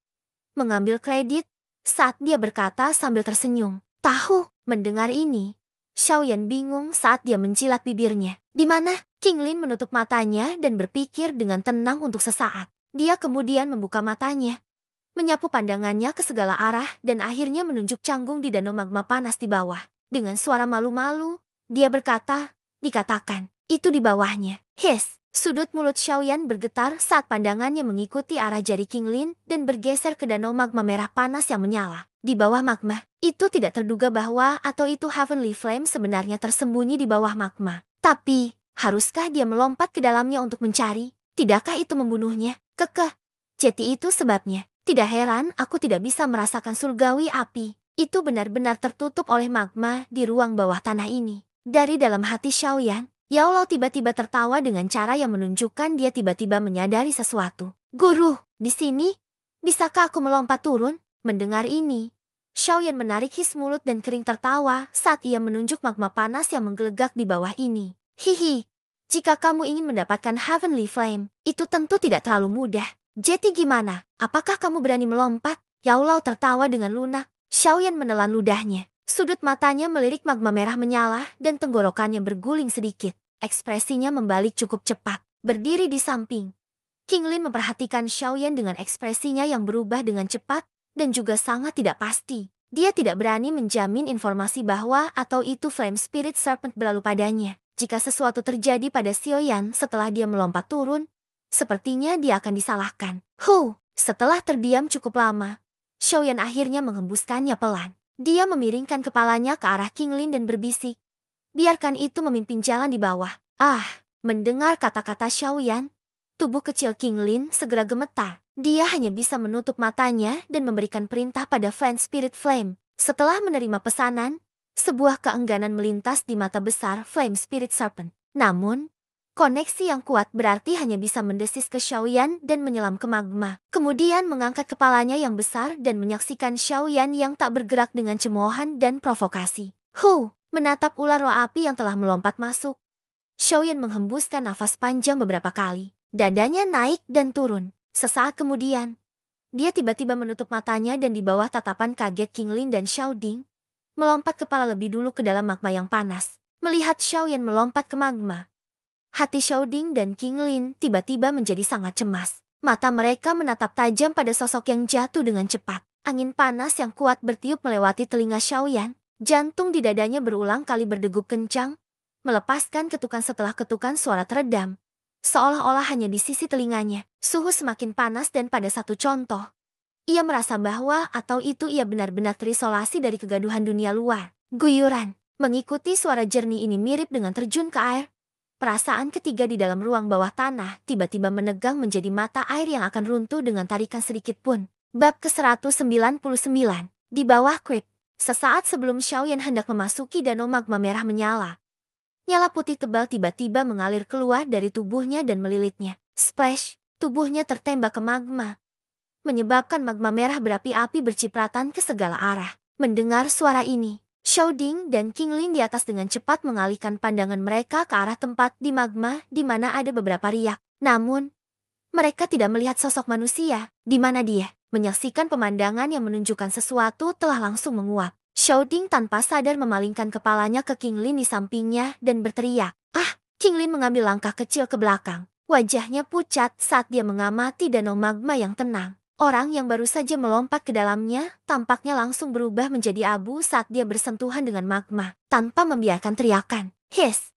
S1: mengambil kredit saat dia berkata sambil tersenyum. "Tahu?" Mendengar ini, Xiao Yan bingung saat dia menjilat bibirnya. "Di mana?" King Lin menutup matanya dan berpikir dengan tenang untuk sesaat. Dia kemudian membuka matanya, menyapu pandangannya ke segala arah dan akhirnya menunjuk canggung di danau magma panas di bawah. Dengan suara malu-malu, dia berkata, "Dikatakan, itu di bawahnya." Sudut mulut Xiao Yan bergetar saat pandangannya mengikuti arah jari King Lin dan bergeser ke danau magma merah panas yang menyala. Di bawah magma, itu tidak terduga bahwa atau itu Heavenly Flame sebenarnya tersembunyi di bawah magma. Tapi, haruskah dia melompat ke dalamnya untuk mencari? Tidakkah itu membunuhnya? Kekeh. Jadi itu sebabnya. Tidak heran aku tidak bisa merasakan surgawi api. Itu benar-benar tertutup oleh magma di ruang bawah tanah ini. Dari dalam hati Xiaoyan, Yao Lao tiba-tiba tertawa dengan cara yang menunjukkan dia tiba-tiba menyadari sesuatu. Guru, di sini, bisakah aku melompat turun? Mendengar ini, Xiaoyan menarik his mulut dan kering tertawa saat ia menunjuk magma panas yang menggelegak di bawah ini. Hihi, jika kamu ingin mendapatkan Heavenly Flame, itu tentu tidak terlalu mudah. Jadi gimana? Apakah kamu berani melompat? Yao Lao tertawa dengan lunak. Xiaoyan menelan ludahnya. Sudut matanya melirik magma merah menyala dan tenggorokannya berguling sedikit. Ekspresinya membalik cukup cepat. Berdiri di samping, Qinglin memperhatikan Xiaoyan dengan ekspresinya yang berubah dengan cepat dan juga sangat tidak pasti. Dia tidak berani menjamin informasi bahwa atau itu Flame Spirit Serpent berlalu padanya. Jika sesuatu terjadi pada Xiaoyan setelah dia melompat turun, sepertinya dia akan disalahkan. Setelah terdiam cukup lama, Xiaoyan akhirnya menghembuskannya pelan. Dia memiringkan kepalanya ke arah Qinglin dan berbisik, biarkan itu memimpin jalan di bawah. Mendengar kata-kata Xiaoyan, tubuh kecil Qinglin segera gemetar. Dia hanya bisa menutup matanya dan memberikan perintah pada Flame Spirit Flame. Setelah menerima pesanan, sebuah keengganan melintas di mata besar Flame Spirit Serpent. Namun, koneksi yang kuat berarti hanya bisa mendesis ke Xiaoyan dan menyelam ke magma. Kemudian mengangkat kepalanya yang besar dan menyaksikan Xiaoyan yang tak bergerak dengan cemoohan dan provokasi. Menatap ular roh api yang telah melompat masuk, Xiaoyan menghembuskan nafas panjang beberapa kali. Dadanya naik dan turun. Sesaat kemudian, dia tiba-tiba menutup matanya dan di bawah tatapan kaget Qinglin dan Xiaoding, melompat kepala lebih dulu ke dalam magma yang panas. Melihat Xiaoyan melompat ke magma, hati Xiaoding dan Qinglin tiba-tiba menjadi sangat cemas. Mata mereka menatap tajam pada sosok yang jatuh dengan cepat. Angin panas yang kuat bertiup melewati telinga Xiaoyan. Jantung di dadanya berulang kali berdegup kencang, melepaskan ketukan setelah ketukan suara teredam. Seolah-olah hanya di sisi telinganya. Suhu semakin panas dan pada satu contoh, ia merasa bahwa atau itu ia benar-benar terisolasi dari kegaduhan dunia luar. Guyuran. Mengikuti suara jernih ini mirip dengan terjun ke air. Perasaan ketiga di dalam ruang bawah tanah tiba-tiba menegang menjadi mata air yang akan runtuh dengan tarikan sedikit pun. Bab ke-199. Di bawah Crypt. Sesaat sebelum Xiaoyan hendak memasuki danau magma merah menyala, nyala putih tebal tiba-tiba mengalir keluar dari tubuhnya dan melilitnya. Splash! Tubuhnya tertembak ke magma, menyebabkan magma merah berapi-api bercipratan ke segala arah. Mendengar suara ini, Xiaoding dan Qinglin di atas dengan cepat mengalihkan pandangan mereka ke arah tempat di magma di mana ada beberapa riak. Namun, mereka tidak melihat sosok manusia. Di mana dia? Menyaksikan pemandangan yang menunjukkan sesuatu telah langsung menguap. Xiaoding tanpa sadar memalingkan kepalanya ke Qinglin di sampingnya dan berteriak. Qinglin mengambil langkah kecil ke belakang. Wajahnya pucat saat dia mengamati danau magma yang tenang. Orang yang baru saja melompat ke dalamnya tampaknya langsung berubah menjadi abu saat dia bersentuhan dengan magma. Tanpa membiarkan teriakan,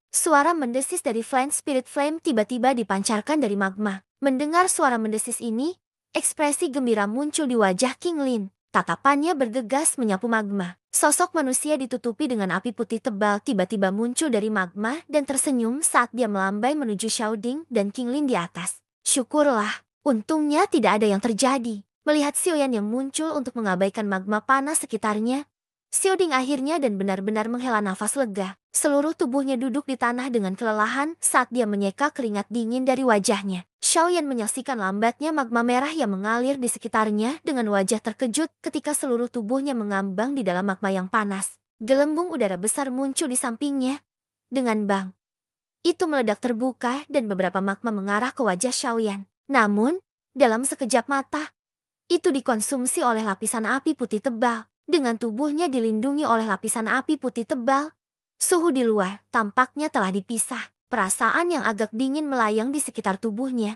S1: suara mendesis dari Flame Spirit Flame tiba-tiba dipancarkan dari magma. Mendengar suara mendesis ini, ekspresi gembira muncul di wajah Qinglin. Tatapannya bergegas menyapu magma. Sosok manusia ditutupi dengan api putih tebal tiba-tiba muncul dari magma dan tersenyum saat dia melambai menuju Xiaoding dan Qinglin di atas. Syukurlah, untungnya tidak ada yang terjadi. Melihat Xiaoyan yang muncul untuk mengabaikan magma panas sekitarnya, Xiaoding akhirnya dan benar-benar menghela nafas lega. Seluruh tubuhnya duduk di tanah dengan kelelahan saat dia menyeka keringat dingin dari wajahnya. Xiaoyan menyaksikan lambatnya magma merah yang mengalir di sekitarnya dengan wajah terkejut ketika seluruh tubuhnya mengambang di dalam magma yang panas. Gelembung udara besar muncul di sampingnya. Dengan bang, itu meledak terbuka dan beberapa magma mengarah ke wajah Xiaoyan. Namun, dalam sekejap mata, itu dikonsumsi oleh lapisan api putih tebal. Dengan tubuhnya dilindungi oleh lapisan api putih tebal, suhu di luar tampaknya telah dipisah. Perasaan yang agak dingin melayang di sekitar tubuhnya.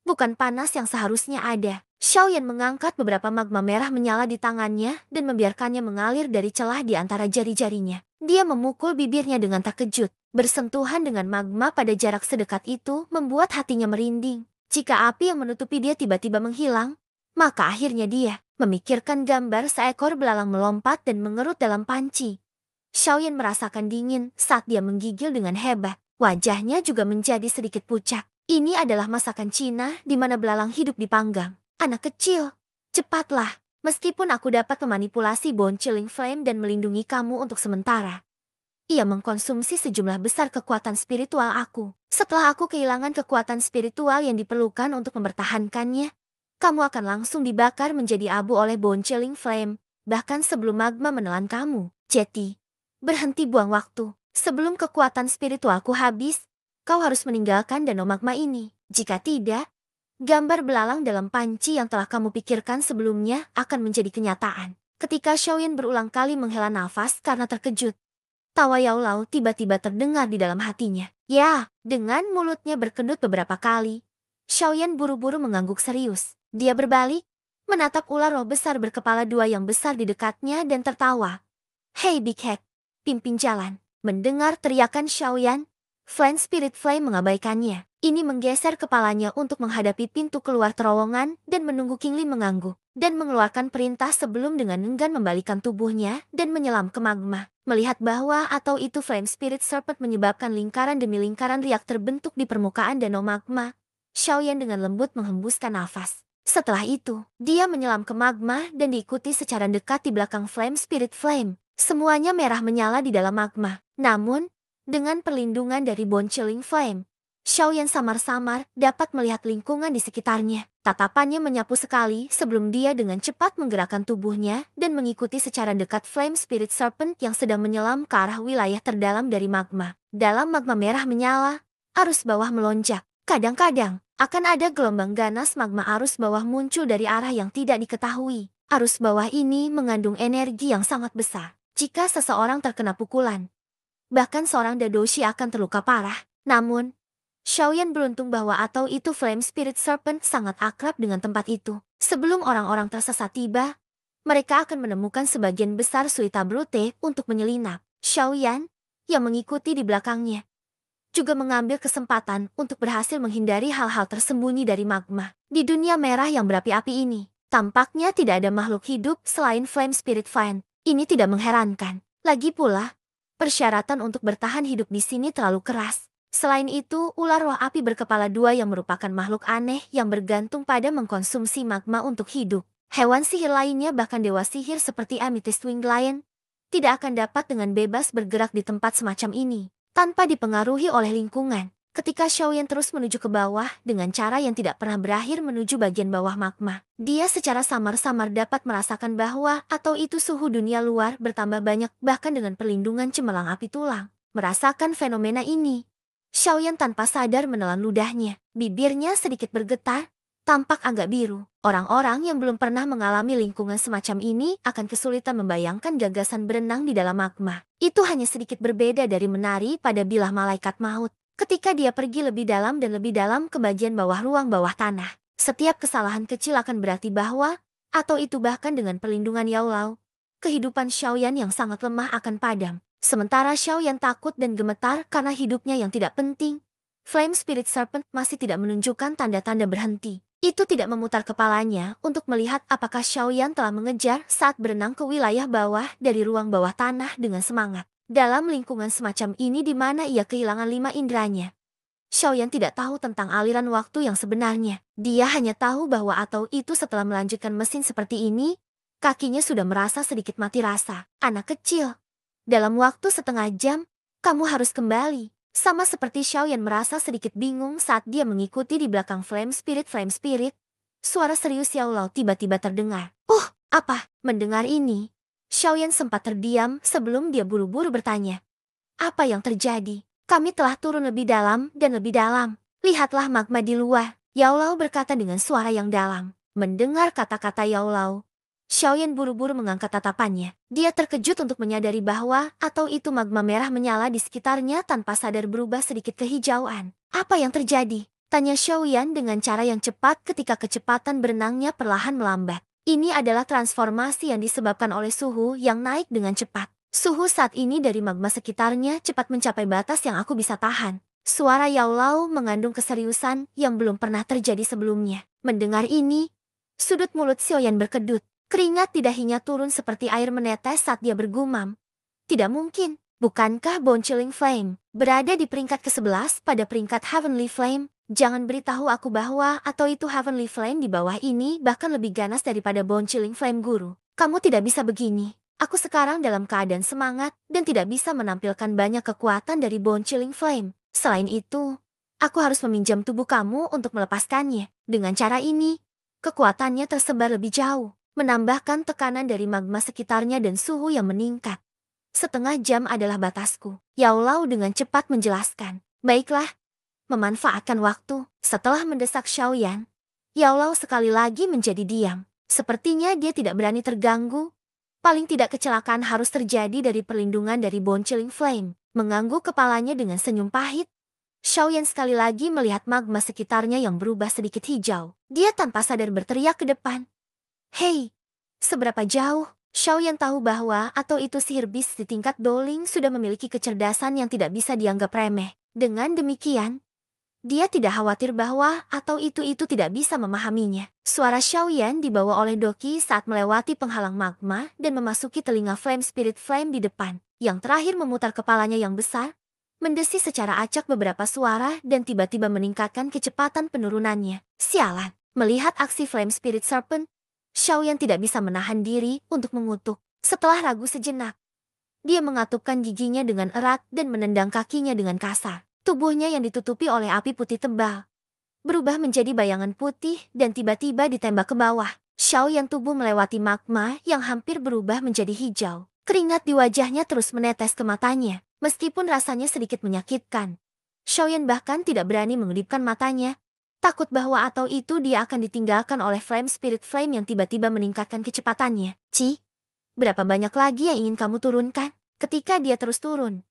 S1: Bukan panas yang seharusnya ada. Xiaoyan mengangkat beberapa magma merah menyala di tangannya dan membiarkannya mengalir dari celah di antara jari-jarinya. Dia memukul bibirnya dengan terkejut. Bersentuhan dengan magma pada jarak sedekat itu membuat hatinya merinding. Jika api yang menutupi dia tiba-tiba menghilang, maka akhirnya dia memikirkan gambar seekor belalang melompat dan mengerut dalam panci. Xiaoyan merasakan dingin saat dia menggigil dengan hebat. Wajahnya juga menjadi sedikit pucat. Ini adalah masakan Cina di mana belalang hidup dipanggang. Anak kecil, cepatlah. Meskipun aku dapat memanipulasi Bone Chilling Flame dan melindungi kamu untuk sementara, ia mengkonsumsi sejumlah besar kekuatan spiritual aku. Setelah aku kehilangan kekuatan spiritual yang diperlukan untuk mempertahankannya, kamu akan langsung dibakar menjadi abu oleh Bone Chilling Flame, bahkan sebelum magma menelan kamu. Jetty, berhenti buang waktu. Sebelum kekuatan spiritualku habis, kau harus meninggalkan danau magma ini. Jika tidak, gambar belalang dalam panci yang telah kamu pikirkan sebelumnya akan menjadi kenyataan. Ketika Xiaoyan berulang kali menghela nafas karena terkejut, tawa Yao Lao tiba-tiba terdengar di dalam hatinya. Ya, dengan mulutnya berkedut beberapa kali, Xiaoyan buru-buru mengangguk serius. Dia berbalik, menatap ular roh besar berkepala dua yang besar di dekatnya dan tertawa. Hei Big Head, pimpin jalan. Mendengar teriakan Xiaoyan, Flame Spirit Flame mengabaikannya. Ini menggeser kepalanya untuk menghadapi pintu keluar terowongan dan menunggu King Lin mengangguk dan mengeluarkan perintah sebelum dengan enggan membalikan tubuhnya dan menyelam ke magma. Melihat bahwa atau itu Flame Spirit Serpent menyebabkan lingkaran demi lingkaran riak terbentuk di permukaan danau magma, Xiaoyan dengan lembut menghembuskan nafas. Setelah itu, dia menyelam ke magma dan diikuti secara dekat di belakang Flame Spirit Flame. Semuanya merah menyala di dalam magma. Namun, dengan perlindungan dari Bone Chilling Flame, Xiaoyan samar-samar dapat melihat lingkungan di sekitarnya. Tatapannya menyapu sekali sebelum dia dengan cepat menggerakkan tubuhnya dan mengikuti secara dekat Flame Spirit Serpent yang sedang menyelam ke arah wilayah terdalam dari magma. Dalam magma merah menyala, arus bawah melonjak. Kadang-kadang, akan ada gelombang ganas magma arus bawah muncul dari arah yang tidak diketahui. Arus bawah ini mengandung energi yang sangat besar. Jika seseorang terkena pukulan, bahkan seorang Dadoshi akan terluka parah. Namun, Xiaoyan beruntung bahwa atau itu Flame Spirit Serpent sangat akrab dengan tempat itu. Sebelum orang-orang tersesat tiba, mereka akan menemukan sebagian besar Suita Brute untuk menyelinap. Xiaoyan, yang mengikuti di belakangnya, juga mengambil kesempatan untuk berhasil menghindari hal-hal tersembunyi dari magma. Di dunia merah yang berapi-api ini, tampaknya tidak ada makhluk hidup selain Flame Spirit Fan. Ini tidak mengherankan. Lagi pula, persyaratan untuk bertahan hidup di sini terlalu keras. Selain itu, ular roh api berkepala dua yang merupakan makhluk aneh yang bergantung pada mengkonsumsi magma untuk hidup. Hewan sihir lainnya bahkan dewa sihir seperti Amethyst Winged Lion tidak akan dapat dengan bebas bergerak di tempat semacam ini tanpa dipengaruhi oleh lingkungan. Ketika Xiaoyan terus menuju ke bawah dengan cara yang tidak pernah berakhir menuju bagian bawah magma, dia secara samar-samar dapat merasakan bahwa atau itu suhu dunia luar bertambah banyak bahkan dengan perlindungan cemerlang api tulang. Merasakan fenomena ini, Xiaoyan tanpa sadar menelan ludahnya. Bibirnya sedikit bergetar, tampak agak biru. Orang-orang yang belum pernah mengalami lingkungan semacam ini akan kesulitan membayangkan gagasan berenang di dalam magma. Itu hanya sedikit berbeda dari menari pada bilah malaikat maut. Ketika dia pergi lebih dalam dan lebih dalam ke bagian bawah ruang bawah tanah, setiap kesalahan kecil akan berarti bahwa, atau itu bahkan dengan perlindungan Yao Lao, kehidupan Xiaoyan yang sangat lemah akan padam. Sementara Xiaoyan takut dan gemetar karena hidupnya yang tidak penting, Flame Spirit Serpent masih tidak menunjukkan tanda-tanda berhenti. Itu tidak memutar kepalanya untuk melihat apakah Xiaoyan telah mengejar saat berenang ke wilayah bawah dari ruang bawah tanah dengan semangat. Dalam lingkungan semacam ini di mana ia kehilangan 5 inderanya, Xiaoyan tidak tahu tentang aliran waktu yang sebenarnya. Dia hanya tahu bahwa atau itu setelah melanjutkan mesin seperti ini, kakinya sudah merasa sedikit mati rasa. Anak kecil, dalam waktu setengah jam, kamu harus kembali. Sama seperti Xiaoyan merasa sedikit bingung saat dia mengikuti di belakang Flame Spirit. Suara serius Yao Lao tiba-tiba terdengar. Apa? Mendengar ini, Xiaoyan sempat terdiam sebelum dia buru-buru bertanya. Apa yang terjadi? Kami telah turun lebih dalam dan lebih dalam. Lihatlah magma di luar. Yao Lao berkata dengan suara yang dalam. Mendengar kata-kata Yao Lao, Xiaoyan buru-buru mengangkat tatapannya. Dia terkejut untuk menyadari bahwa atau itu magma merah menyala di sekitarnya tanpa sadar berubah sedikit kehijauan. Apa yang terjadi? Tanya Xiaoyan dengan cara yang cepat ketika kecepatan berenangnya perlahan melambat. Ini adalah transformasi yang disebabkan oleh suhu yang naik dengan cepat. Suhu saat ini dari magma sekitarnya cepat mencapai batas yang aku bisa tahan. Suara Yao Lao mengandung keseriusan yang belum pernah terjadi sebelumnya. Mendengar ini, sudut mulut Xiaoyan berkedut. Keringat di dahinya turun seperti air menetes saat dia bergumam. Tidak mungkin, bukankah Bone Chilling Flame berada di peringkat ke-11 pada peringkat Heavenly Flame? Jangan beritahu aku bahwa atau itu Heavenly Flame di bawah ini bahkan lebih ganas daripada Bone Chilling Flame Guru. Kamu tidak bisa begini. Aku sekarang dalam keadaan semangat dan tidak bisa menampilkan banyak kekuatan dari Bone Chilling Flame. Selain itu, aku harus meminjam tubuh kamu untuk melepaskannya. Dengan cara ini, kekuatannya tersebar lebih jauh, menambahkan tekanan dari magma sekitarnya dan suhu yang meningkat. Setengah jam adalah batasku. Yao Lao dengan cepat menjelaskan. Baiklah, memanfaatkan waktu. Setelah mendesak Xiaoyan, Yao Lao sekali lagi menjadi diam. Sepertinya dia tidak berani terganggu. Paling tidak kecelakaan harus terjadi dari perlindungan dari Bone Chilling Flame. Mengangguk kepalanya dengan senyum pahit. Xiaoyan sekali lagi melihat magma sekitarnya yang berubah sedikit hijau. Dia tanpa sadar berteriak ke depan. Hei, seberapa jauh? Xiaoyan tahu bahwa atau itu sihir bis di tingkat Dowling sudah memiliki kecerdasan yang tidak bisa dianggap remeh. Dengan demikian, dia tidak khawatir bahwa atau itu tidak bisa memahaminya. Suara Xiaoyan dibawa oleh Doki saat melewati penghalang magma dan memasuki telinga Flame Spirit Flame di depan. Yang terakhir memutar kepalanya yang besar, mendesis secara acak beberapa suara dan tiba-tiba meningkatkan kecepatan penurunannya. Sialan, melihat aksi Flame Spirit Serpent, Xiaoyan tidak bisa menahan diri untuk mengutuk. Setelah ragu sejenak, dia mengatupkan giginya dengan erat dan menendang kakinya dengan kasar. Tubuhnya yang ditutupi oleh api putih tebal berubah menjadi bayangan putih dan tiba-tiba ditembak ke bawah. Xiaoyan tubuh melewati magma yang hampir berubah menjadi hijau. Keringat di wajahnya terus menetes ke matanya, meskipun rasanya sedikit menyakitkan. Xiaoyan bahkan tidak berani mengedipkan matanya, takut bahwa atau itu dia akan ditinggalkan oleh Flame Spirit Flame yang tiba-tiba meningkatkan kecepatannya. Berapa banyak lagi yang ingin kamu turunkan? Ketika dia terus turun,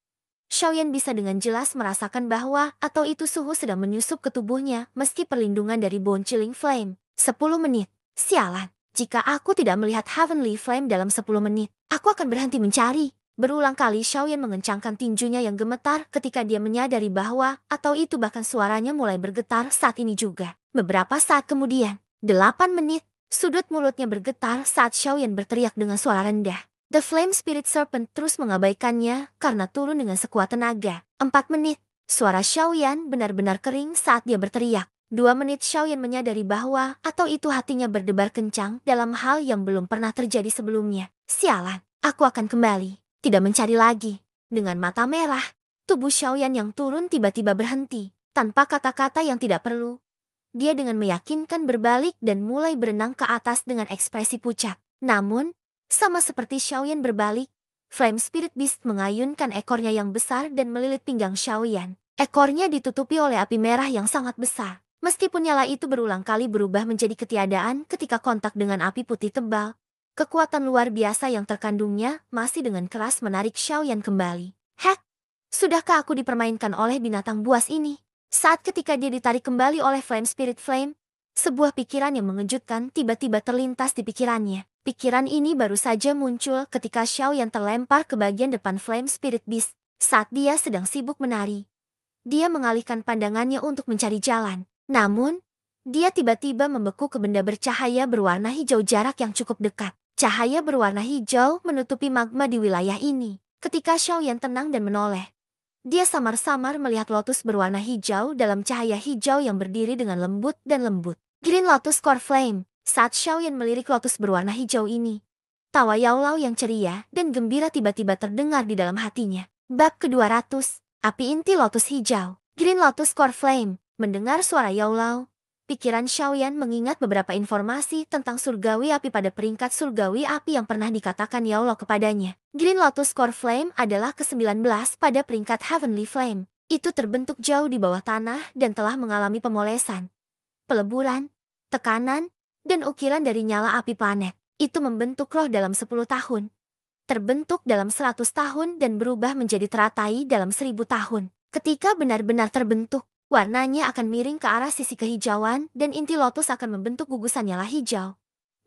S1: Xiaoyan bisa dengan jelas merasakan bahwa atau itu suhu sedang menyusup ke tubuhnya meski perlindungan dari Bone Chilling Flame. 10 menit. Sialan, jika aku tidak melihat Heavenly Flame dalam 10 menit, aku akan berhenti mencari. Berulang kali Xiaoyan mengencangkan tinjunya yang gemetar ketika dia menyadari bahwa atau itu bahkan suaranya mulai bergetar saat ini juga. Beberapa saat kemudian, 8 menit, sudut mulutnya bergetar saat Xiaoyan berteriak dengan suara rendah. The Flame Spirit Serpent terus mengabaikannya karena turun dengan sekuat tenaga. 4 menit, suara Xiaoyan benar-benar kering saat dia berteriak. 2 menit Xiaoyan menyadari bahwa atau itu hatinya berdebar kencang dalam hal yang belum pernah terjadi sebelumnya. Sialan, aku akan kembali. Tidak mencari lagi. Dengan mata merah, tubuh Xiaoyan yang turun tiba-tiba berhenti. Tanpa kata-kata yang tidak perlu, dia dengan meyakinkan berbalik dan mulai berenang ke atas dengan ekspresi pucat. Namun, sama seperti Xiaoyan berbalik, Flame Spirit Beast mengayunkan ekornya yang besar dan melilit pinggang Xiaoyan. Ekornya ditutupi oleh api merah yang sangat besar. Meskipun nyala itu berulang kali berubah menjadi ketiadaan ketika kontak dengan api putih tebal, kekuatan luar biasa yang terkandungnya masih dengan keras menarik Xiaoyan kembali. Hek, sudahkah aku dipermainkan oleh binatang buas ini? Saat ketika dia ditarik kembali oleh Flame Spirit Flame, sebuah pikiran yang mengejutkan tiba-tiba terlintas di pikirannya. Pikiran ini baru saja muncul ketika Xiaoyan terlempar ke bagian depan Flame Spirit Beast saat dia sedang sibuk menari. Dia mengalihkan pandangannya untuk mencari jalan. Namun, dia tiba-tiba membeku ke benda bercahaya berwarna hijau jarak yang cukup dekat. Cahaya berwarna hijau menutupi magma di wilayah ini. Ketika Xiaoyan tenang dan menoleh, dia samar-samar melihat lotus berwarna hijau dalam cahaya hijau yang berdiri dengan lembut dan lembut. Green Lotus Core Flame. Saat Xiaoyan melirik lotus berwarna hijau ini, tawa Yao Lao yang ceria dan gembira tiba-tiba terdengar di dalam hatinya. Bab ke-200, Api Inti Lotus Hijau. Green Lotus Core Flame. Mendengar suara Yao Lao, pikiran Xiaoyan mengingat beberapa informasi tentang surgawi api pada peringkat surgawi api yang pernah dikatakan Yao Lao kepadanya. Green Lotus Core Flame adalah ke-19 pada peringkat Heavenly Flame. Itu terbentuk jauh di bawah tanah dan telah mengalami pemolesan, peleburan, tekanan, dan ukiran dari nyala api planet. Itu membentuk roh dalam 10 tahun. Terbentuk dalam 100 tahun dan berubah menjadi teratai dalam 1000 tahun. Ketika benar-benar terbentuk, warnanya akan miring ke arah sisi kehijauan dan inti lotus akan membentuk gugusan nyala hijau.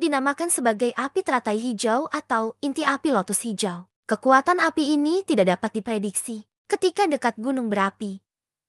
S1: Dinamakan sebagai api teratai hijau atau inti api lotus hijau. Kekuatan api ini tidak dapat diprediksi. Ketika dekat gunung berapi,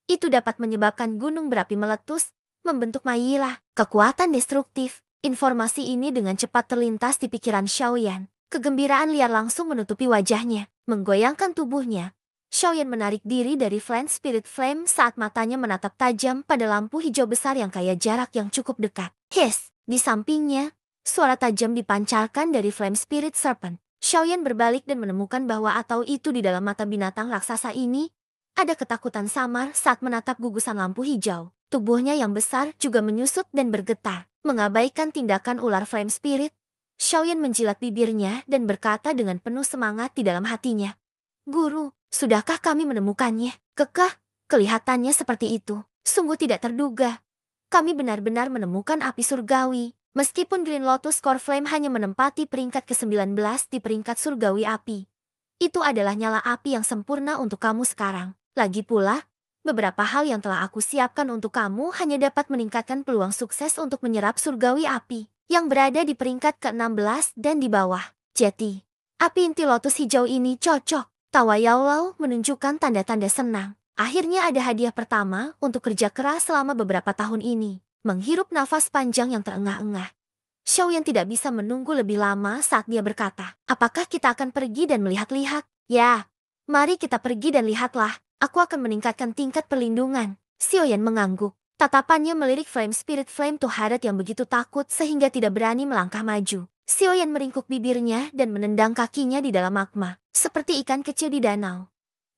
S1: itu dapat menyebabkan gunung berapi meletus, membentuk Maila. Kekuatan destruktif. Informasi ini dengan cepat terlintas di pikiran Xiaoyan. Kegembiraan liar langsung menutupi wajahnya, menggoyangkan tubuhnya. Xiaoyan menarik diri dari Flame Spirit Flame saat matanya menatap tajam pada lampu hijau besar yang kaya jarak yang cukup dekat. Hiss! Di sampingnya, suara tajam dipancarkan dari Flame Spirit Serpent. Xiaoyan berbalik dan menemukan bahwa atau itu di dalam mata binatang raksasa ini, ada ketakutan samar saat menatap gugusan lampu hijau. Tubuhnya yang besar juga menyusut dan bergetar. Mengabaikan tindakan ular Flame Spirit, Xiaoyan menjilat bibirnya dan berkata dengan penuh semangat di dalam hatinya. Guru, sudahkah kami menemukannya? Kekeh, kelihatannya seperti itu. Sungguh tidak terduga. Kami benar-benar menemukan api surgawi. Meskipun Green Lotus Core Flame hanya menempati peringkat ke-19 di peringkat surgawi api. Itu adalah nyala api yang sempurna untuk kamu sekarang. Lagi pula, beberapa hal yang telah aku siapkan untuk kamu hanya dapat meningkatkan peluang sukses untuk menyerap surgawi api yang berada di peringkat ke-16 dan di bawah. Jadi, api inti lotus hijau ini cocok. Tawa Yao Lao menunjukkan tanda-tanda senang. Akhirnya ada hadiah pertama untuk kerja keras selama beberapa tahun ini. Menghirup nafas panjang yang terengah-engah. Xiaoyan tidak bisa menunggu lebih lama saat dia berkata, apakah kita akan pergi dan melihat-lihat? Ya, mari kita pergi dan lihatlah. Aku akan meningkatkan tingkat perlindungan. Xiaoyan mengangguk. Tatapannya melirik Flame Spirit Flame Tuharat yang begitu takut sehingga tidak berani melangkah maju. Xiaoyan meringkuk bibirnya dan menendang kakinya di dalam magma, seperti ikan kecil di danau.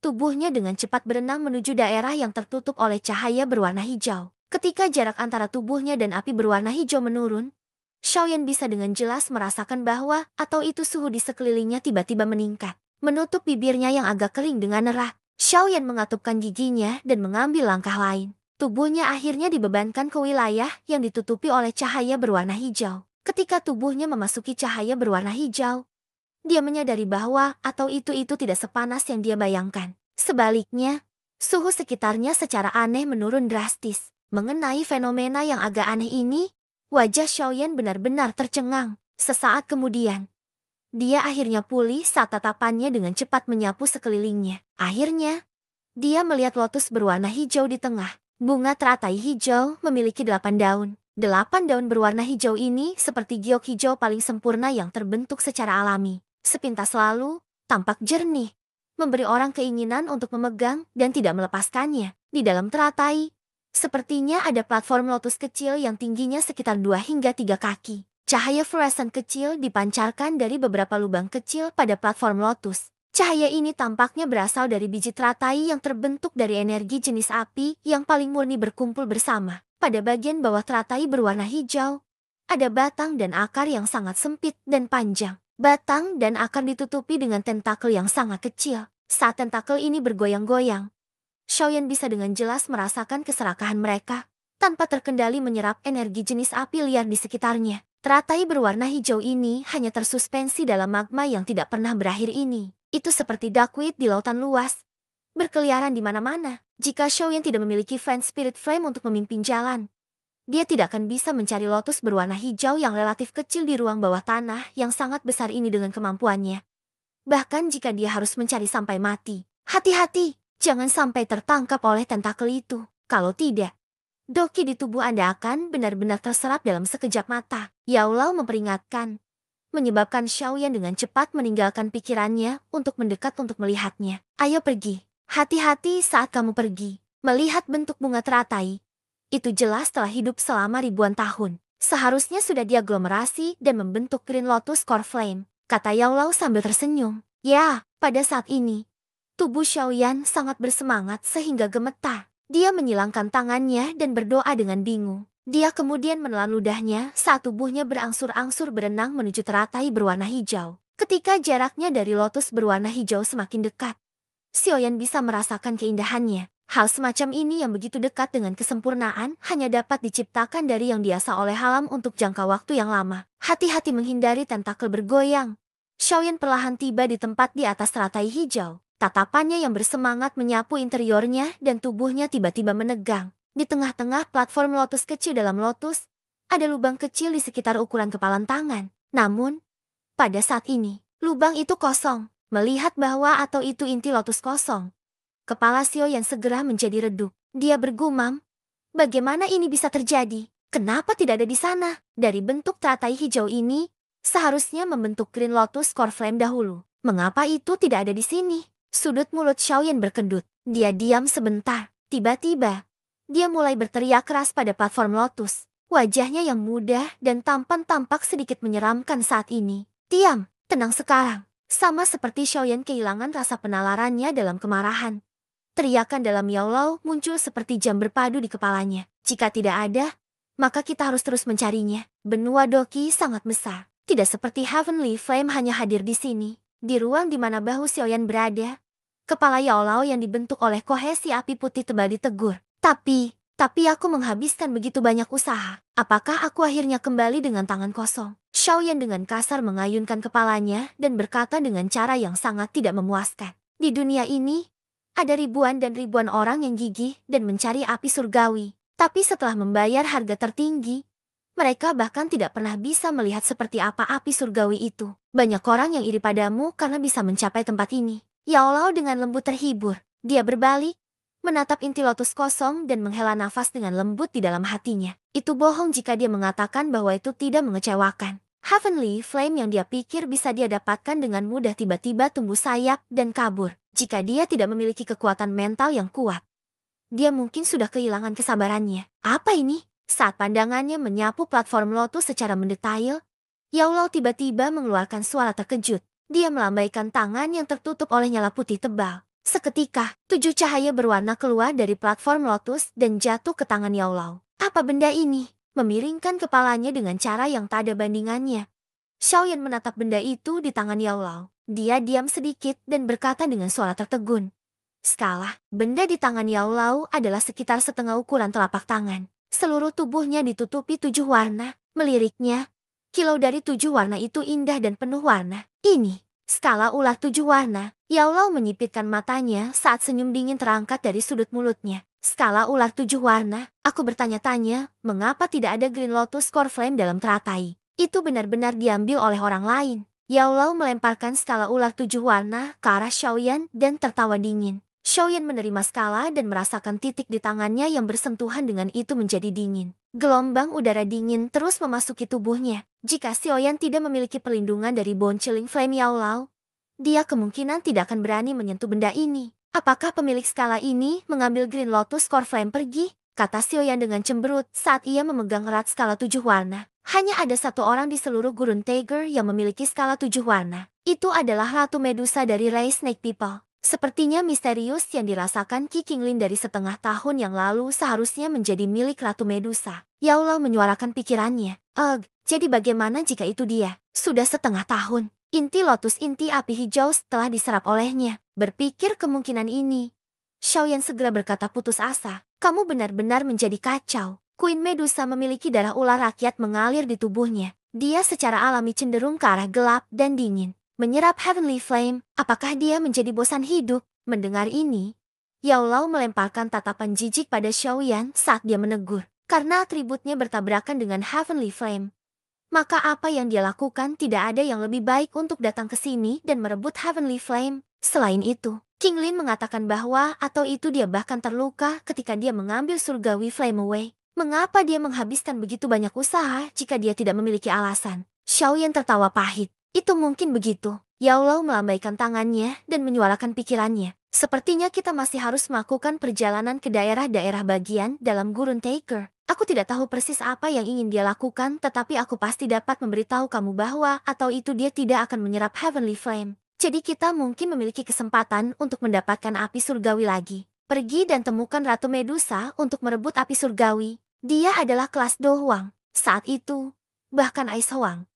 S1: Tubuhnya dengan cepat berenang menuju daerah yang tertutup oleh cahaya berwarna hijau. Ketika jarak antara tubuhnya dan api berwarna hijau menurun, Xiaoyan bisa dengan jelas merasakan bahwa atau itu suhu di sekelilingnya tiba-tiba meningkat. Menutup bibirnya yang agak kering dengan erat, Xiaoyan mengatupkan giginya dan mengambil langkah lain. Tubuhnya akhirnya dibebankan ke wilayah yang ditutupi oleh cahaya berwarna hijau. Ketika tubuhnya memasuki cahaya berwarna hijau, dia menyadari bahwa atau itu tidak sepanas yang dia bayangkan. Sebaliknya, suhu sekitarnya secara aneh menurun drastis. Mengenai fenomena yang agak aneh ini, wajah Xiaoyan benar-benar tercengang. Sesaat kemudian, dia akhirnya pulih saat tatapannya dengan cepat menyapu sekelilingnya. Akhirnya, dia melihat lotus berwarna hijau di tengah. Bunga teratai hijau memiliki 8 daun. 8 daun berwarna hijau ini seperti giok hijau paling sempurna yang terbentuk secara alami. Sepintas lalu, tampak jernih, memberi orang keinginan untuk memegang dan tidak melepaskannya. Di dalam teratai, sepertinya ada platform lotus kecil yang tingginya sekitar 2 hingga 3 kaki. Cahaya fluoresan kecil dipancarkan dari beberapa lubang kecil pada platform lotus. Cahaya ini tampaknya berasal dari biji teratai yang terbentuk dari energi jenis api yang paling murni berkumpul bersama. Pada bagian bawah teratai berwarna hijau, ada batang dan akar yang sangat sempit dan panjang. Batang dan akar ditutupi dengan tentakel yang sangat kecil. Saat tentakel ini bergoyang-goyang, Xiaoyan bisa dengan jelas merasakan keserakahan mereka, tanpa terkendali menyerap energi jenis api liar di sekitarnya. Teratai berwarna hijau ini hanya tersuspensi dalam magma yang tidak pernah berakhir ini. Itu seperti duckweed di lautan luas, berkeliaran di mana-mana. Jika Xiaoyan tidak memiliki Flame Spirit Flame untuk memimpin jalan, dia tidak akan bisa mencari lotus berwarna hijau yang relatif kecil di ruang bawah tanah yang sangat besar ini dengan kemampuannya. Bahkan jika dia harus mencari sampai mati, hati-hati, jangan sampai tertangkap oleh tentakel itu. Kalau tidak, doki di tubuh Anda akan benar-benar terserap dalam sekejap mata. Yao Lao memperingatkan, menyebabkan Xiaoyan dengan cepat meninggalkan pikirannya untuk mendekat untuk melihatnya. Ayo pergi. Hati-hati saat kamu pergi. Melihat bentuk bunga teratai, itu jelas telah hidup selama ribuan tahun. Seharusnya sudah diaglomerasi dan membentuk Green Lotus Core Flame, kata Yao Lao sambil tersenyum. Ya, pada saat ini, tubuh Xiaoyan sangat bersemangat sehingga gemetar. Dia menyilangkan tangannya dan berdoa dengan bingung. Dia kemudian menelan ludahnya saat tubuhnya berangsur-angsur berenang menuju teratai berwarna hijau. Ketika jaraknya dari lotus berwarna hijau semakin dekat, Xiaoyan bisa merasakan keindahannya. Hal semacam ini yang begitu dekat dengan kesempurnaan hanya dapat diciptakan dari yang biasa oleh alam untuk jangka waktu yang lama. Hati-hati menghindari tentakel bergoyang. Xiaoyan perlahan tiba di tempat di atas teratai hijau. Tatapannya yang bersemangat menyapu interiornya dan tubuhnya tiba-tiba menegang. Di tengah-tengah platform lotus kecil dalam lotus, ada lubang kecil di sekitar ukuran kepalan tangan. Namun, pada saat ini, lubang itu kosong. Melihat bahwa atau itu inti lotus kosong, kepala Xiaoyan segera menjadi redup. Dia bergumam, bagaimana ini bisa terjadi? Kenapa tidak ada di sana? Dari bentuk teratai hijau ini, seharusnya membentuk Green Lotus Core Flame dahulu. Mengapa itu tidak ada di sini? Sudut mulut Xiaoyan berkedut. Dia diam sebentar. Tiba-tiba, dia mulai berteriak keras pada platform lotus. Wajahnya yang muda dan tampan tampak sedikit menyeramkan saat ini. Diam, tenang sekarang. Sama seperti Xiaoyan kehilangan rasa penalarannya dalam kemarahan. Teriakan dalam Yaolao muncul seperti jam berpadu di kepalanya. Jika tidak ada, maka kita harus terus mencarinya. Benua Doki sangat besar. Tidak seperti Heavenly Flame hanya hadir di sini. Di ruang di mana bahu Xiaoyan berada, kepala Yaolao yang dibentuk oleh kohesi api putih tebal ditegur. Tapi aku menghabiskan begitu banyak usaha. Apakah aku akhirnya kembali dengan tangan kosong? Xiaoyan dengan kasar mengayunkan kepalanya dan berkata dengan cara yang sangat tidak memuaskan. Di dunia ini, ada ribuan dan ribuan orang yang gigih dan mencari api surgawi. Tapi setelah membayar harga tertinggi, mereka bahkan tidak pernah bisa melihat seperti apa api surgawi itu. Banyak orang yang iri padamu karena bisa mencapai tempat ini. Yaolao dengan lembut terhibur. Dia berbalik, menatap inti lotus kosong dan menghela nafas dengan lembut di dalam hatinya. Itu bohong jika dia mengatakan bahwa itu tidak mengecewakan. Heavenly Flame yang dia pikir bisa dia dapatkan dengan mudah tiba-tiba tumbuh sayap dan kabur. Jika dia tidak memiliki kekuatan mental yang kuat, dia mungkin sudah kehilangan kesabarannya. Apa ini? Saat pandangannya menyapu platform lotus secara mendetail, Yaolao tiba-tiba mengeluarkan suara terkejut. Dia melambaikan tangan yang tertutup oleh nyala putih tebal. Seketika, 7 cahaya berwarna keluar dari platform lotus dan jatuh ke tangan Yaolao. Apa benda ini? Memiringkan kepalanya dengan cara yang tak ada bandingannya. Xiaoyan menatap benda itu di tangan Yaolao. Dia diam sedikit dan berkata dengan suara tertegun. Skala, benda di tangan Yaolao adalah sekitar setengah ukuran telapak tangan. Seluruh tubuhnya ditutupi 7 warna. Meliriknya, kilau dari 7 warna itu indah dan penuh warna. Ini, skala ular 7 warna. Yaolao menyipitkan matanya saat senyum dingin terangkat dari sudut mulutnya. Skala ular 7 warna, aku bertanya-tanya, mengapa tidak ada Green Lotus Core Flame dalam teratai? Itu benar-benar diambil oleh orang lain. Yaolao melemparkan skala ular 7 warna ke arah Xiaoyan dan tertawa dingin. Xiaoyan menerima skala dan merasakan titik di tangannya yang bersentuhan dengan itu menjadi dingin. Gelombang udara dingin terus memasuki tubuhnya. Jika Xiaoyan tidak memiliki perlindungan dari Bone Chilling Flame Yaolao, dia kemungkinan tidak akan berani menyentuh benda ini. Apakah pemilik skala ini mengambil Green Lotus Core Flame pergi? Kata Xiaoyan dengan cemberut saat ia memegang erat skala 7 warna. Hanya ada satu orang di seluruh gurun Tiger yang memiliki skala 7 warna. Itu adalah Ratu Medusa dari Ray Snake People. Sepertinya misterius yang dirasakan Qi Qinglin dari setengah tahun yang lalu seharusnya menjadi milik Ratu Medusa. Yaolao menyuarakan pikirannya. Jadi bagaimana jika itu dia? Sudah setengah tahun. Inti lotus inti api hijau telah diserap olehnya. Berpikir kemungkinan ini, Xiaoyan segera berkata putus asa. Kamu benar-benar menjadi kacau. Queen Medusa memiliki darah ular rakyat mengalir di tubuhnya. Dia secara alami cenderung ke arah gelap dan dingin. Menyerap Heavenly Flame, apakah dia menjadi bosan hidup? Mendengar ini, Yaolao melemparkan tatapan jijik pada Xiaoyan saat dia menegur. Karena atributnya bertabrakan dengan Heavenly Flame, maka apa yang dia lakukan tidak ada yang lebih baik untuk datang ke sini dan merebut Heavenly Flame. Selain itu, Qinglin mengatakan bahwa atau itu dia bahkan terluka ketika dia mengambil surgawi Flame Away. Mengapa dia menghabiskan begitu banyak usaha jika dia tidak memiliki alasan? Xiaoyan tertawa pahit. Itu mungkin begitu. Yaolao melambaikan tangannya dan menyuarakan pikirannya. Sepertinya kita masih harus melakukan perjalanan ke daerah-daerah bagian dalam gurun Taker. Aku tidak tahu persis apa yang ingin dia lakukan, tetapi aku pasti dapat memberitahu kamu bahwa atau itu dia tidak akan menyerap Heavenly Flame. Jadi kita mungkin memiliki kesempatan untuk mendapatkan api surgawi lagi. Pergi dan temukan Ratu Medusa untuk merebut api surgawi. Dia adalah kelas Do Huang. Saat itu, bahkan Ice Huang,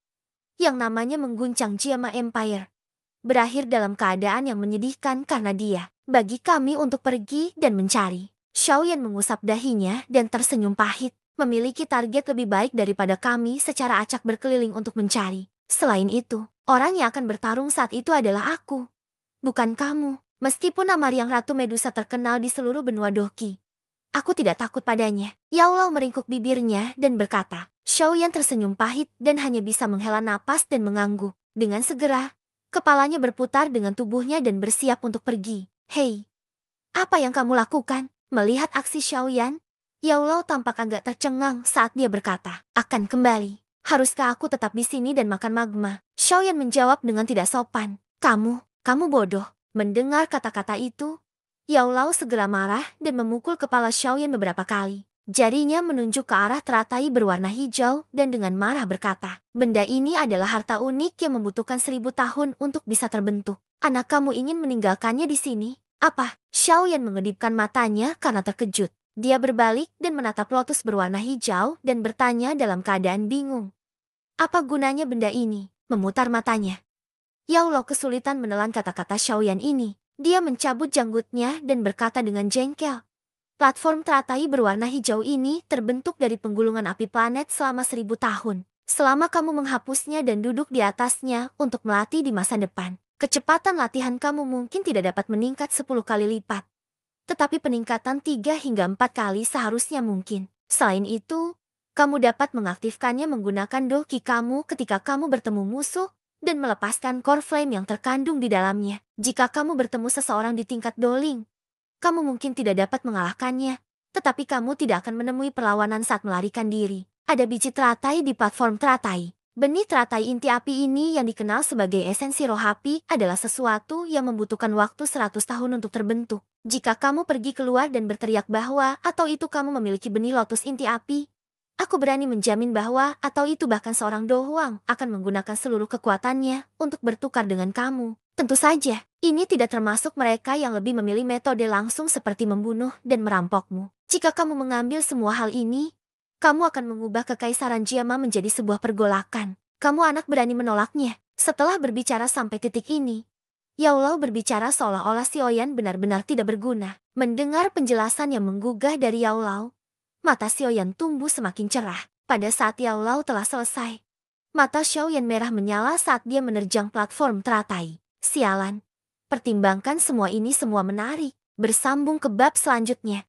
S1: yang namanya mengguncang Jiama Empire, berakhir dalam keadaan yang menyedihkan karena dia. Bagi kami untuk pergi dan mencari. Xiaoyan mengusap dahinya dan tersenyum pahit. Memiliki target lebih baik daripada kami secara acak berkeliling untuk mencari. Selain itu, orang yang akan bertarung saat itu adalah aku, bukan kamu. Meskipun nama Yang Ratu Medusa terkenal di seluruh benua Doki, aku tidak takut padanya. Yaolao meringkuk bibirnya dan berkata. Xiaoyan tersenyum pahit dan hanya bisa menghela napas dan mengangguk. Dengan segera, kepalanya berputar dengan tubuhnya dan bersiap untuk pergi. Hei, apa yang kamu lakukan? Melihat aksi Xiaoyan, Yaolao tampak agak tercengang saat dia berkata, akan kembali. Haruskah aku tetap di sini dan makan magma? Xiaoyan menjawab dengan tidak sopan. Kamu bodoh. Mendengar kata-kata itu, Yao Lao segera marah dan memukul kepala Xiaoyan beberapa kali. Jarinya menunjuk ke arah teratai berwarna hijau dan dengan marah berkata, benda ini adalah harta unik yang membutuhkan 1000 tahun untuk bisa terbentuk. Anak kamu ingin meninggalkannya di sini? Apa? Xiaoyan mengedipkan matanya karena terkejut. Dia berbalik dan menatap lotus berwarna hijau dan bertanya dalam keadaan bingung. Apa gunanya benda ini? Memutar matanya, Yao Lao kesulitan menelan kata-kata Xiaoyan ini. Dia mencabut janggutnya dan berkata dengan jengkel. Platform teratai berwarna hijau ini terbentuk dari penggulungan api planet selama 1000 tahun. Selama kamu menghapusnya dan duduk di atasnya untuk melatih di masa depan, kecepatan latihan kamu mungkin tidak dapat meningkat 10 kali lipat. Tetapi peningkatan 3 hingga 4 kali seharusnya mungkin. Selain itu, kamu dapat mengaktifkannya menggunakan doki kamu ketika kamu bertemu musuh dan melepaskan core flame yang terkandung di dalamnya. Jika kamu bertemu seseorang di tingkat doling, kamu mungkin tidak dapat mengalahkannya, tetapi kamu tidak akan menemui perlawanan saat melarikan diri. Ada biji teratai di platform teratai. Benih teratai inti api ini yang dikenal sebagai esensi roh api adalah sesuatu yang membutuhkan waktu 100 tahun untuk terbentuk. Jika kamu pergi keluar dan berteriak bahwa atau itu kamu memiliki benih lotus inti api, aku berani menjamin bahwa atau itu bahkan seorang dohuang akan menggunakan seluruh kekuatannya untuk bertukar dengan kamu. Tentu saja, ini tidak termasuk mereka yang lebih memilih metode langsung seperti membunuh dan merampokmu. Jika kamu mengambil semua hal ini, kamu akan mengubah kekaisaran Jiama menjadi sebuah pergolakan. Kamu anak berani menolaknya. Setelah berbicara sampai titik ini, Yao Lao berbicara seolah-olah Xiaoyan benar-benar tidak berguna. Mendengar penjelasan yang menggugah dari Yao Lao, mata Xiaoyan tumbuh semakin cerah. Pada saat Yao Lao telah selesai, mata Xiaoyan merah menyala saat dia menerjang platform teratai. Sialan. Pertimbangkan semua ini semua menarik. Bersambung ke bab selanjutnya.